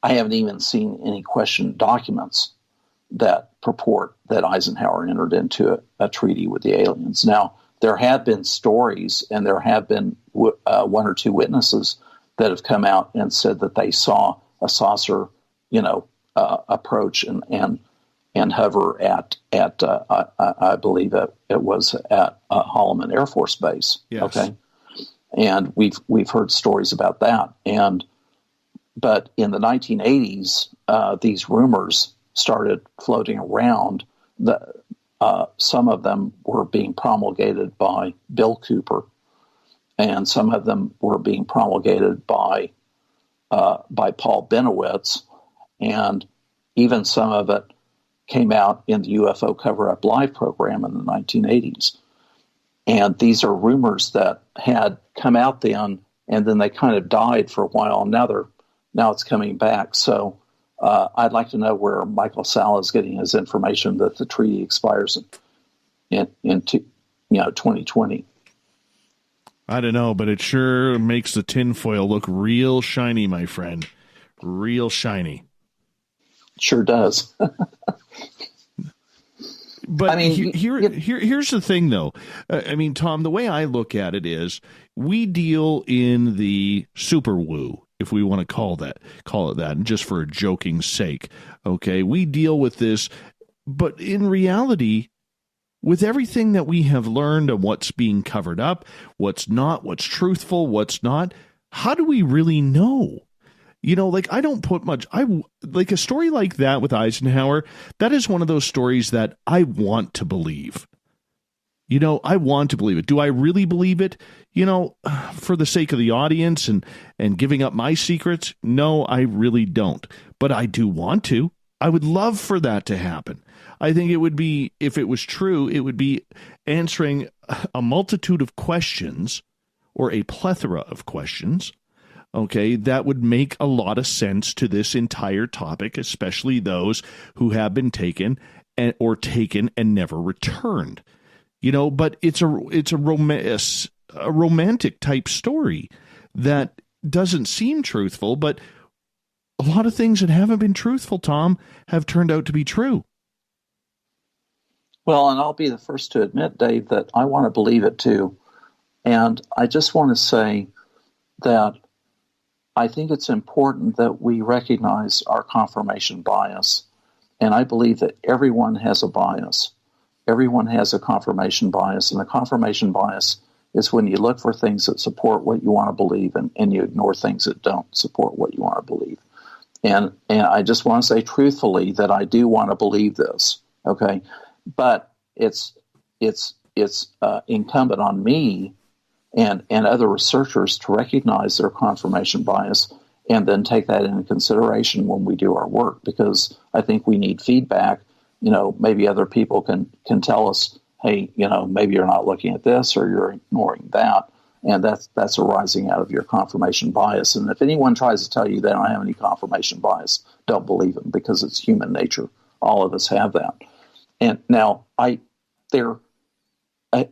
haven't even seen any questioned documents that purport that Eisenhower entered into a treaty with the aliens. Now, there have been stories, and there have been one or two witnesses that have come out and said that they saw a saucer, approach and hover at I believe it was at Holloman Air Force Base. Yes. Okay, and we've heard stories about that. But in the 1980s, these rumors started floating around. Some of them were being promulgated by Bill Cooper, and some of them were being promulgated by Paul Benowitz, and even some of it came out in the UFO Cover-Up Live program in the 1980s. And these are rumors that had come out then, and then they kind of died for a while. Now it's coming back. So I'd like to know where Michael Salla is getting his information that the treaty expires in 2020. I don't know, but it sure makes the tinfoil look real shiny, my friend. Real shiny. Sure does. But I mean, here's the thing, though. Tom, the way I look at it is we deal in the super woo, if we want to call it that, and just for a joking sake. Okay, we deal with this, but in reality, with everything that we have learned of what's being covered up, what's not, what's truthful, what's not, how do we really know? I don't put much, like a story like that with Eisenhower, that is one of those stories that I want to believe. I want to believe it. Do I really believe it? For the sake of the audience and giving up my secrets? No, I really don't. But I do want to. I would love for that to happen. I think it would be, if it was true, it would be answering a multitude of questions, or a plethora of questions, okay, that would make a lot of sense to this entire topic, especially those who have been taken and never returned. But it's a romantic type story that doesn't seem truthful, but a lot of things that haven't been truthful, Tom, have turned out to be true. Well, and I'll be the first to admit, Dave, that I want to believe it too. And I just want to say that I think it's important that we recognize our confirmation bias. And I believe that everyone has a bias. Everyone has a confirmation bias. And the confirmation bias is when you look for things that support what you want to believe, and you ignore things that don't support what you want to believe. And I just want to say truthfully that I do want to believe this, okay? But it's incumbent on me and other researchers to recognize their confirmation bias and then take that into consideration when we do our work, because I think we need feedback. Maybe other people can tell us, hey, maybe you're not looking at this or you're ignoring that. And that's arising out of your confirmation bias. And if anyone tries to tell you they don't have any confirmation bias, don't believe them, because it's human nature. All of us have that. And now,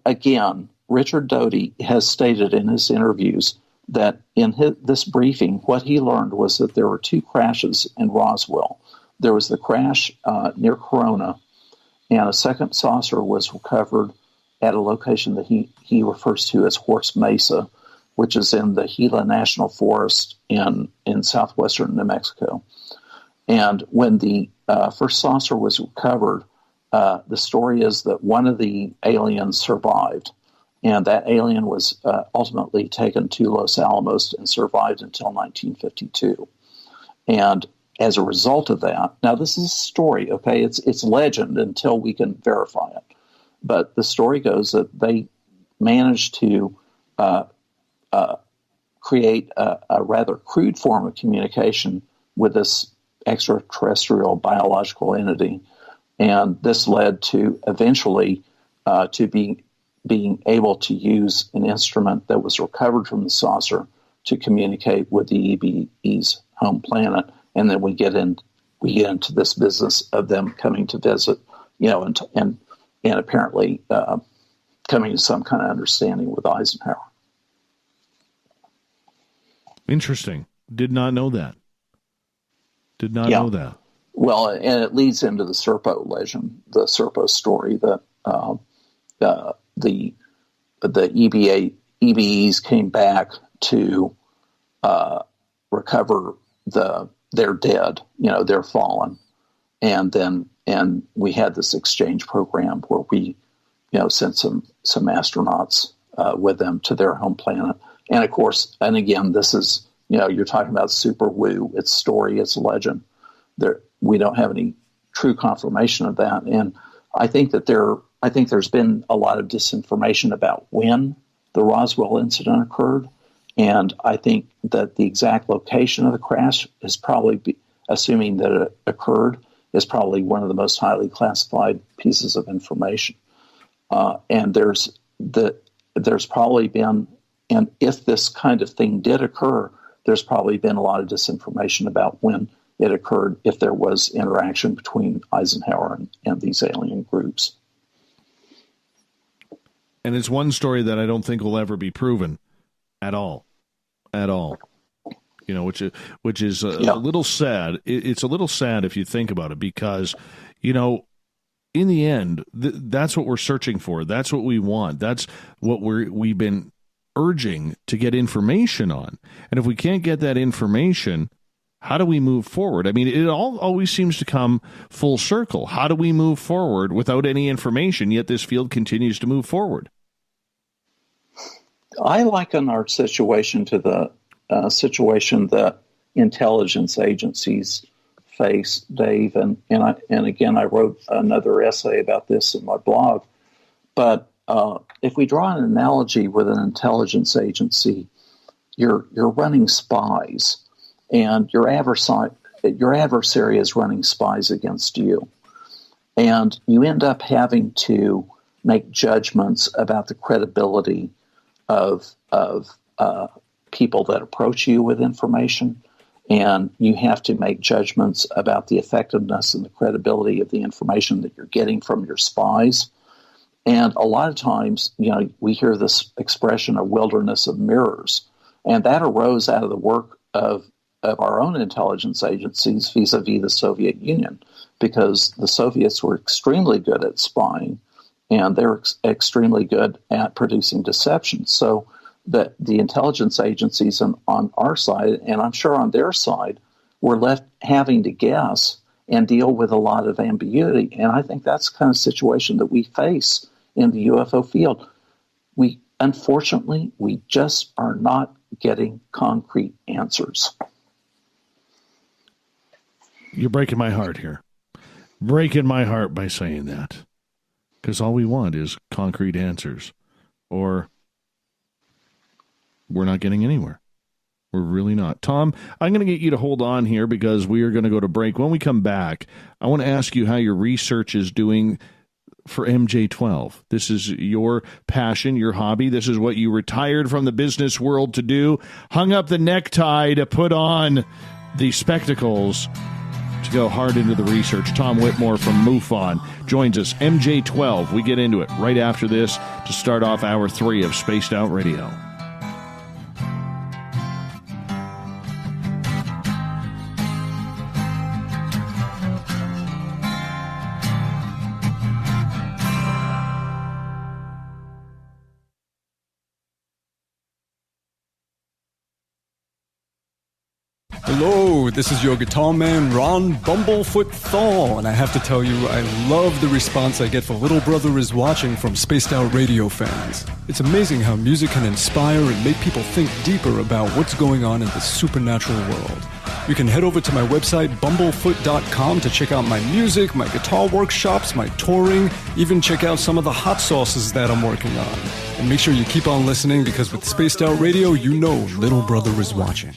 again, Richard Doty has stated in his interviews that in this briefing, what he learned was that there were two crashes in Roswell. There was the crash near Corona, and a second saucer was recovered at a location that he refers to as Horse Mesa, which is in the Gila National Forest in southwestern New Mexico. And when the first saucer was recovered, the story is that one of the aliens survived, and that alien was ultimately taken to Los Alamos and survived until 1952. And as a result of that, now this is a story, okay? It's legend until we can verify it. But the story goes that they managed to create a rather crude form of communication with this extraterrestrial biological entity. And this led to eventually to being able to use an instrument that was recovered from the saucer to communicate with the EBE's home planet. And then we get into this business of them coming to visit, and apparently coming to some kind of understanding with Eisenhower. Interesting. Did not know that. Did not know that. Well, and it leads into the Serpo legend, the Serpo story that the EBEs came back to recover their dead, their fallen, and we had this exchange program where we, sent some astronauts with them to their home planet, and of course, and again, this is you're talking about super woo. It's story, it's legend. We don't have any true confirmation of that, and I think there's been a lot of disinformation about when the Roswell incident occurred, and I think that the exact location of the crash is probably, assuming that it occurred, is probably one of the most highly classified pieces of information. And there's probably been, and if this kind of thing did occur, there's probably been a lot of disinformation about when it occurred, if there was interaction between Eisenhower and these alien groups. And it's one story that I don't think will ever be proven at all. Which is a little sad. It's a little sad if you think about it, because, in the end, that's what we're searching for. That's what we want. That's what we've been urging to get information on. And if we can't get that information, how do we move forward? I mean, it always seems to come full circle. How do we move forward without any information, yet this field continues to move forward? I liken our situation to the situation that intelligence agencies face, Dave, and again, I wrote another essay about this in my blog. But if we draw an analogy with an intelligence agency, you're running spies, and your adversary is running spies against you, and you end up having to make judgments about the credibility of people that approach you with information, and you have to make judgments about the effectiveness and the credibility of the information that you're getting from your spies. And a lot of times, we hear this expression, a wilderness of mirrors, and that arose out of the work of our own intelligence agencies vis-a-vis the Soviet Union, because the Soviets were extremely good at spying, and they're extremely good at producing deception. So that the intelligence agencies on our side, and I'm sure on their side, were left having to guess and deal with a lot of ambiguity. And I think that's the kind of situation that we face in the UFO field. Unfortunately, we just are not getting concrete answers. You're breaking my heart here. Breaking my heart by saying that. Because all we want is concrete answers. Or we're not getting anywhere. We're really not. Tom, I'm going to get you to hold on here because we are going to go to break. When we come back, I want to ask you how your research is doing for MJ12. This is your passion, your hobby. This is what you retired from the business world to do. Hung up the necktie to put on the spectacles to go hard into the research. Tom Whitmore from MUFON joins us. MJ12. We get into it right after this to start off Hour 3 of Spaced Out Radio. Hello, this is your guitar man, Ron Bumblefoot Thal, and I have to tell you, I love the response I get for Little Brother is Watching from Spaced Out Radio fans. It's amazing how music can inspire and make people think deeper about what's going on in the supernatural world. You can head over to my website, bumblefoot.com, to check out my music, my guitar workshops, my touring, even check out some of the hot sauces that I'm working on. And make sure you keep on listening, because with Spaced Out Radio, you know Little Brother is watching.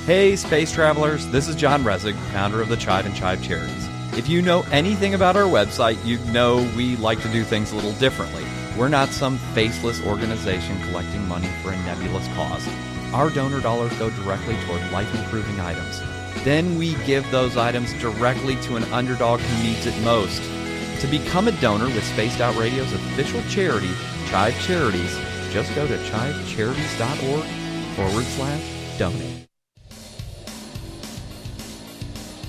Hey, space travelers, this is John Resig, founder of the Chide and Chive Charities. If you know anything about our website, you know we like to do things a little differently. We're not some faceless organization collecting money for a nebulous cause. Our donor dollars go directly toward life-improving items. Then we give those items directly to an underdog who needs it most. To become a donor with Spaced Out Radio's official charity, Chive Charities, just go to chivecharities.org/donate.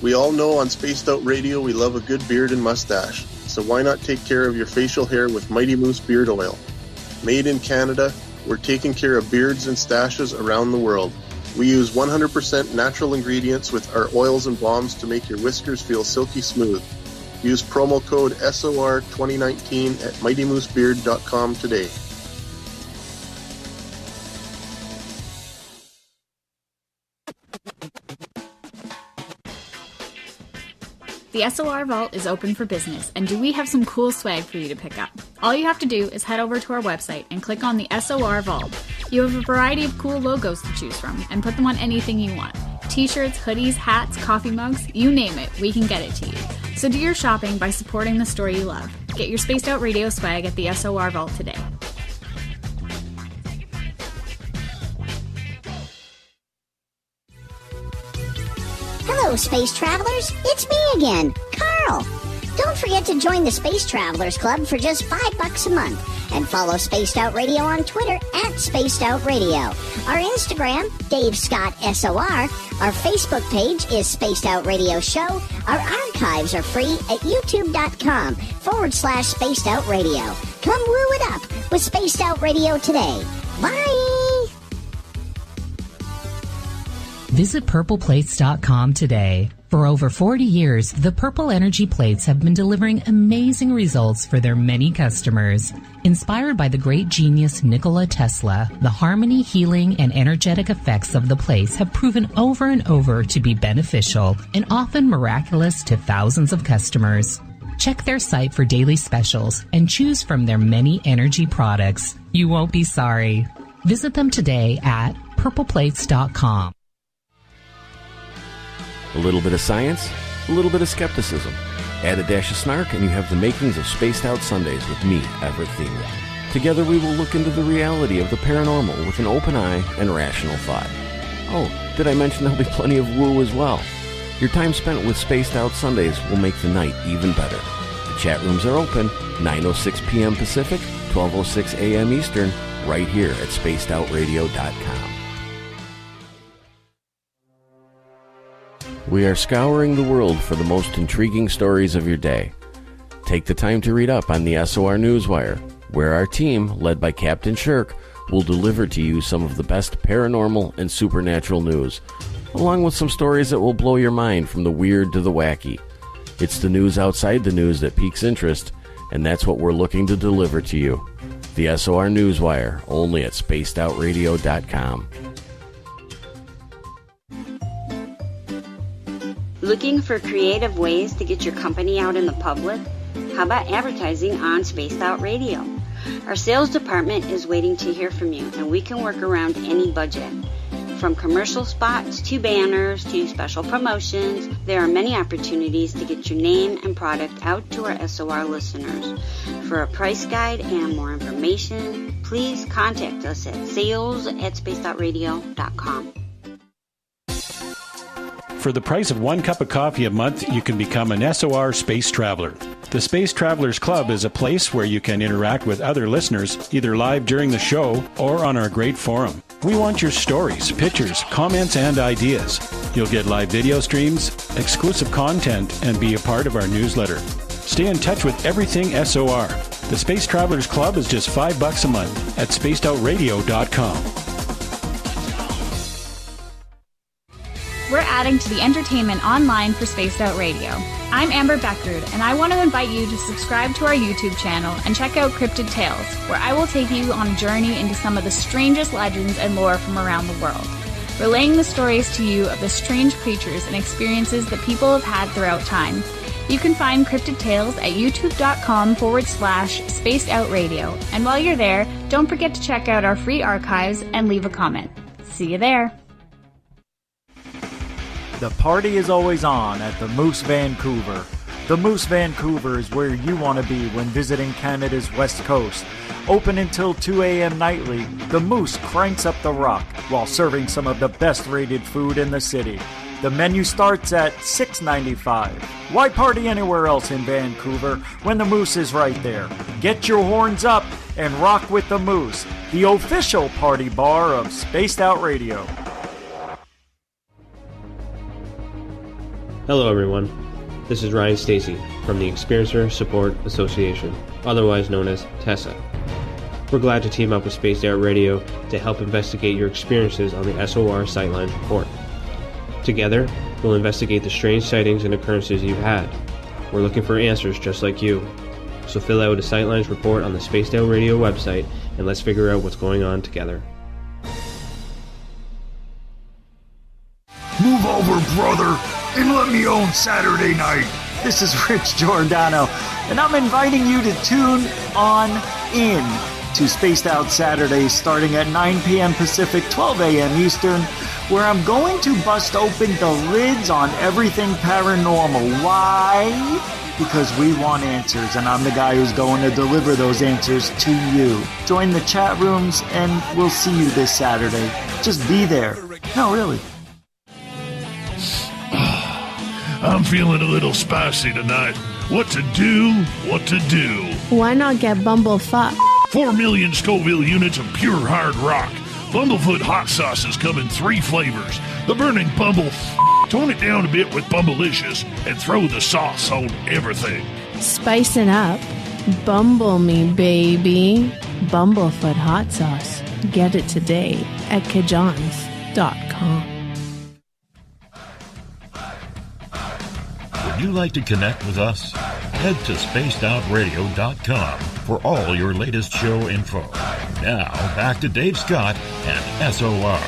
We all know on Spaced Out Radio we love a good beard and mustache, so why not take care of your facial hair with Mighty Moose Beard Oil? Made in Canada, we're taking care of beards and stashes around the world. We use 100% natural ingredients with our oils and balms to make your whiskers feel silky smooth. Use promo code SOR2019 at MightyMooseBeard.com today. The SOR Vault is open for business, and do we have some cool swag for you to pick up? All you have to do is head over to our website and click on the SOR Vault. You have a variety of cool logos to choose from, and put them on anything you want. T-shirts, hoodies, hats, coffee mugs, you name it, we can get it to you. So do your shopping by supporting the store you love. Get your Spaced Out Radio swag at the SOR Vault today. Hello, Space Travelers. It's me again, Carl. Don't forget to join the Space Travelers Club for just $5 a month. And follow Spaced Out Radio on Twitter at Spaced Out Radio. Our Instagram, Dave Scott SOR. Our Facebook page is Spaced Out Radio Show. Our archives are free at youtube.com/Spaced Out Radio. Come woo it up with Spaced Out Radio today. Bye! Visit purpleplates.com today. For over 40 years, the Purple Energy Plates have been delivering amazing results for their many customers. Inspired by the great genius Nikola Tesla, the harmony, healing, and energetic effects of the plates have proven over and over to be beneficial and often miraculous to thousands of customers. Check their site for daily specials and choose from their many energy products. You won't be sorry. Visit them today at purpleplates.com. A little bit of science, a little bit of skepticism. Add a dash of snark and you have the makings of Spaced Out Sundays with me, Everett Thieme. Together we will look into the reality of the paranormal with an open eye and rational thought. Oh, did I mention there'll be plenty of woo as well? Your time spent with Spaced Out Sundays will make the night even better. The chat rooms are open, 9:06 p.m. Pacific, 12:06 a.m. Eastern, right here at spacedoutradio.com. We are scouring the world for the most intriguing stories of your day. Take the time to read up on the SOR Newswire, where our team, led by Captain Shirk, will deliver to you some of the best paranormal and supernatural news, along with some stories that will blow your mind from the weird to the wacky. It's the news outside the news that piques interest, and that's what we're looking to deliver to you. The SOR Newswire, only at spacedoutradio.com. Looking for creative ways to get your company out in the public? How about advertising on Spaced Out Radio? Our sales department is waiting to hear from you, and we can work around any budget. From commercial spots to banners to special promotions, there are many opportunities to get your name and product out to our SOR listeners. For a price guide and more information, please contact us at sales@spacedoutradio.com. For the price of 1 cup of coffee a month, you can become an SOR Space Traveler. The Space Travelers Club is a place where you can interact with other listeners, either live during the show or on our great forum. We want your stories, pictures, comments, and ideas. You'll get live video streams, exclusive content, and be a part of our newsletter. Stay in touch with everything SOR. The Space Travelers Club is just $5 a month at spacedoutradio.com. We're adding to the entertainment online for Spaced Out Radio. I'm Amber Beckrud, and I want to invite you to subscribe to our YouTube channel and check out Cryptid Tales, where I will take you on a journey into some of the strangest legends and lore from around the world, relaying the stories to you of the strange creatures and experiences that people have had throughout time. You can find Cryptid Tales at youtube.com/Spaced Out Radio, and while you're there, don't forget to check out our free archives and leave a comment. See you there. The party is always on at the Moose Vancouver. The Moose Vancouver is where you want to be when visiting Canada's West Coast. Open until 2 a.m. nightly, the Moose cranks up the rock while serving some of the best rated food in the city. The menu starts at $6.95. Why party anywhere else in Vancouver when the Moose is right there? Get your horns up and rock with the Moose, the official party bar of Spaced Out Radio. Hello everyone, this is Ryan Stacy from the Experiencer Support Association, otherwise known as TESA. We're glad to team up with Spaced Out Radio to help investigate your experiences on the SOR Sightlines Report. Together, we'll investigate the strange sightings and occurrences you've had. We're looking for answers just like you. So fill out a Sightlines report on the Spaced Out Radio website and let's figure out what's going on together. Move over, brother, and let me own Saturday night. This is Rich Giordano, and I'm inviting you to tune on in to Spaced Out Saturdays starting at 9 p.m. Pacific, 12 a.m. Eastern, where I'm going to bust open the lids on everything paranormal. Why? Because we want answers, and I'm the guy who's going to deliver those answers to you. Join the chat rooms, and we'll see you this Saturday. Just be there. No, really. I'm feeling a little spicy tonight. What to do? What to do? Why not get Bumblefuck? 4 million Scoville units of pure hard rock. Bumblefoot hot sauces come in 3 flavors. The burning Bumble. Tone it down a bit with Bumblicious and throw the sauce on everything. Spice it up. Bumble me, baby. Bumblefoot hot sauce. Get it today at Kajans.com. Would you like to connect with us? Head to spacedoutradio.com for all your latest show info. Now, back to Dave Scott and SOR.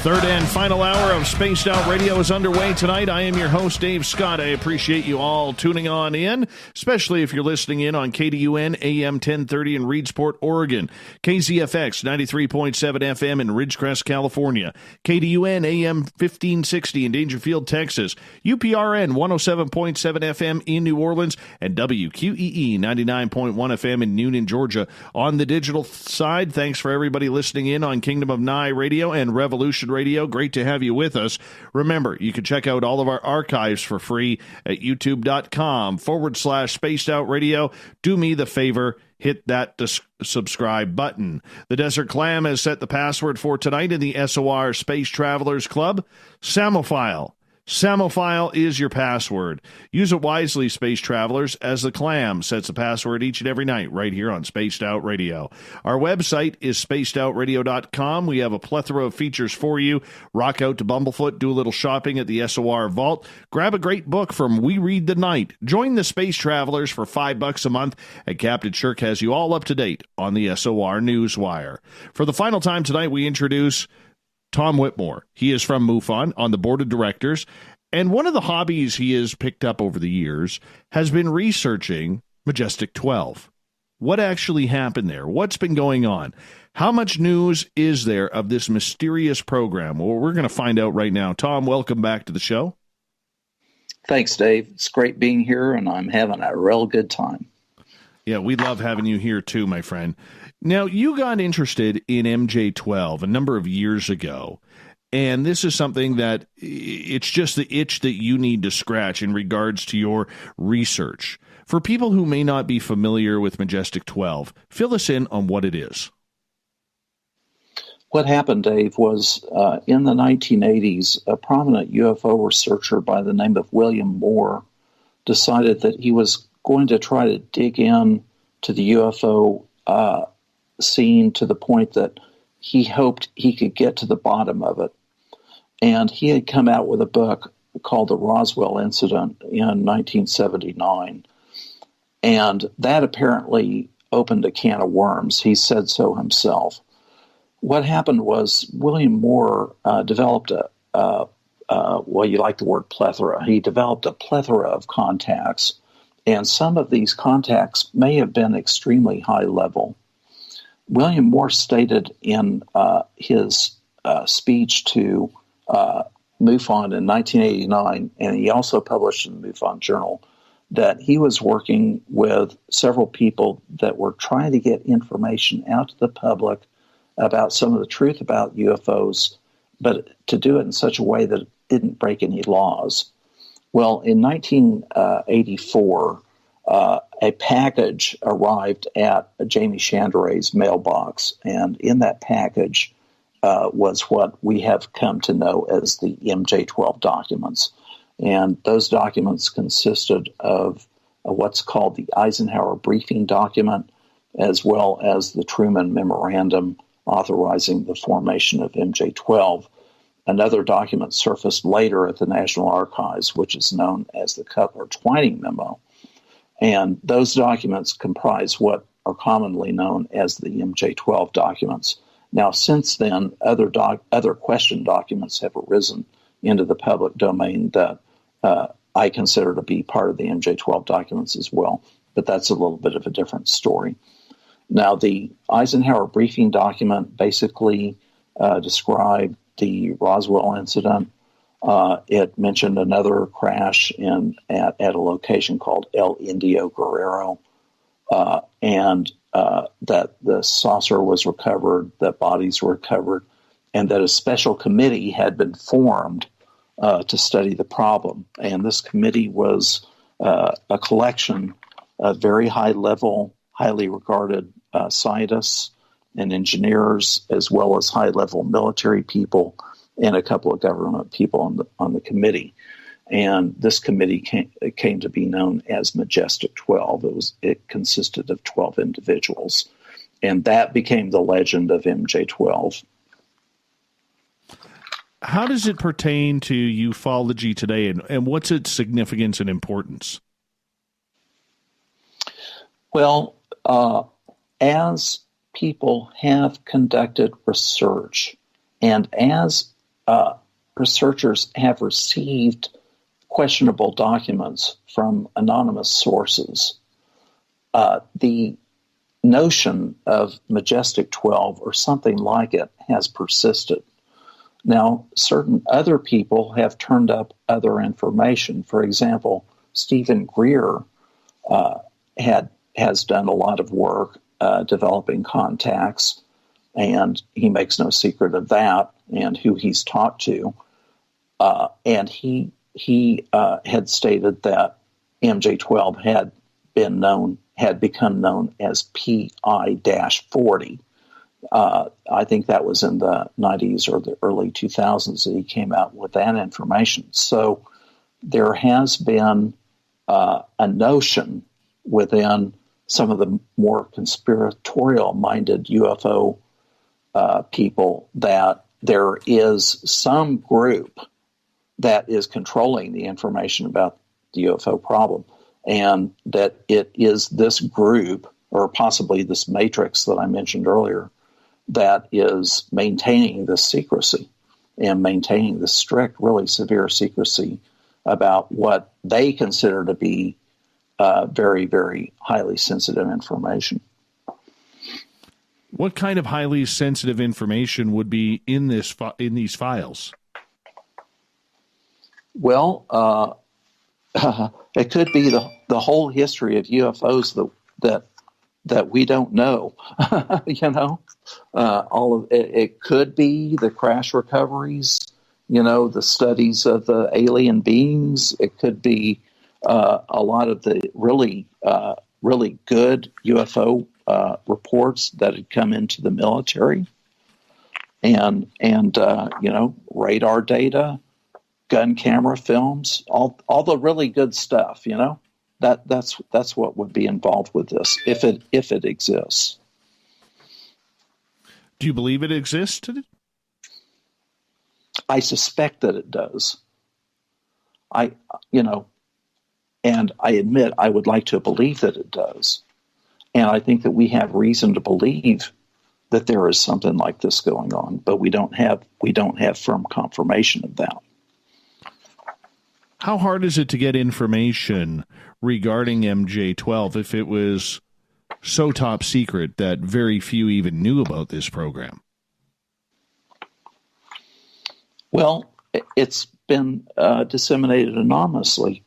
Third and final hour of Spaced Out Radio is underway tonight. I am your host, Dave Scott. I appreciate you all tuning on in, especially if you're listening in on KDUN AM 1030 in Reedsport, Oregon, KZFX 93.7 FM in Ridgecrest, California, KDUN AM 1560 in Dangerfield, Texas, UPRN 107.7 FM in New Orleans, and WQEE 99.1 FM in Noonan, Georgia. On the digital side, thanks for everybody listening in on Kingdom of Nye Radio and Revolution Radio. Great to have you with us. Remember, you can check out all of our archives for free at youtube.com/Spaced Out Radio. Do me the favor, hit that subscribe button. The Desert Clam has set the password for tonight in the SOR Space Travelers Club. Samophile. Samophile is your password. Use it wisely, space travelers, as the Clam sets the password each and every night right here on Spaced Out Radio. Our website is spacedoutradio.com. We have a plethora of features for you. Rock out to Bumblefoot, do a little shopping at the SOR Vault. Grab a great book from We Read the Night. Join the Space Travelers for $5 a month, and Captain Shirk has you all up to date on the SOR Newswire. For the final time tonight, we introduce Tom Whitmore. He is from MUFON on the board of directors, and one of the hobbies he has picked up over the years has been researching Majestic 12. What actually happened there? What's been going on? How much news is there of this mysterious program? Well, we're going to find out right now. Tom, welcome back to the show. Thanks, Dave. It's great being here, and I'm having a real good time. Yeah, we love having you here too, my friend. Now, you got interested in MJ12 a number of years ago, and this is something that it's just the itch that you need to scratch in regards to your research. For people who may not be familiar with Majestic 12, fill us in on what it is. What happened, Dave, was in the 1980s, a prominent UFO researcher by the name of William Moore decided that he was going to try to dig in to the UFO scene to the point that he hoped he could get to the bottom of it. And he had come out with a book called The Roswell Incident in 1979. And that apparently opened a can of worms. He said so himself. What happened was William Moore developed well, you like the word plethora. He developed a plethora of contacts. And some of these contacts may have been extremely high level. William Moore stated in his speech to MUFON in 1989, and he also published in the MUFON Journal, that he was working with several people that were trying to get information out to the public about some of the truth about UFOs, but to do it in such a way that didn't break any laws. Well, in 1984, a package arrived at Jamie Chandray's mailbox, and in that package was what we have come to know as the MJ-12 documents. And those documents consisted of what's called the Eisenhower briefing document, as well as the Truman Memorandum authorizing the formation of MJ-12. Another document surfaced later at the National Archives, which is known as the Cutler-Twining Memo. And those documents comprise what are commonly known as the MJ-12 documents. Now, since then, other question documents have arisen into the public domain that I consider to be part of the MJ-12 documents as well, but that's a little bit of a different story. Now, the Eisenhower briefing document basically described the Roswell incident. It mentioned another crash at a location called El Indio Guerrero, and that the saucer was recovered, that bodies were recovered, and that a special committee had been formed to study the problem. And this committee was a collection of very high-level, highly regarded scientists and engineers, as well as high-level military people and a couple of government people on the committee. And this committee came to be known as Majestic 12. It consisted of 12 individuals. And that became the legend of MJ-12. How does it pertain to ufology today, and what's its significance and importance? Well, as people have conducted research, and as researchers have received questionable documents from anonymous sources, the notion of Majestic 12 or something like it has persisted. Now, certain other people have turned up other information. For example, Stephen Greer has done a lot of work developing contacts, and he makes no secret of that and who he's talked to. And he had stated that MJ-12 had become known as PI-40. I think that was in the 90s or the early 2000s that he came out with that information. So there has been a notion within some of the more conspiratorial-minded UFO people that there is some group that is controlling the information about the UFO problem, and that it is this group, or possibly this matrix that I mentioned earlier, that is maintaining this secrecy and maintaining this strict, really severe secrecy about what they consider to be very, very highly sensitive information. What kind of highly sensitive information would be in these files? Well, it could be the whole history of UFOs that we don't know. All of it. It could be the crash recoveries. The studies of the alien beings. It could be a lot of the really good UFO reports that had come into the military, and radar data, gun camera films, all the really good stuff. That's what would be involved with this if it exists. Do you believe it exists? I suspect that it does. And I admit I would like to believe that it does. And I think that we have reason to believe that there is something like this going on, but we don't have firm confirmation of that. How hard is it to get information regarding MJ-12 if it was so top secret that very few even knew about this program? Well, it's been disseminated anonymously.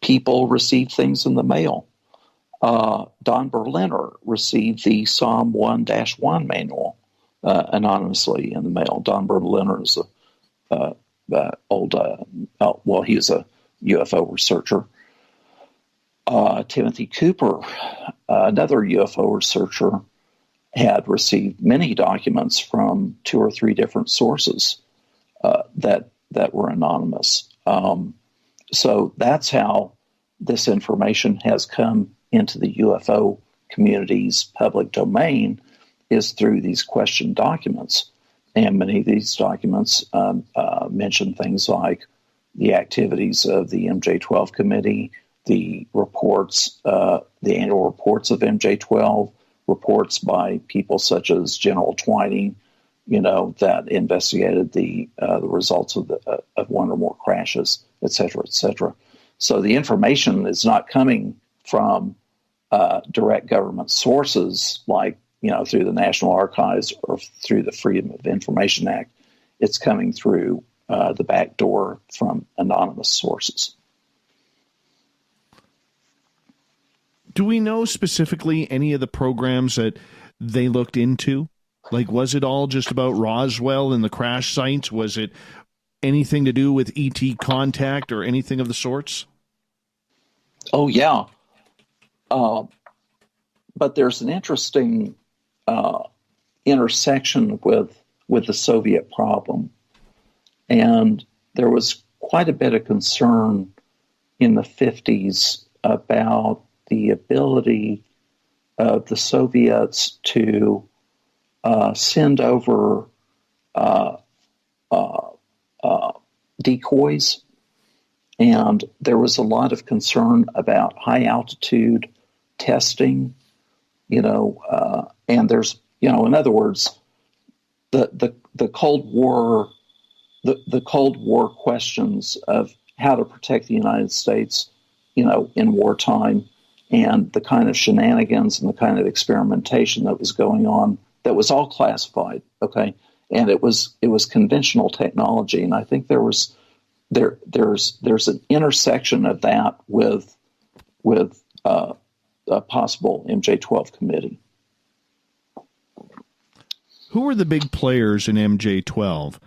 People receive things in the mail. Don Berliner received the Psalm 1-1 manual anonymously in the mail. Don Berliner is he was a UFO researcher. Timothy Cooper, another UFO researcher, had received many documents from 2 or 3 different sources that were anonymous. So that's how this information has come into the UFO community's public domain, is through these question documents. And many of these documents mention things like the activities of the MJ-12 committee, the reports, the annual reports of MJ-12, reports by people such as General Twining, that investigated the results of one or more crashes, et cetera, et cetera. So the information is not coming from direct government sources like, through the National Archives or through the Freedom of Information Act. It's coming through the back door from anonymous sources. Do we know specifically any of the programs that they looked into? Like, was it all just about Roswell and the crash sites? Was it anything to do with ET contact or anything of the sorts? Oh, yeah. But there's an interesting intersection with the Soviet problem. And there was quite a bit of concern in the 50s about the ability of the Soviets to send over decoys. And there was a lot of concern about high altitude testing, and there's, in other words, the Cold War, the Cold War questions of how to protect the United States, in wartime, and the kind of shenanigans and the kind of experimentation that was going on, that was all classified. Okay. And it was conventional technology. And I think there's an intersection of that with a possible MJ-12 committee. Who are the big players in MJ-12?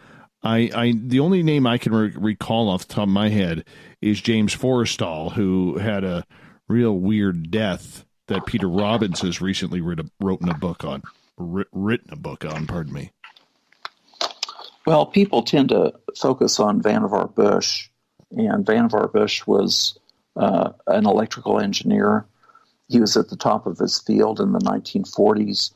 The only name I can recall off the top of my head is James Forrestal, who had a real weird death that Peter Robbins has recently written a book on. Pardon me. Well, people tend to focus on Vannevar Bush, and Vannevar Bush was an electrical engineer. He was at the top of his field in the 1940s.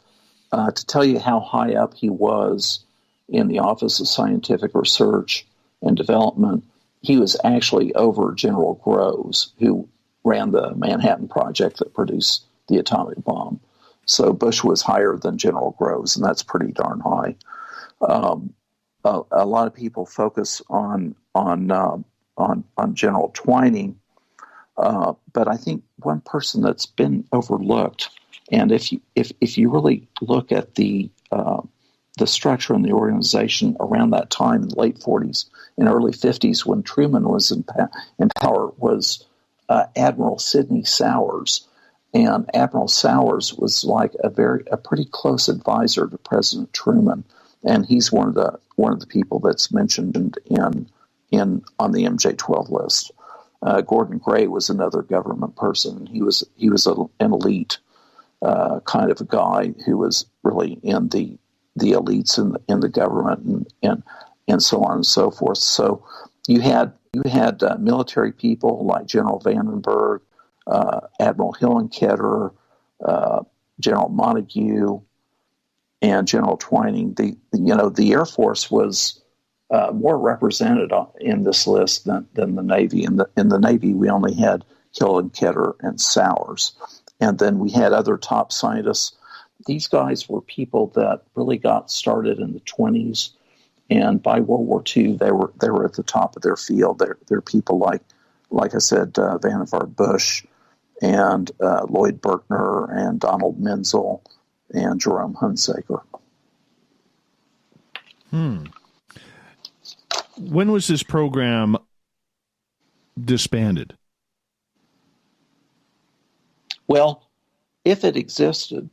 To tell you how high up he was in the Office of Scientific Research and Development, he was actually over General Groves, who ran the Manhattan Project that produced the atomic bomb. So Bush was higher than General Groves, and that's pretty darn high. A lot of people focus on General Twining, but I think one person that's been overlooked, and if you really look at the structure and the organization around that time in the late 40s and early 50s, when Truman was in power, was Admiral Sidney Sowers. And Admiral Sowers was like a pretty close advisor to President Truman, and he's one of the people that's mentioned on the MJ-12 list. Gordon Gray was another government person. He was an elite kind of a guy who was really in the elites in the government and so on and so forth. So you had military people like General Vandenberg, Admiral Hillenkoetter, General Montague, and General Twining. The Air Force was more represented in this list than the Navy. In the Navy, we only had Hillenkoetter and Sowers, and then we had other top scientists. These guys were people that really got started in the 1920s, and by World War II, they were at the top of their field. They're people like I said, Vannevar Bush, and Lloyd Berkner, and Donald Menzel, and Jerome Hunsaker. When was this program disbanded? Well, if it existed,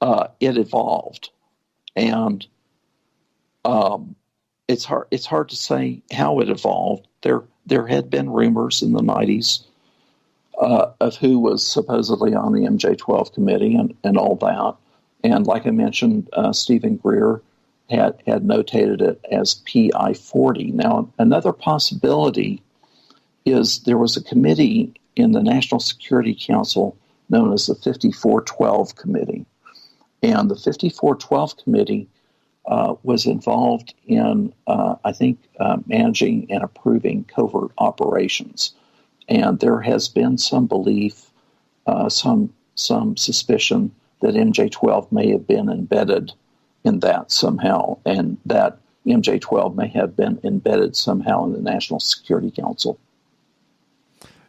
it evolved. And it's hard to say how it evolved. There had been rumors in the 90s of who was supposedly on the MJ-12 committee and all that. And like I mentioned, Stephen Greer had notated it as PI-40. Now, another possibility is there was a committee in the National Security Council known as the 5412 Committee. And the 5412 Committee was involved in, managing and approving covert operations. And there has been some belief, some suspicion that MJ-12 may have been embedded in that somehow, and that MJ-12 may have been embedded somehow in the National Security Council.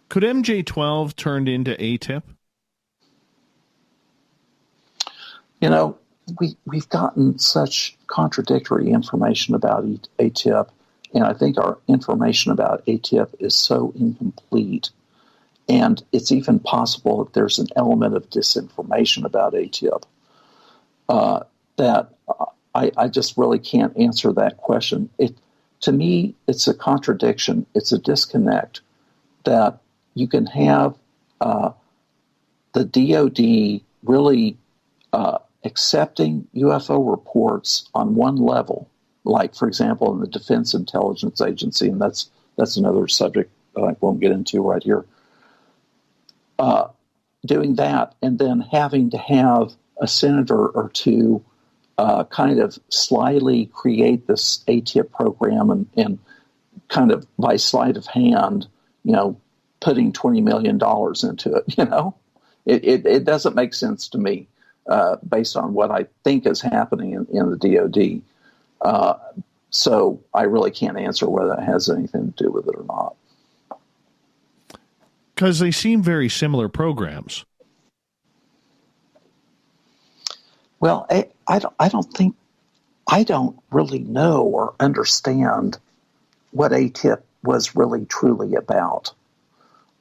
Could MJ-12 turned into ATIP? You know, we've gotten such contradictory information about ATIP, and I think our information about ATIP is so incomplete. And it's even possible that there's an element of disinformation about ATIP that I just really can't answer that question. To me, it's a contradiction. It's a disconnect that you can have the DOD really accepting UFO reports on one level, like, for example, in the Defense Intelligence Agency, and that's another subject that I won't get into right here. Doing that and then having to have a senator or two kind of slyly create this ATIP program and kind of by sleight of hand, putting $20 million into it. It doesn't make sense to me based on what I think is happening in the DOD. So I really can't answer whether it has anything to do with it or not. Because they seem very similar programs. Well, I don't really know or understand what ATIP was really truly about.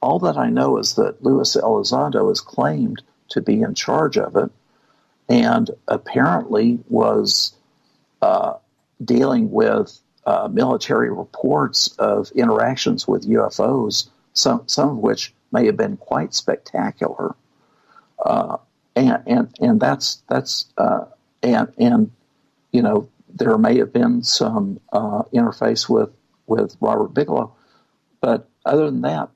All that I know is that Luis Elizondo is claimed to be in charge of it and apparently was dealing with military reports of interactions with UFOs, some of which may have been quite spectacular, and that's there may have been some interface with Robert Bigelow, but other than that,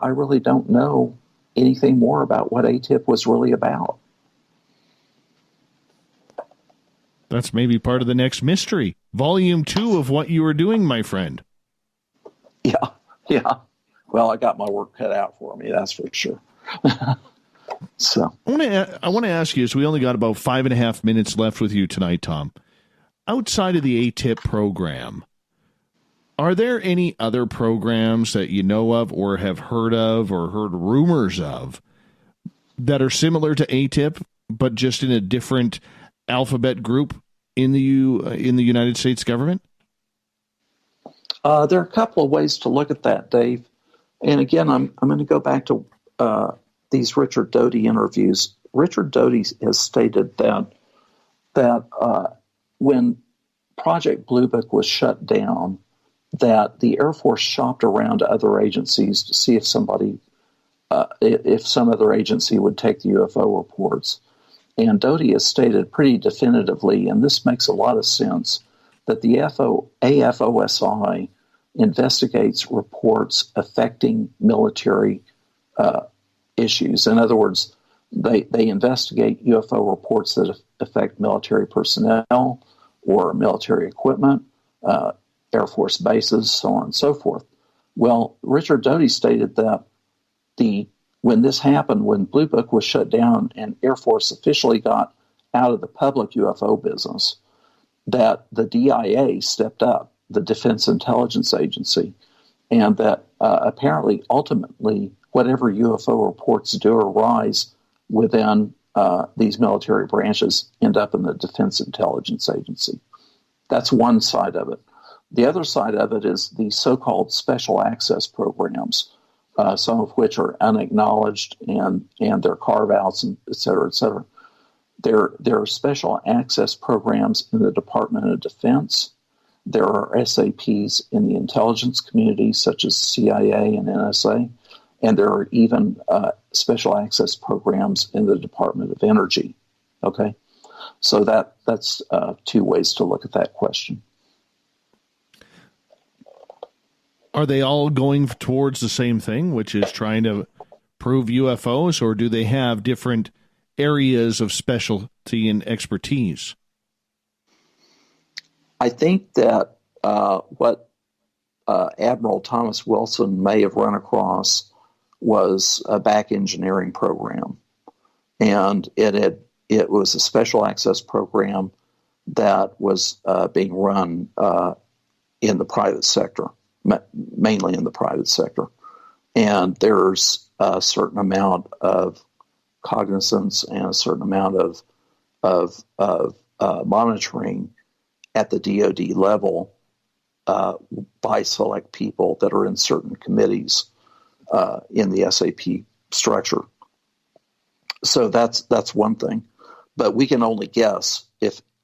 I really don't know anything more about what ATIP was really about. That's maybe part of the next mystery, Volume 2 of what you were doing, my friend. Yeah. Well, I got my work cut out for me, that's for sure. So I want to ask you, so we only got about 5.5 minutes left with you tonight, Tom. Outside of the ATIP program, are there any other programs that you know of or have heard of or heard rumors of that are similar to ATIP, but just in a different alphabet group in the United States government? There are a couple of ways to look at that, Dave. And again, I'm going to go back to these Richard Doty interviews. Richard Doty has stated that when Project Blue Book was shut down, that the Air Force shopped around to other agencies to see if some other agency would take the UFO reports. And Doty has stated pretty definitively, and this makes a lot of sense, that the AFOSI investigates reports affecting military issues. In other words, they investigate UFO reports that affect military personnel or military equipment, Air Force bases, so on and so forth. Well, Richard Doty stated that when this happened, when Blue Book was shut down and Air Force officially got out of the public UFO business, that the DIA stepped up, the Defense Intelligence Agency, and that apparently, ultimately, whatever UFO reports do arise within these military branches end up in the Defense Intelligence Agency. That's one side of it. The other side of it is the so-called special access programs, some of which are unacknowledged and their carve-outs, and et cetera, et cetera. There are special access programs in the Department of Defense. There are SAPs in the intelligence community, such as CIA and NSA, and there are even special access programs in the Department of Energy. Okay, so that's two ways to look at that question. Are they all going towards the same thing, which is trying to prove UFOs, or do they have different areas of specialty and expertise? I think that what Admiral Thomas Wilson may have run across was a back engineering program, and it was a special access program that was being run in the private sector, mainly in the private sector, and there's a certain amount of cognizance and a certain amount of monitoring at the DoD level by select people that are in certain committees in the SAP structure. So that's one thing. But we can only guess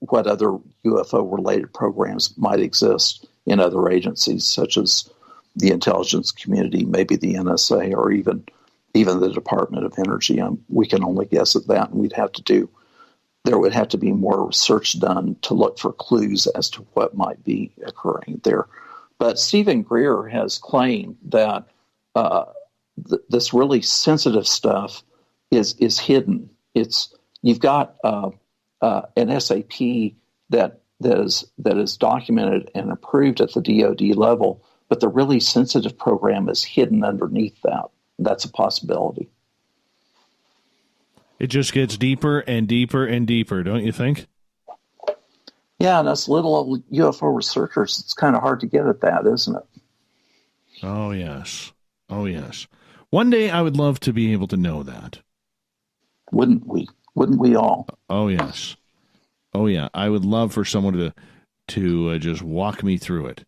what other UFO-related programs might exist in other agencies, such as the intelligence community, maybe the NSA, or even the Department of Energy. We can only guess at that, and there would have to be more research done to look for clues as to what might be occurring there. But Stephen Greer has claimed that this really sensitive stuff is hidden. You've got an SAP that is documented and approved at the DoD level, but the really sensitive program is hidden underneath that. That's a possibility. It just gets deeper and deeper and deeper, don't you think? Yeah, and us little old UFO researchers, it's kind of hard to get at that, isn't it? Oh, yes. Oh, yes. One day I would love to be able to know that. Wouldn't we? Wouldn't we all? Oh, yes. Oh, yeah. I would love for someone to just walk me through it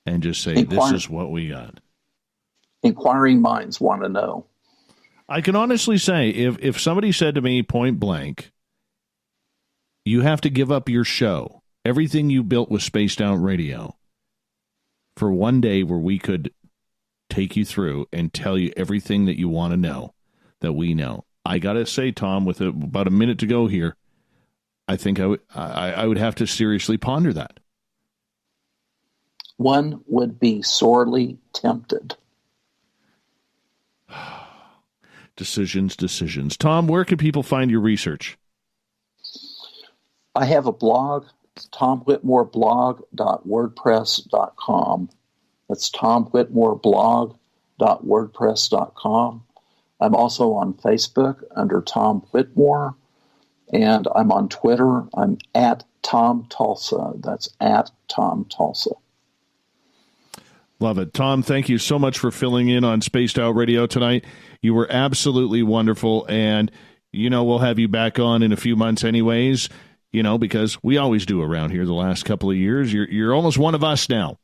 and just say, this is what we got. Inquiring minds want to know. I can honestly say, if somebody said to me point blank, you have to give up your show, everything you built with Spaced Out Radio, for one day where we could take you through and tell you everything that you want to know, that we know. I got to say, Tom, with about a minute to go here, I think I would have to seriously ponder that. One would be sorely tempted. Decisions. Tom, where can people find your research? I have a blog, tomwhitmoreblog.wordpress.com. That's tomwhitmoreblog.wordpress.com. I'm also on Facebook under Tom Whitmore, and I'm on Twitter. I'm at Tom Tulsa. That's at Tom Tulsa. Love it. Tom, thank you so much for filling in on Spaced Out Radio tonight. You were absolutely wonderful, and, we'll have you back on in a few months anyways, because we always do around here the last couple of years. You're almost one of us now.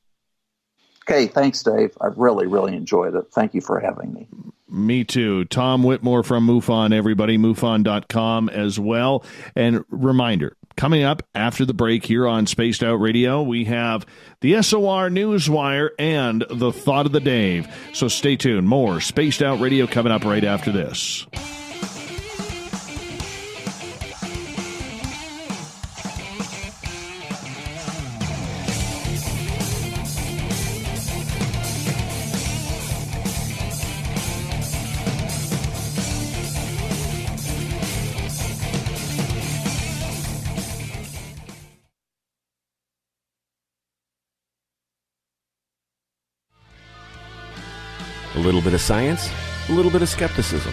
Okay, thanks, Dave. I've really, really enjoyed it. Thank you for having me. Me too. Tom Whitmore from MUFON, everybody, MUFON.com as well. And reminder, coming up after the break here on Spaced Out Radio, we have the SOR Newswire and the Thought of the Dave. So stay tuned. More Spaced Out Radio coming up right after this. A little bit of science, a little bit of skepticism.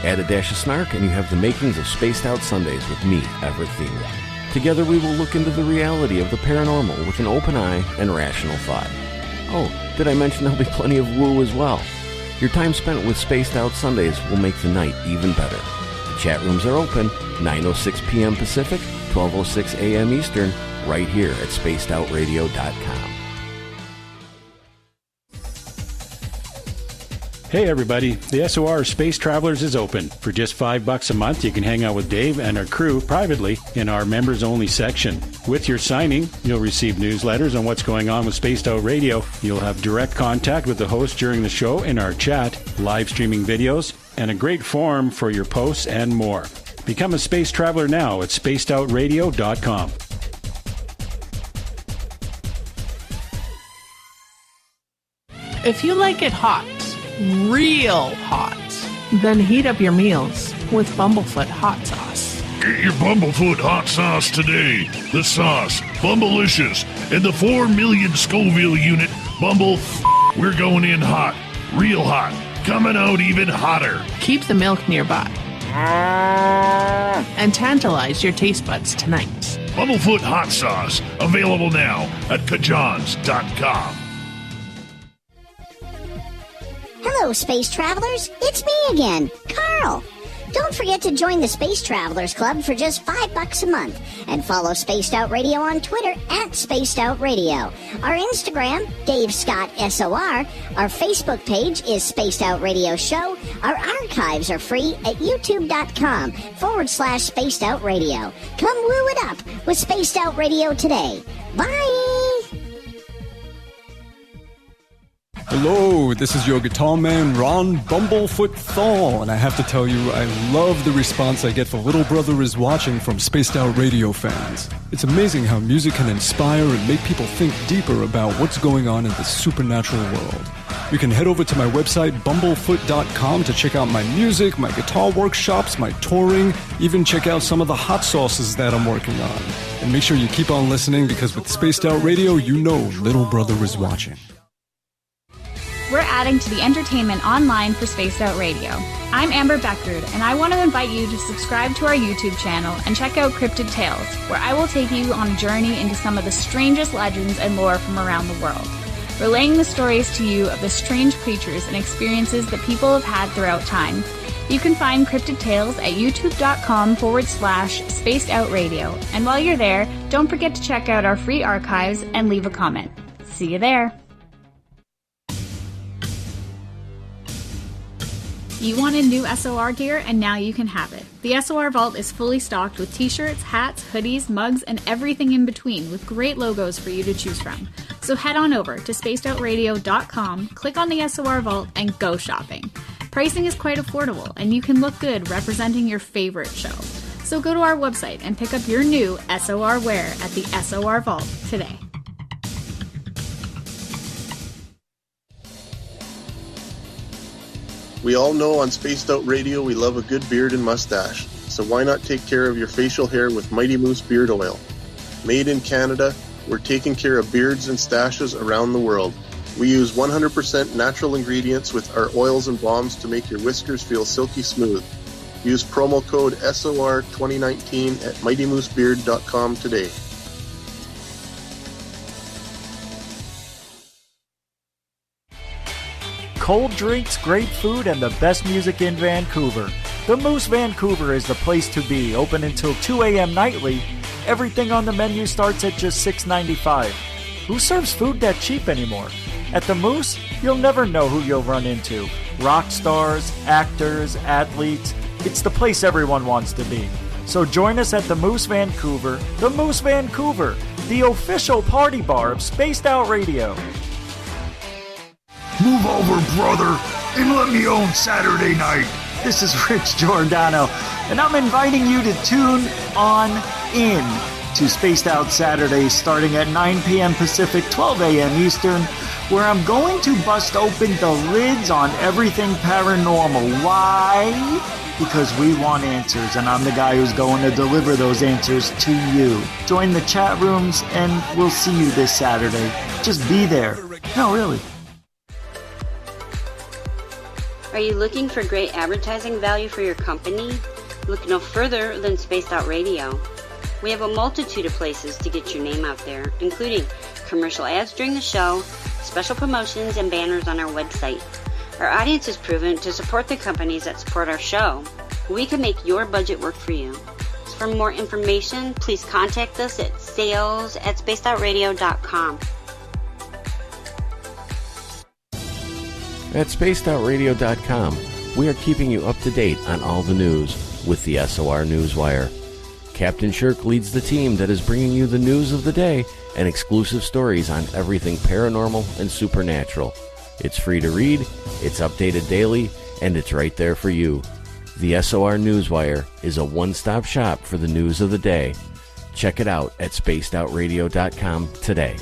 Add a dash of snark and you have the makings of Spaced Out Sundays with me, Everett Thielen. Together we will look into the reality of the paranormal with an open eye and rational thought. Oh, did I mention there'll be plenty of woo as well? Your time spent with Spaced Out Sundays will make the night even better. The chat rooms are open, 9:06 p.m. Pacific, 12:06 a.m. Eastern, right here at spacedoutradio.com. Hey everybody, the SOR Space Travelers is open. For just $5 a month, you can hang out with Dave and our crew privately in our members-only section. With your signing, you'll receive newsletters on what's going on with Spaced Out Radio. You'll have direct contact with the host during the show in our chat, live streaming videos, and a great forum for your posts and more. Become a space traveler now at spacedoutradio.com. If you like it hot, real hot, then heat up your meals with Bumblefoot hot sauce. Get your Bumblefoot hot sauce today. The sauce, Bumblicious, and the 4 million Scoville unit We're going in hot, real hot, coming out even hotter. Keep the milk nearby and tantalize your taste buds tonight. Bumblefoot hot sauce, available now at kajans.com. Hello, space travelers. It's me again, Carl. Don't forget to join the Space Travelers Club for just $5 a month and follow Spaced Out Radio on Twitter at Spaced Out Radio. Our Instagram, Dave Scott SOR. Our Facebook page is Spaced Out Radio Show. Our archives are free at youtube.com/Spaced Out Radio. Come woo it up with Spaced Out Radio today. Bye! Hello, this is your guitar man, Ron Bumblefoot Thal, and I have to tell you, I love the response I get for Little Brother is Watching from Spaced Out Radio fans. It's amazing how music can inspire and make people think deeper about what's going on in the supernatural world. You can head over to my website, bumblefoot.com, to check out my music, my guitar workshops, my touring, even check out some of the hot sauces that I'm working on. And make sure you keep on listening, because with Spaced Out Radio, you know Little Brother is watching. We're adding to the entertainment online for Spaced Out Radio. I'm Amber Beckrud, and I want to invite you to subscribe to our YouTube channel and check out Cryptid Tales, where I will take you on a journey into some of the strangest legends and lore from around the world, relaying the stories to you of the strange creatures and experiences that people have had throughout time. You can find Cryptid Tales at youtube.com/Spaced Out Radio. And while you're there, don't forget to check out our free archives and leave a comment. See you there. You wanted new SOR gear, and now you can have it. The SOR Vault is fully stocked with t-shirts, hats, hoodies, mugs, and everything in between, with great logos for you to choose from. So head on over to spacedoutradio.com, click on the SOR Vault, and go shopping. Pricing is quite affordable, and you can look good representing your favorite show. So go to our website and pick up your new SOR wear at the SOR Vault today. We all know on Spaced Out Radio we love a good beard and mustache, so why not take care of your facial hair with Mighty Moose Beard Oil? Made in Canada, we're taking care of beards and stashes around the world. We use 100% natural ingredients with our oils and balms to make your whiskers feel silky smooth. Use promo code SOR2019 at mightymoosebeard.com today. Cold drinks, great food, and the best music in Vancouver. The Moose Vancouver is the place to be, open until 2 a.m. nightly. Everything on the menu starts at just $6.95. Who serves food that cheap anymore? At the Moose, you'll never know who you'll run into. Rock stars, actors, athletes. It's the place everyone wants to be. So join us at the Moose Vancouver. The Moose Vancouver, the official party bar of Spaced Out Radio. Move over, brother, and let me own Saturday night. This is Rich Giordano, and I'm inviting you to tune on in to Spaced Out Saturdays starting at 9 p.m. Pacific, 12 a.m. Eastern, where I'm going to bust open the lids on everything paranormal. Why? Because we want answers, and I'm the guy who's going to deliver those answers to you. Join the chat rooms, and we'll see you this Saturday. Just be there. No, really. Are you looking for great advertising value for your company? Look no further than Spaced Out Radio. We have a multitude of places to get your name out there, including commercial ads during the show, special promotions, and banners on our website. Our audience is proven to support the companies that support our show. We can make your budget work for you. So for more information, please contact us at sales@spacedoutradio.com. At spacedoutradio.com, we are keeping you up to date on all the news with the SOR Newswire. Captain Shirk leads the team that is bringing you the news of the day and exclusive stories on everything paranormal and supernatural. It's free to read, it's updated daily, and it's right there for you. The SOR Newswire is a one-stop shop for the news of the day. Check it out at spacedoutradio.com today.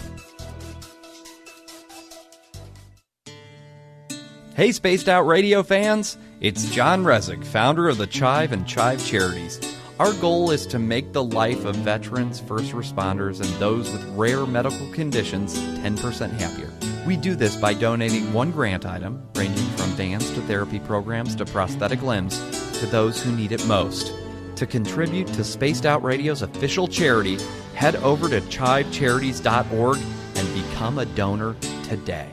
Hey, Spaced Out Radio fans! It's John Resig, founder of the Chive and Chive Charities. Our goal is to make the life of veterans, first responders, and those with rare medical conditions 10% happier. We do this by donating one grant item, ranging from vans to therapy programs to prosthetic limbs, to those who need it most. To contribute to Spaced Out Radio's official charity, head over to chivecharities.org and become a donor today.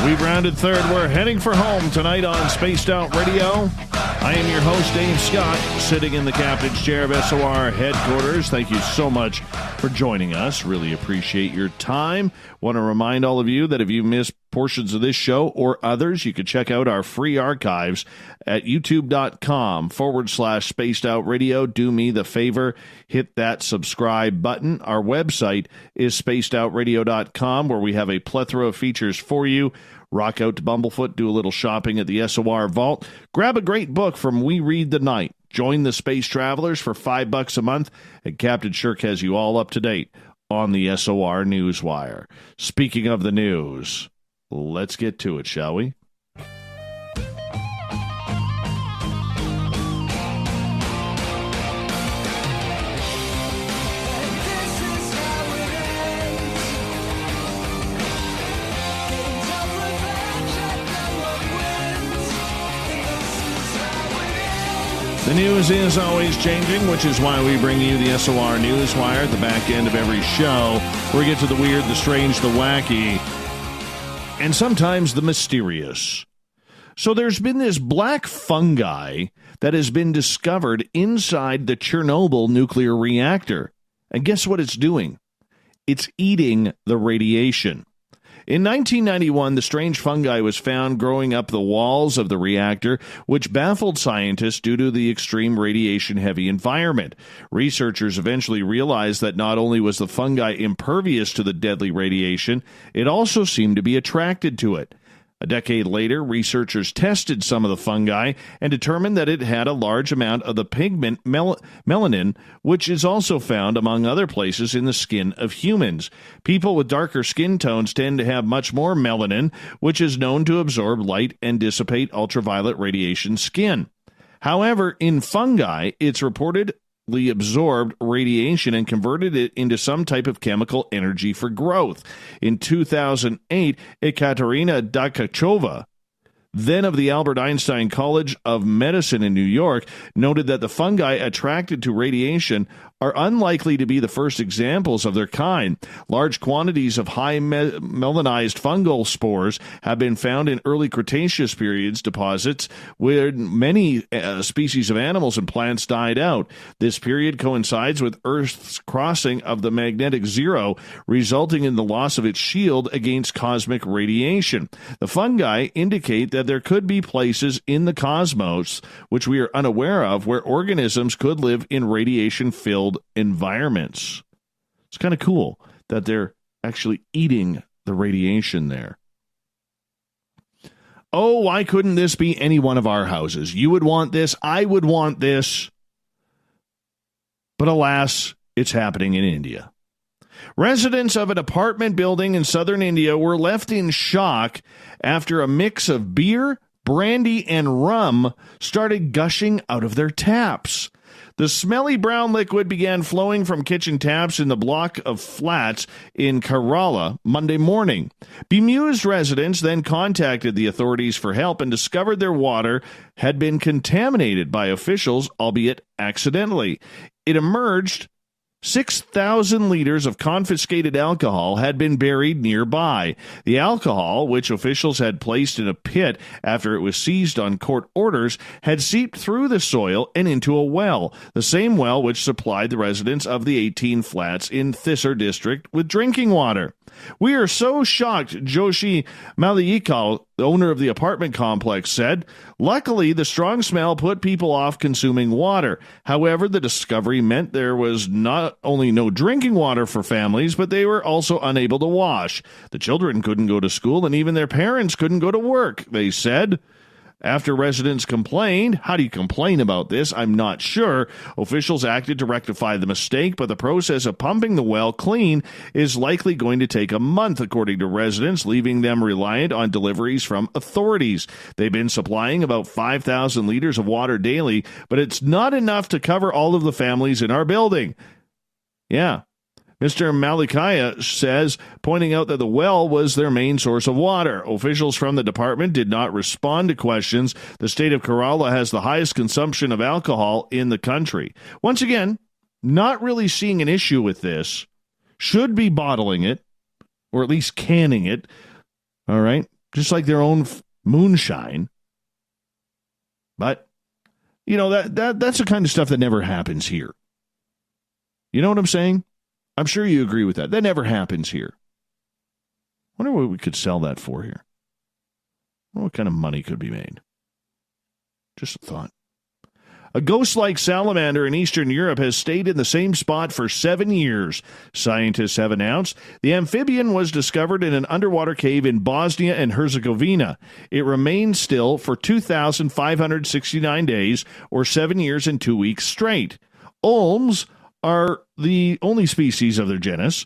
We've rounded third. We're heading for home tonight on Spaced Out Radio. I am your host, Dave Scott, sitting in the captain's chair of SOR headquarters. Thank you so much for joining us. Really appreciate your time. Want to remind all of you that if you missed portions of this show or others, you can check out our free archives at youtube.com/Spaced Out Radio. Do me the favor, hit that subscribe button. Our website is spacedoutradio.com, where we have a plethora of features for you. Rock out to Bumblefoot, do a little shopping at the SOR Vault. Grab a great book from We Read the Night. Join the Space Travelers for $5 a month, and Captain Shirk has you all up to date on the SOR Newswire. Speaking of the news, let's get to it, shall we? The news is always changing, which is why we bring you the SOR Newswire at the back end of every show, where we get to the weird, the strange, the wacky, and sometimes the mysterious. So there's been this black fungi that has been discovered inside the Chernobyl nuclear reactor. And guess what it's doing? It's eating the radiation. In 1991, the strange fungi was found growing up the walls of the reactor, which baffled scientists due to the extreme radiation-heavy environment. Researchers eventually realized that not only was the fungi impervious to the deadly radiation, it also seemed to be attracted to it. A decade later, researchers tested some of the fungi and determined that it had a large amount of the pigment melanin, which is also found, among other places, in the skin of humans. People with darker skin tones tend to have much more melanin, which is known to absorb light and dissipate ultraviolet radiation skin. However, in fungi, it's reportedly absorbed radiation and converted it into some type of chemical energy for growth. In 2008, Ekaterina Dakachova, then of the Albert Einstein College of Medicine in New York, noted that the fungi attracted to radiation are unlikely to be the first examples of their kind. Large quantities of high melanized fungal spores have been found in early Cretaceous periods deposits where many species of animals and plants died out. This period coincides with Earth's crossing of the magnetic zero, resulting in the loss of its shield against cosmic radiation. The fungi indicate that there could be places in the cosmos which we are unaware of where organisms could live in radiation-filled environments. It's kind of cool that they're actually eating the radiation there. Oh, why couldn't this be any one of our houses? You would want this. I would want this. But alas, it's happening in India. Residents of an apartment building in southern India were left in shock after a mix of beer, brandy, and rum started gushing out of their taps. The smelly brown liquid began flowing from kitchen taps in the block of flats in Kerala Monday morning. Bemused residents then contacted the authorities for help and discovered their water had been contaminated by officials, albeit accidentally. It emerged 6,000 liters of confiscated alcohol had been buried nearby. The alcohol, which officials had placed in a pit after it was seized on court orders, had seeped through the soil and into a well, the same well which supplied the residents of the 18 flats in Thisar district with drinking water. "We are so shocked," Joshi Malayikal, the owner of the apartment complex, said. "Luckily, the strong smell put people off consuming water. However, the discovery meant there was not only no drinking water for families, but they were also unable to wash. The children couldn't go to school, and even their parents couldn't go to work," they said. After residents complained, how do you complain about this? I'm not sure. Officials acted to rectify the mistake, but the process of pumping the well clean is likely going to take a month, according to residents, leaving them reliant on deliveries from authorities. They've been supplying about 5,000 liters of water daily, but it's not enough to cover all of the families in our building. Yeah. Mr. Malikaya says, pointing out that the well was their main source of water. Officials from the department did not respond to questions. The state of Kerala has the highest consumption of alcohol in the country. Once again, not really seeing an issue with this. Should be bottling it, or at least canning it. All right? Just like their own moonshine. But, you know, that's the kind of stuff that never happens here. You know what I'm saying? I'm sure you agree with that. That never happens here. I wonder what we could sell that for here. I wonder what kind of money could be made. Just a thought. A ghost-like salamander in Eastern Europe has stayed in the same spot for 7 years, scientists have announced. The amphibian was discovered in an underwater cave in Bosnia and Herzegovina. It remained still for 2,569 days, or 7 years and 2 weeks straight. Olms are the only species of their genus.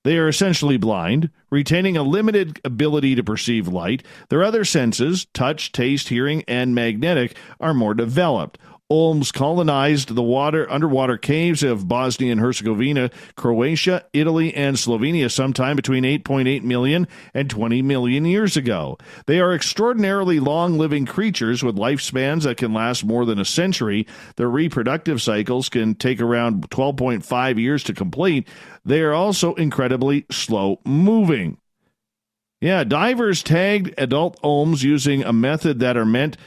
They are essentially blind, retaining a limited ability to perceive light. Their other senses, touch, taste, hearing, and magnetic, are more developed. Olms colonized the underwater caves of Bosnia and Herzegovina, Croatia, Italy, and Slovenia sometime between 8.8 million and 20 million years ago. They are extraordinarily long-living creatures with lifespans that can last more than a century. Their reproductive cycles can take around 12.5 years to complete. They are also incredibly slow-moving. Yeah, divers tagged adult olms using a method that are meant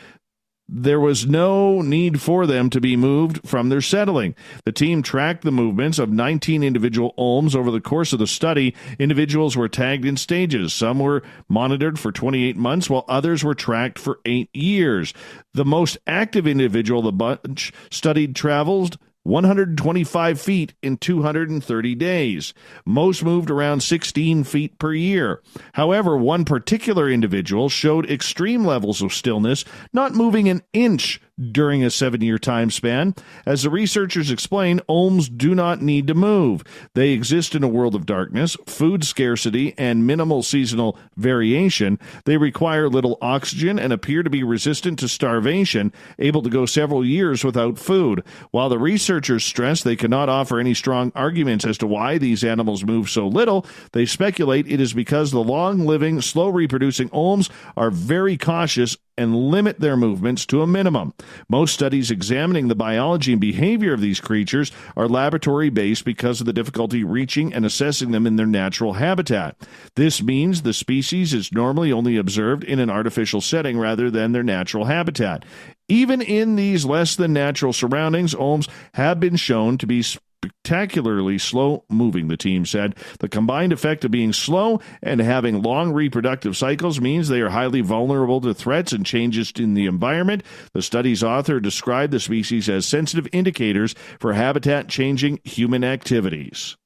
there was no need for them to be moved from their settling. The team tracked the movements of 19 individual olms over the course of the study. Individuals were tagged in stages. Some were monitored for 28 months, while others were tracked for 8 years. The most active individual the bunch studied traveled 125 feet in 230 days. Most moved around 16 feet per year. However, one particular individual showed extreme levels of stillness, not moving an inch during a 7-year time span. As the researchers explain, olms do not need to move. They exist in a world of darkness, food scarcity, and minimal seasonal variation. They require little oxygen and appear to be resistant to starvation, able to go several years without food. While the researchers stress they cannot offer any strong arguments as to why these animals move so little, they speculate it is because the long-living, slow-reproducing olms are very cautious and limit their movements to a minimum. Most studies examining the biology and behavior of these creatures are laboratory-based because of the difficulty reaching and assessing them in their natural habitat. This means the species is normally only observed in an artificial setting rather than their natural habitat. Even in these less-than-natural surroundings, olms have been shown to be spectacularly slow-moving, the team said. The combined effect of being slow and having long reproductive cycles means they are highly vulnerable to threats and changes in the environment. The study's author described the species as sensitive indicators for habitat-changing human activities.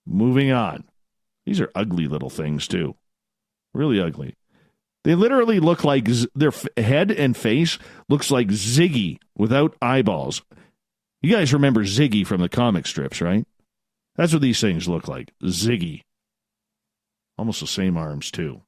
Moving on. These are ugly little things, too. Really ugly. They literally look like their head and face looks like Ziggy without eyeballs. You guys remember Ziggy from the comic strips, right? That's what these things look like. Ziggy. Almost the same arms, too.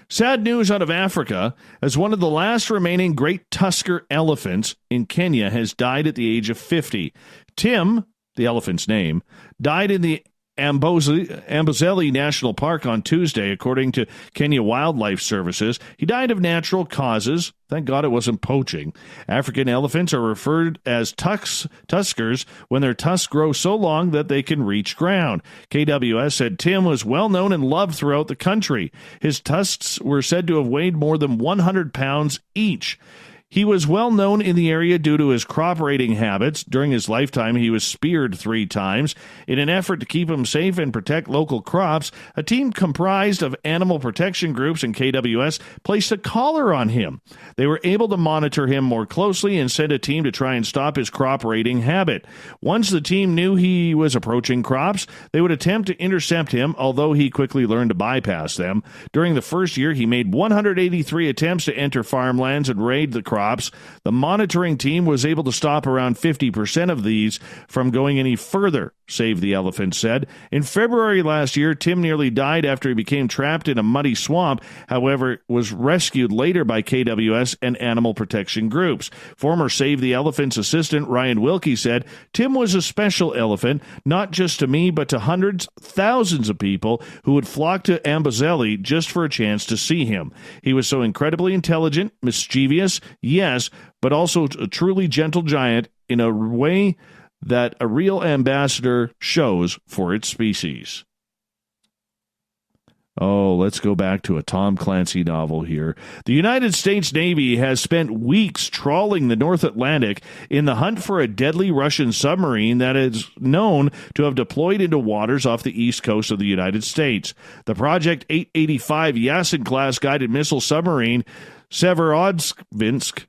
Sad news out of Africa, as one of the last remaining great tusker elephants in Kenya has died at the age of 50. Tim, the elephant's name, died in the Amboseli National Park on Tuesday, according to Kenya Wildlife Services. He died of natural causes. Thank God it wasn't poaching. African elephants are referred as tuskers when their tusks grow so long that they can reach ground. KWS said Tim was well known and loved throughout the country. His tusks were said to have weighed more than 100 pounds each. He was well known in the area due to his crop raiding habits. During his lifetime, he was speared 3 times. In an effort to keep him safe and protect local crops, a team comprised of animal protection groups and KWS placed a collar on him. They were able to monitor him more closely and sent a team to try and stop his crop raiding habit. Once the team knew he was approaching crops, they would attempt to intercept him, although he quickly learned to bypass them. During the first year, he made 183 attempts to enter farmlands and raid the crops. The monitoring team was able to stop around 50% of these from going any further, Save the Elephant said. In February last year, Tim nearly died after he became trapped in a muddy swamp, however, was rescued later by KWS and animal protection groups. Former Save the Elephant's assistant Ryan Wilkie said, Tim was a special elephant, not just to me, but to hundreds, thousands of people who would flock to Amboseli just for a chance to see him. He was so incredibly intelligent, mischievous, yes, but also a truly gentle giant in a way that a real ambassador shows for its species. Oh, let's go back to a Tom Clancy novel here. The United States Navy has spent weeks trawling the North Atlantic in the hunt for a deadly Russian submarine that is known to have deployed into waters off the east coast of the United States. The Project 885 Yasin-class guided missile submarine Severodvinsk,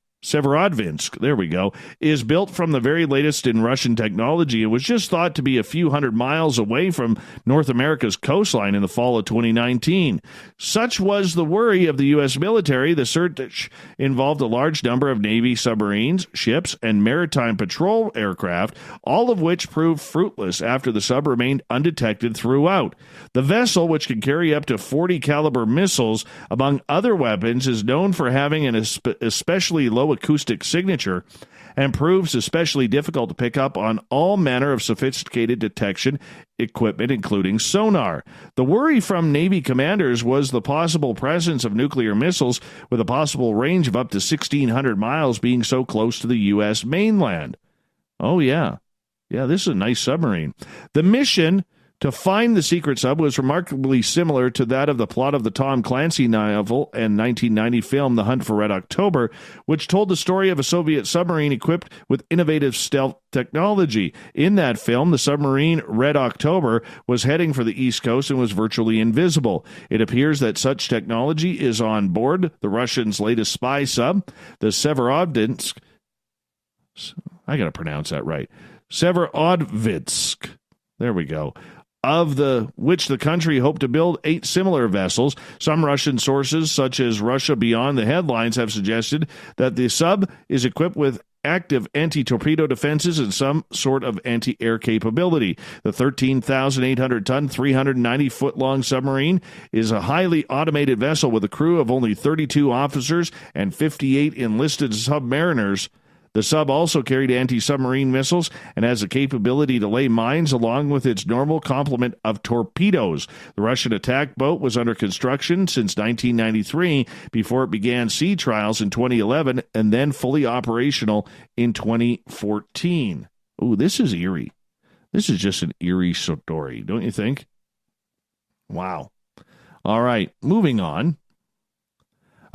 there we go, is built from the very latest in Russian technology and was just thought to be a few hundred miles away from North America's coastline in the fall of 2019. Such was the worry of the U.S. military. The search involved a large number of Navy submarines, ships, and maritime patrol aircraft, all of which proved fruitless after the sub remained undetected throughout. The vessel, which can carry up to 40 caliber missiles, among other weapons, is known for having an especially low acoustic signature and proves especially difficult to pick up on all manner of sophisticated detection equipment, including sonar. The worry from Navy commanders was the possible presence of nuclear missiles with a possible range of up to 1,600 miles being so close to the U.S. mainland. Oh, yeah. Yeah, this is a nice submarine. The mission to find the secret sub was remarkably similar to that of the plot of the Tom Clancy novel and 1990 film The Hunt for Red October, which told the story of a Soviet submarine equipped with innovative stealth technology. In that film, the submarine Red October was heading for the East Coast and was virtually invisible. It appears that such technology is on board the Russians' latest spy sub, the Severodvinsk. I got to pronounce that right. Severodvinsk. There we go. Of which the country hoped to build 8 similar vessels. Some Russian sources, such as Russia Beyond the Headlines, have suggested that the sub is equipped with active anti-torpedo defenses and some sort of anti-air capability. The 13,800-ton, 390-foot-long submarine is a highly automated vessel with a crew of only 32 officers and 58 enlisted submariners. The sub also carried anti-submarine missiles and has the capability to lay mines along with its normal complement of torpedoes. The Russian attack boat was under construction since 1993 before it began sea trials in 2011 and then fully operational in 2014. Ooh, this is eerie. This is just an eerie story, don't you think? Wow. All right, moving on.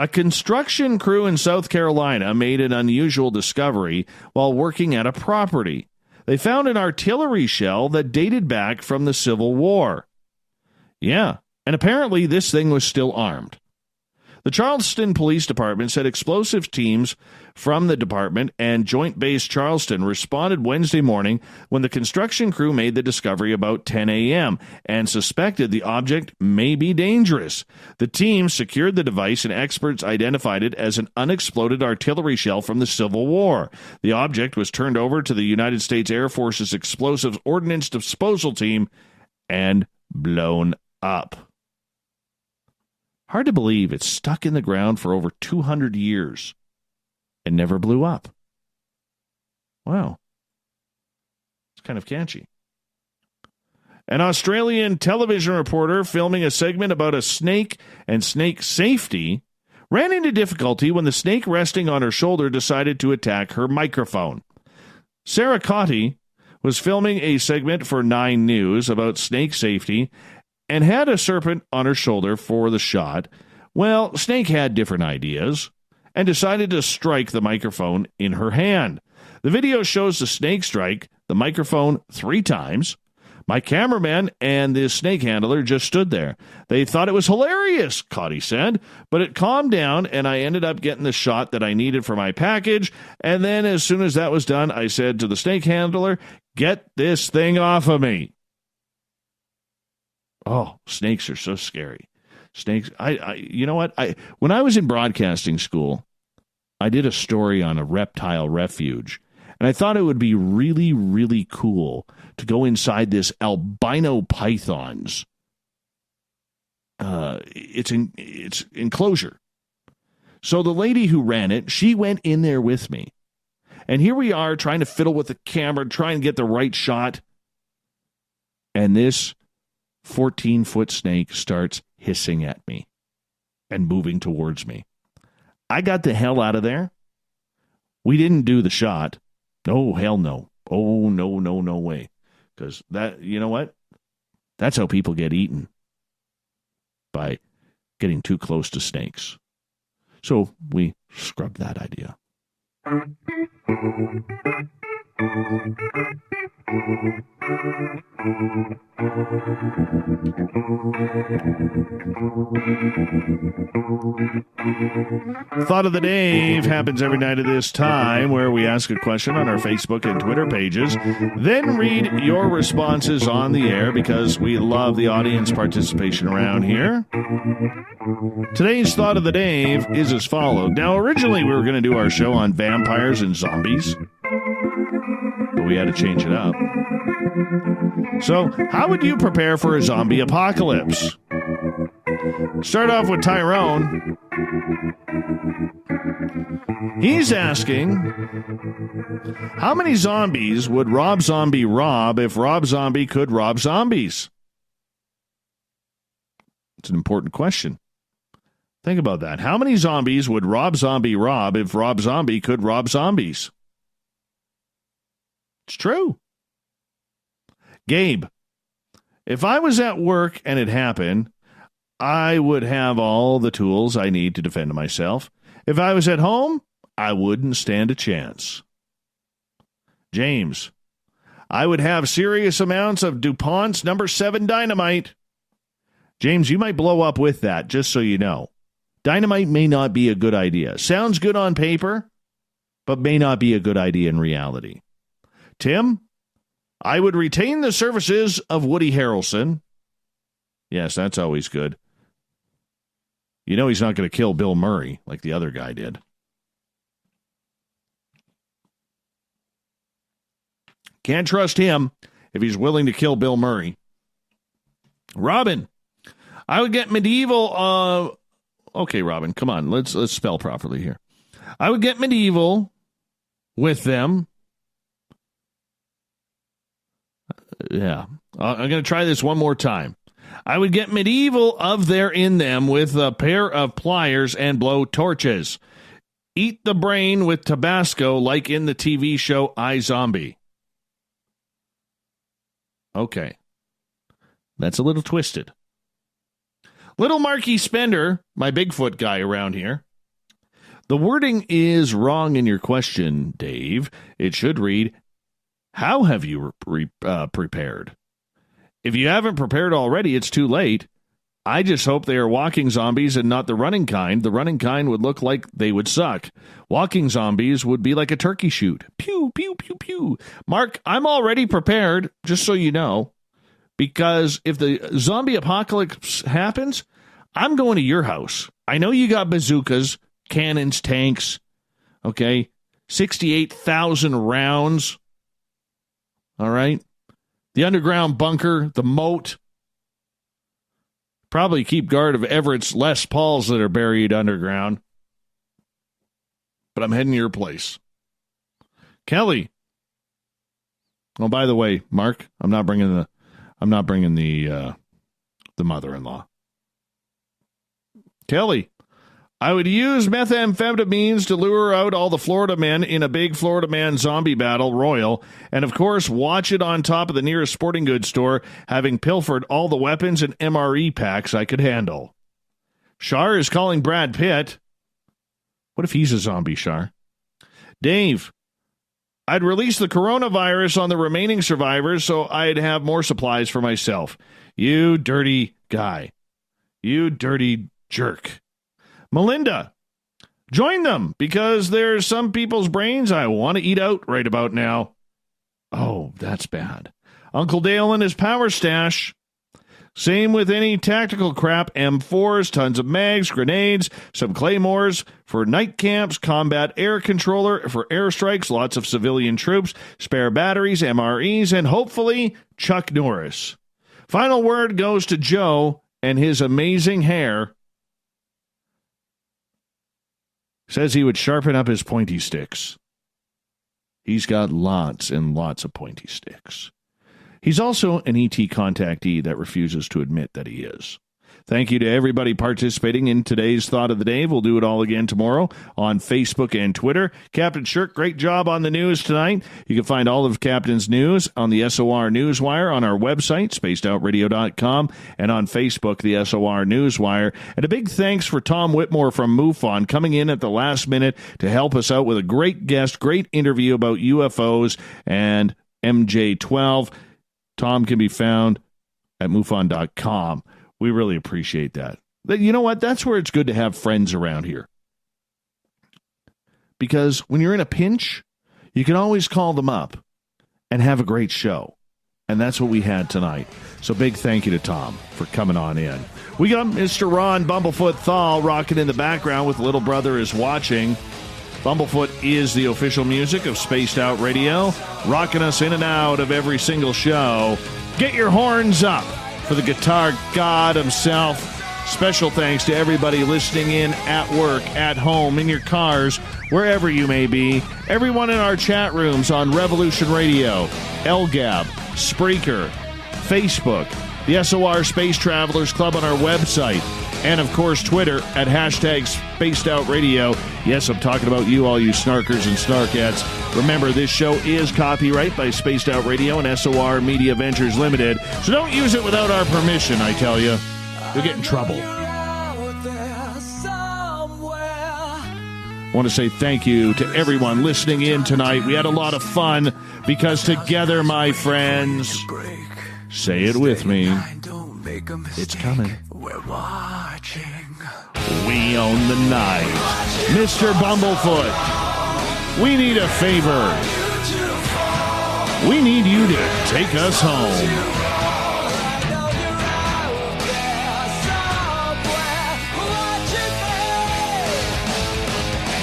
A construction crew in South Carolina made an unusual discovery while working at a property. They found an artillery shell that dated back from the Civil War. Yeah, and apparently this thing was still armed. The Charleston Police Department said explosive teams from the department and Joint Base Charleston responded Wednesday morning when the construction crew made the discovery about 10 a.m. and suspected the object may be dangerous. The team secured the device and experts identified it as an unexploded artillery shell from the Civil War. The object was turned over to the United States Air Force's Explosives Ordnance Disposal Team and blown up. Hard to believe it's stuck in the ground for over 200 years and never blew up. Wow. It's kind of catchy. An Australian television reporter filming a segment about a snake and snake safety ran into difficulty when the snake resting on her shoulder decided to attack her microphone. Sarah Cotty was filming a segment for 9 News about snake safety and had a serpent on her shoulder for the shot. Well, Snake had different ideas and decided to strike the microphone in her hand. The video shows the snake strike the microphone 3 times. My cameraman and the snake handler just stood there. They thought it was hilarious, Cotty said, but it calmed down and I ended up getting the shot that I needed for my package. And then as soon as that was done, I said to the snake handler, "Get this thing off of me." Oh, snakes are so scary. Snakes. You know what? When I was in broadcasting school, I did a story on a reptile refuge. And I thought it would be really, really cool to go inside this albino python's its enclosure. So the lady who ran it, she went in there with me. And here we are trying to fiddle with the camera, trying to get the right shot. And this 14-foot snake starts hissing at me and moving towards me. I got the hell out of there. We didn't do the shot. Oh, hell no. Oh, no way. Because that, you know what? That's how people get eaten. By getting too close to snakes. So we scrubbed that idea. Thought of the Dave happens every night at this time, where we ask a question on our Facebook and Twitter pages, then read your responses on the air because we love the audience participation around here. Today's Thought of the Dave is as follows. Now, originally we were going to do our show on vampires and zombies, but we had to change it up. So, how would you prepare for a zombie apocalypse? Start off with Tyrone. He's asking, how many zombies would Rob Zombie rob if Rob Zombie could rob zombies? It's an important question. Think about that. How many zombies would Rob Zombie rob if Rob Zombie could rob zombies? It's true. Gabe, if I was at work and it happened, I would have all the tools I need to defend myself. If I was at home, I wouldn't stand a chance. James, I would have serious amounts of DuPont's number 7 dynamite. James, you might blow up with that, just so you know. Dynamite may not be a good idea. Sounds good on paper, but may not be a good idea in reality. Tim, I would retain the services of Woody Harrelson. Yes, that's always good. You know he's not going to kill Bill Murray like the other guy did. Can't trust him if he's willing to kill Bill Murray. Robin, I would get medieval... Okay, Robin, come on. Let's spell properly here. I would get medieval with them. Yeah. I'm going to try this one more time. I would get medieval of their in them with a pair of pliers and blow torches. Eat the brain with Tabasco like in the TV show iZombie. Okay. That's a little twisted. Little Marky Spender, my Bigfoot guy around here. The wording is wrong in your question, Dave. It should read, how have you prepared? If you haven't prepared already, it's too late. I just hope they are walking zombies and not the running kind. The running kind would look like they would suck. Walking zombies would be like a turkey shoot. Pew, pew, pew, pew. Mark, I'm already prepared, just so you know. Because if the zombie apocalypse happens, I'm going to your house. I know you got bazookas, cannons, tanks, okay? 68,000 rounds. All right? The underground bunker, the moat. Probably keep guard of Everett's Les Pauls that are buried underground. But I'm heading to your place. Kelly. Oh, by the way, Mark, I'm not bringing I'm not bringing the mother-in-law. Kelly, I would use methamphetamines to lure out all the Florida men in a big Florida man zombie battle royal, and of course watch it on top of the nearest sporting goods store, having pilfered all the weapons and MRE packs I could handle. Shar is calling Brad Pitt. What if he's a zombie, Shar? Dave, I'd release the coronavirus on the remaining survivors so I'd have more supplies for myself. You dirty guy. You dirty jerk. Melinda, join them because there's some people's brains I want to eat out right about now. Oh, that's bad. Uncle Dale and his power stash. Same with any tactical crap, M4s, tons of mags, grenades, some claymores for night camps, combat air controller for airstrikes, lots of civilian troops, spare batteries, MREs, and hopefully Chuck Norris. Final word goes to Joe and his amazing hair. Says he would sharpen up his pointy sticks. He's got lots and lots of pointy sticks. He's also an ET contactee that refuses to admit that he is. Thank you to everybody participating in today's Thought of the Day. We'll do it all again tomorrow on Facebook and Twitter. Captain Shirk, great job on the news tonight. You can find all of Captain's news on the SOR Newswire on our website, spacedoutradio.com, and on Facebook, the SOR Newswire. And a big thanks for Tom Whitmore from MUFON coming in at the last minute to help us out with a great guest, great interview about UFOs and MJ-12. Tom can be found at MUFON.com. We really appreciate that. You know what? That's where it's good to have friends around here. Because when you're in a pinch, you can always call them up and have a great show. And that's what we had tonight. So big thank you to Tom for coming on in. We got Mr. Ron Bumblefoot Thal rocking in the background with Little Brother is Watching. Bumblefoot is the official music of Spaced Out Radio, rocking us in and out of every single show. Get your horns up for the guitar god himself. Special thanks to everybody listening in at work, at home, in your cars, wherever you may be. Everyone in our chat rooms on Revolution Radio, LGAB, Spreaker, Facebook, the SOR Space Travelers Club on our website, and, of course, Twitter at #SpacedOutRadio. Yes, I'm talking about you, all you snarkers and snarkettes. Remember, this show is copyright by Spaced Out Radio and SOR Media Ventures Limited, so don't use it without our permission, I tell you. You'll get in trouble. I want to say thank you to everyone listening in tonight. We had a lot of fun because together, my friends, say it with me, it's coming. We're watching. We own the night. Mr. Bumblefoot, we need a favor. We need you to take us home.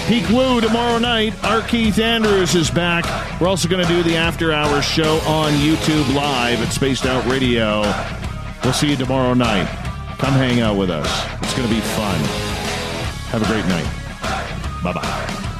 Peak Woo tomorrow night. Our Keith Andrews is back. We're also going to do the After Hours show on YouTube Live at Spaced Out Radio. We'll see you tomorrow night. Come hang out with us. It's going to be fun. Have a great night. Bye-bye.